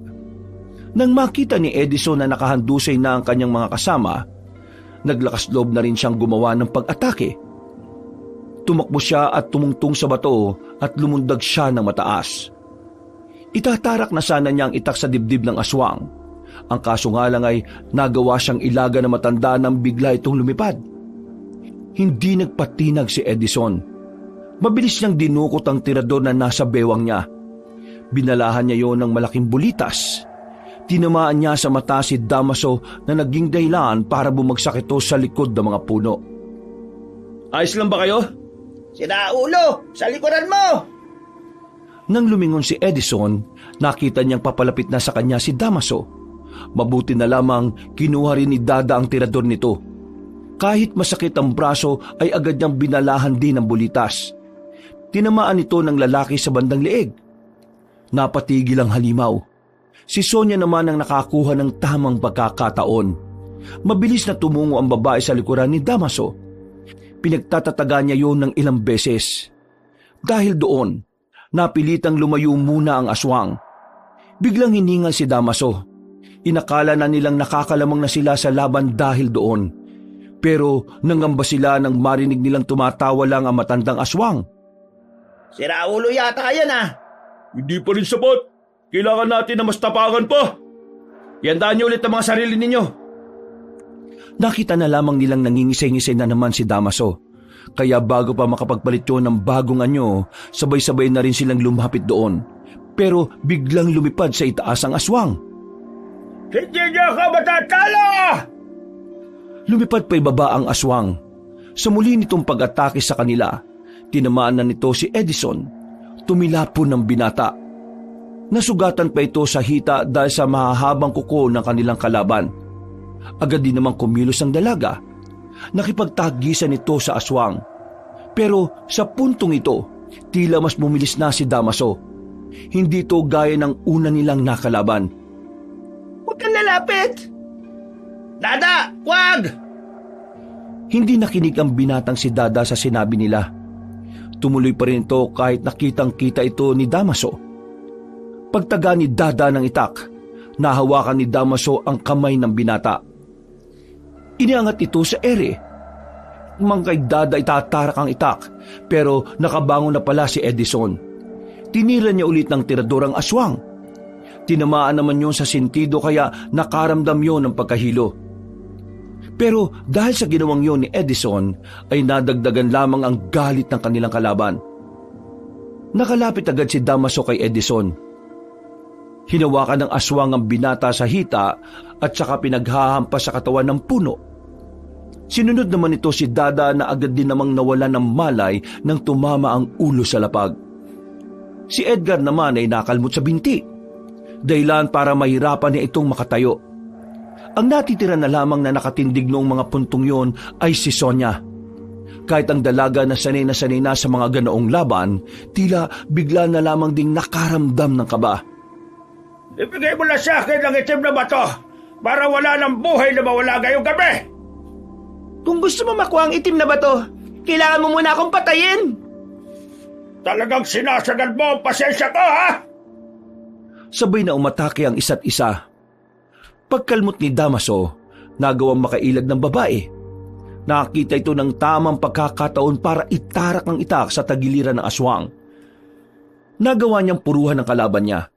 Nang makita ni Edison na nakahandusay na ang kanyang mga kasama, naglakas loob na rin siyang gumawa ng pag-atake. Tumakbo siya at tumungtong sa bato at lumundag siya ng mataas. Itatarak na sana niyang itak sa dibdib ng aswang. Ang kaso nga lang ay nagawa siyang ilaga na matanda nang bigla itong lumipad. Hindi nagpatinag si Edison. Mabilis niyang dinukot ang tirador na nasa bewang niya. Binalahan niya yon ng malaking bulitas. Tinamaan niya sa mata si Damaso na naging dahilan para bumagsak ito sa likod ng mga puno. Ayos lang ba kayo? Sira ulo, sa likuran mo. Nang lumingon si Edison, nakita niyang papalapit na sa kanya si Damaso. Mabuti na lamang kinuha rin ni Dada ang tirador nito. Kahit masakit ang braso ay agad niyang binalahan din ang bulitas. Tinamaan ito ng lalaki sa bandang leeg. Napatigil ang halimaw. Si Sonia naman ang nakakuha ng tamang pagkakataon. Mabilis na tumungo ang babae sa likuran ni Damaso. Pinagtatataga niya yun ng ilang beses. Dahil doon, napilitang lumayo muna ang aswang. Biglang hiningal si Damaso. Inakala na nilang nakakalamang na sila sa laban dahil doon. Pero nangamba sila nang marinig nilang tumatawa lang ang matandang aswang. Sira ulo yata yan ah. Hindi pa rin sapat. Kailangan natin na mas tapangan pa. Iandaan niyo ulit ang mga sarili ninyo. Nakita na lamang nilang nangingisay-ngisay na naman si Damaso. Kaya bago pa makapagpalit yun ng bagong anyo, sabay-sabay na rin silang lumapit doon. Pero biglang lumipad sa itaas ang aswang. Hindi niyo ako matatalo! Lumipad pa ibaba ang aswang. Sa muli nitong pag-atake sa kanila, tinamaan na nito si Edison. Tumilapon ng binata. Nasugatan pa ito sa hita dahil sa mahahabang kuko ng kanilang kalaban. Agad din namang kumilos ang dalaga. Nakipagtagisan ito sa aswang. Pero sa puntong ito, tila mas bumilis na si Damaso. Hindi ito gaya ng una nilang nakalaban. Huwag kang lalapit! Dada, wag! Hindi nakinig ang binatang si Dada sa sinabi nila. Tumuloy pa rin ito kahit nakitang-kita ito ni Damaso. Pagtaga ni Dada ng itak, nahawakan ni Damaso ang kamay ng binata. Iniangat ito sa ere. Mang kay Dada itatarak ang itak, pero nakabangon na pala si Edison. Tinira niya ulit ng tirador ang aswang. Tinamaan naman yon sa sentido kaya nakaramdam yon ng pagkahilo. Pero dahil sa ginawang yon ni Edison ay nadagdagan lamang ang galit ng kanilang kalaban. Nakalapit agad si Damaso kay Edison. Hinawakan ng aswang ang binata sa hita at saka pinaghahampas sa katawan ng puno. Sinunod naman ito si Dada na agad din namang nawala ng malay nang tumama ang ulo sa lapag. Si Edgar naman ay nakalmot sa binti, dahilan para mahirapan niya itong makatayo. Ang natitira na lamang na nakatindig noong mga puntong yon ay si Sonia. Kahit ang dalaga na sanay na sa mga ganoong laban, tila bigla na lamang ding nakaramdam ng kaba. Ibigay mo na sa akin ang itim na bato para wala ng buhay na mawala ngayong gabi. Kung gusto mo makuha ang itim na bato, kailangan mo muna akong patayin. Talagang sinasagad mo ang pasensya ko, ha? Sabay na umatake ang isa't isa. Pagkalmot ni Damaso, nagawang makailag ng babae. Nakakita ito ng tamang pagkakataon para itarak ng itak sa tagiliran ng aswang. Nagawa niyang puruhan ang kalaban niya.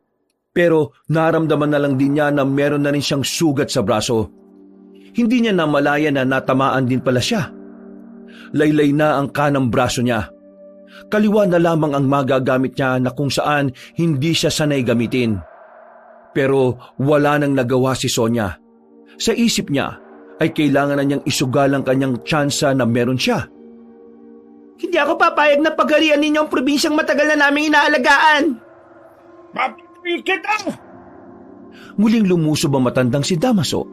Pero naramdaman na lang din niya na meron na rin siyang sugat sa braso. Hindi niya namalaya na natamaan din pala siya. Laylay na ang kanang braso niya. Kaliwa na lamang ang magagamit niya na kung saan hindi siya sanay gamitin. Pero wala nang nagawa si Sonia. Sa isip niya ay kailangan na niyang isugal ang kanyang tsansa na meron siya. Hindi ako papayag na pagharian ninyo ang probinsyang matagal na naming inaalagaan. Mapikit ang! Muling lumusob ang matandang si Damaso.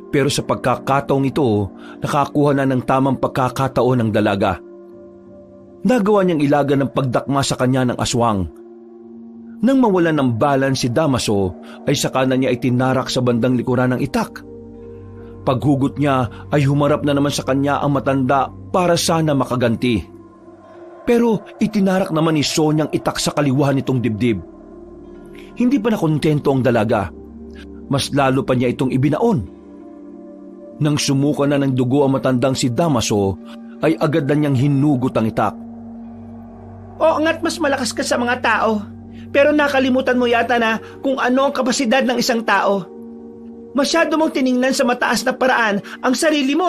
Pero sa pagkakataong ito, nakakuha na ng tamang pagkakataon ng dalaga. Nagawa niyang ilaga ng pagdakma sa kanya ng aswang. Nang mawalan ng balance si Damaso, ay saka na niya itinarak sa bandang likuran ng itak. Paghugot niya ay humarap na naman sa kanya ang matanda para sana makaganti. Pero itinarak naman ni Sonia ang itak sa kaliwa nitong dibdib. Hindi pa nakontento ang dalaga. Mas lalo pa niya itong ibinaon. Nang sumuka na ng dugo ang matandang si Damaso, ay agad na niyang hinugot ang itak. Oo nga't mas malakas ka sa mga tao. Pero nakalimutan mo yata na kung ano ang kapasidad ng isang tao. Masyado mong tiningnan sa mataas na paraan ang sarili mo.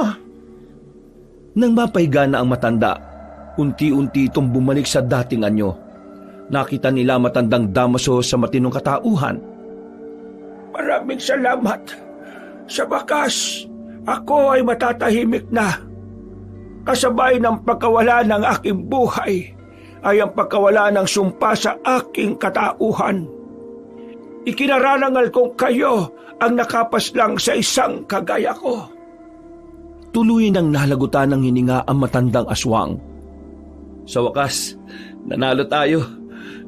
Nang mapahiga na ang matanda, unti-unti itong bumalik sa dating anyo. Nakita nila matandang Damaso sa matinong katauhan. Maraming salamat. Sa wakas, ako ay matatahimik na. Kasabay ng pagkawala ng aking buhay ay ang pagkawala ng sumpa sa aking katauhan. Ikinararangal kong kayo ang nakapaslang sa isang kagaya ko. Tuluyan ang nalagutan ng hininga ang matandang aswang. Sa wakas, nanalo tayo.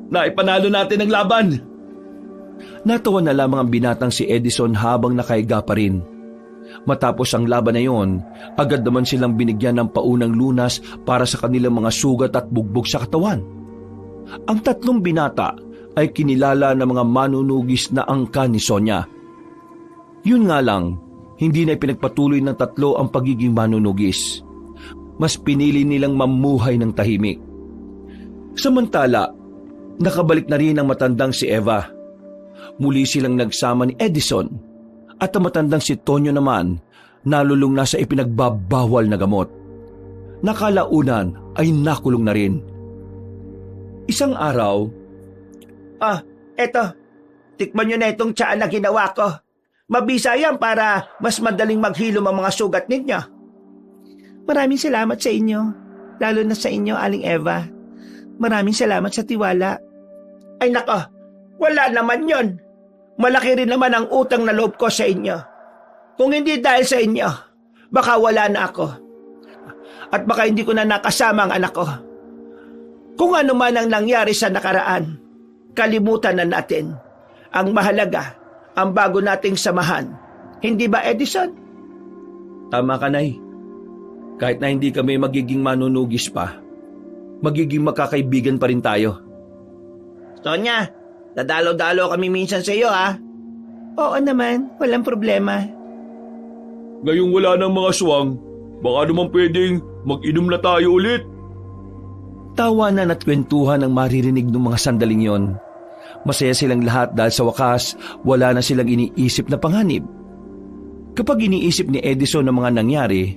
Naipanalo natin ang laban. Natawa na lamang ang binatang si Edison habang nakahiga pa rin. Matapos ang laban na yon, agad naman silang binigyan ng paunang lunas para sa kanilang mga sugat at bugbog sa katawan. Ang tatlong binata ay kinilala ng mga manunugis na angkan ni Sonia. Yun nga lang, hindi na ipinagpatuloy ng tatlo ang pagiging manunugis. Mas pinili nilang mamuhay ng tahimik. Samantala, nakabalik na rin ang matandang si Eva. Muli silang nagsama ni Edison at ang matandang si Tonyo naman nalulung na sa ipinagbabawal na gamot. Nakalaunan ay nakulong na rin. Isang araw, Eto, tikman nyo na itong tsaa na ginawa ko. Mabisa yan para mas madaling maghilom ang mga sugat ninyo. Maraming salamat sa inyo, lalo na sa inyo, Aling Eva. Maraming salamat sa tiwala. Ay nako, wala naman yon. Malaki rin naman ang utang na loob ko sa inyo. Kung hindi dahil sa inyo, baka wala na ako. At baka hindi ko na nakasama ang anak ko. Kung ano man ang nangyari sa nakaraan, kalimutan na natin. Ang mahalaga, ang bago nating samahan. Hindi ba, Edison? Tama ka, Nay. Kahit na hindi kami magiging manunugis pa, magiging magkakaibigan pa rin tayo. Sonia, dadalo-dalo kami minsan sa iyo, ha? Oo naman, walang problema. Ngayong wala ng mga swang, baka naman pwedeng mag-inom na tayo ulit. Tawanan at kwentuhan ang maririnig ng mga sandaling yon. Masaya silang lahat dahil sa wakas, wala na silang iniisip na panganib. Kapag iniisip ni Edison ang mga nangyari,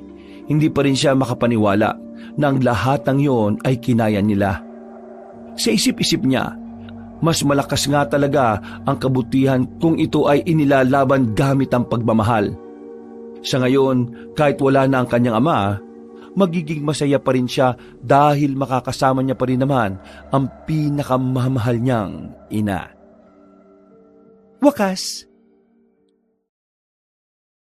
hindi pa rin siya makapaniwala na ang lahat ng yon ay kinaya nila. Sa isip-isip niya, mas malakas nga talaga ang kabutihan kung ito ay inilalaban gamit ang pagmamahal. Sa ngayon, kahit wala na ang kanyang ama, magiging masaya pa rin siya dahil makakasama niya pa rin naman ang pinakamamahal niyang ina. Wakas,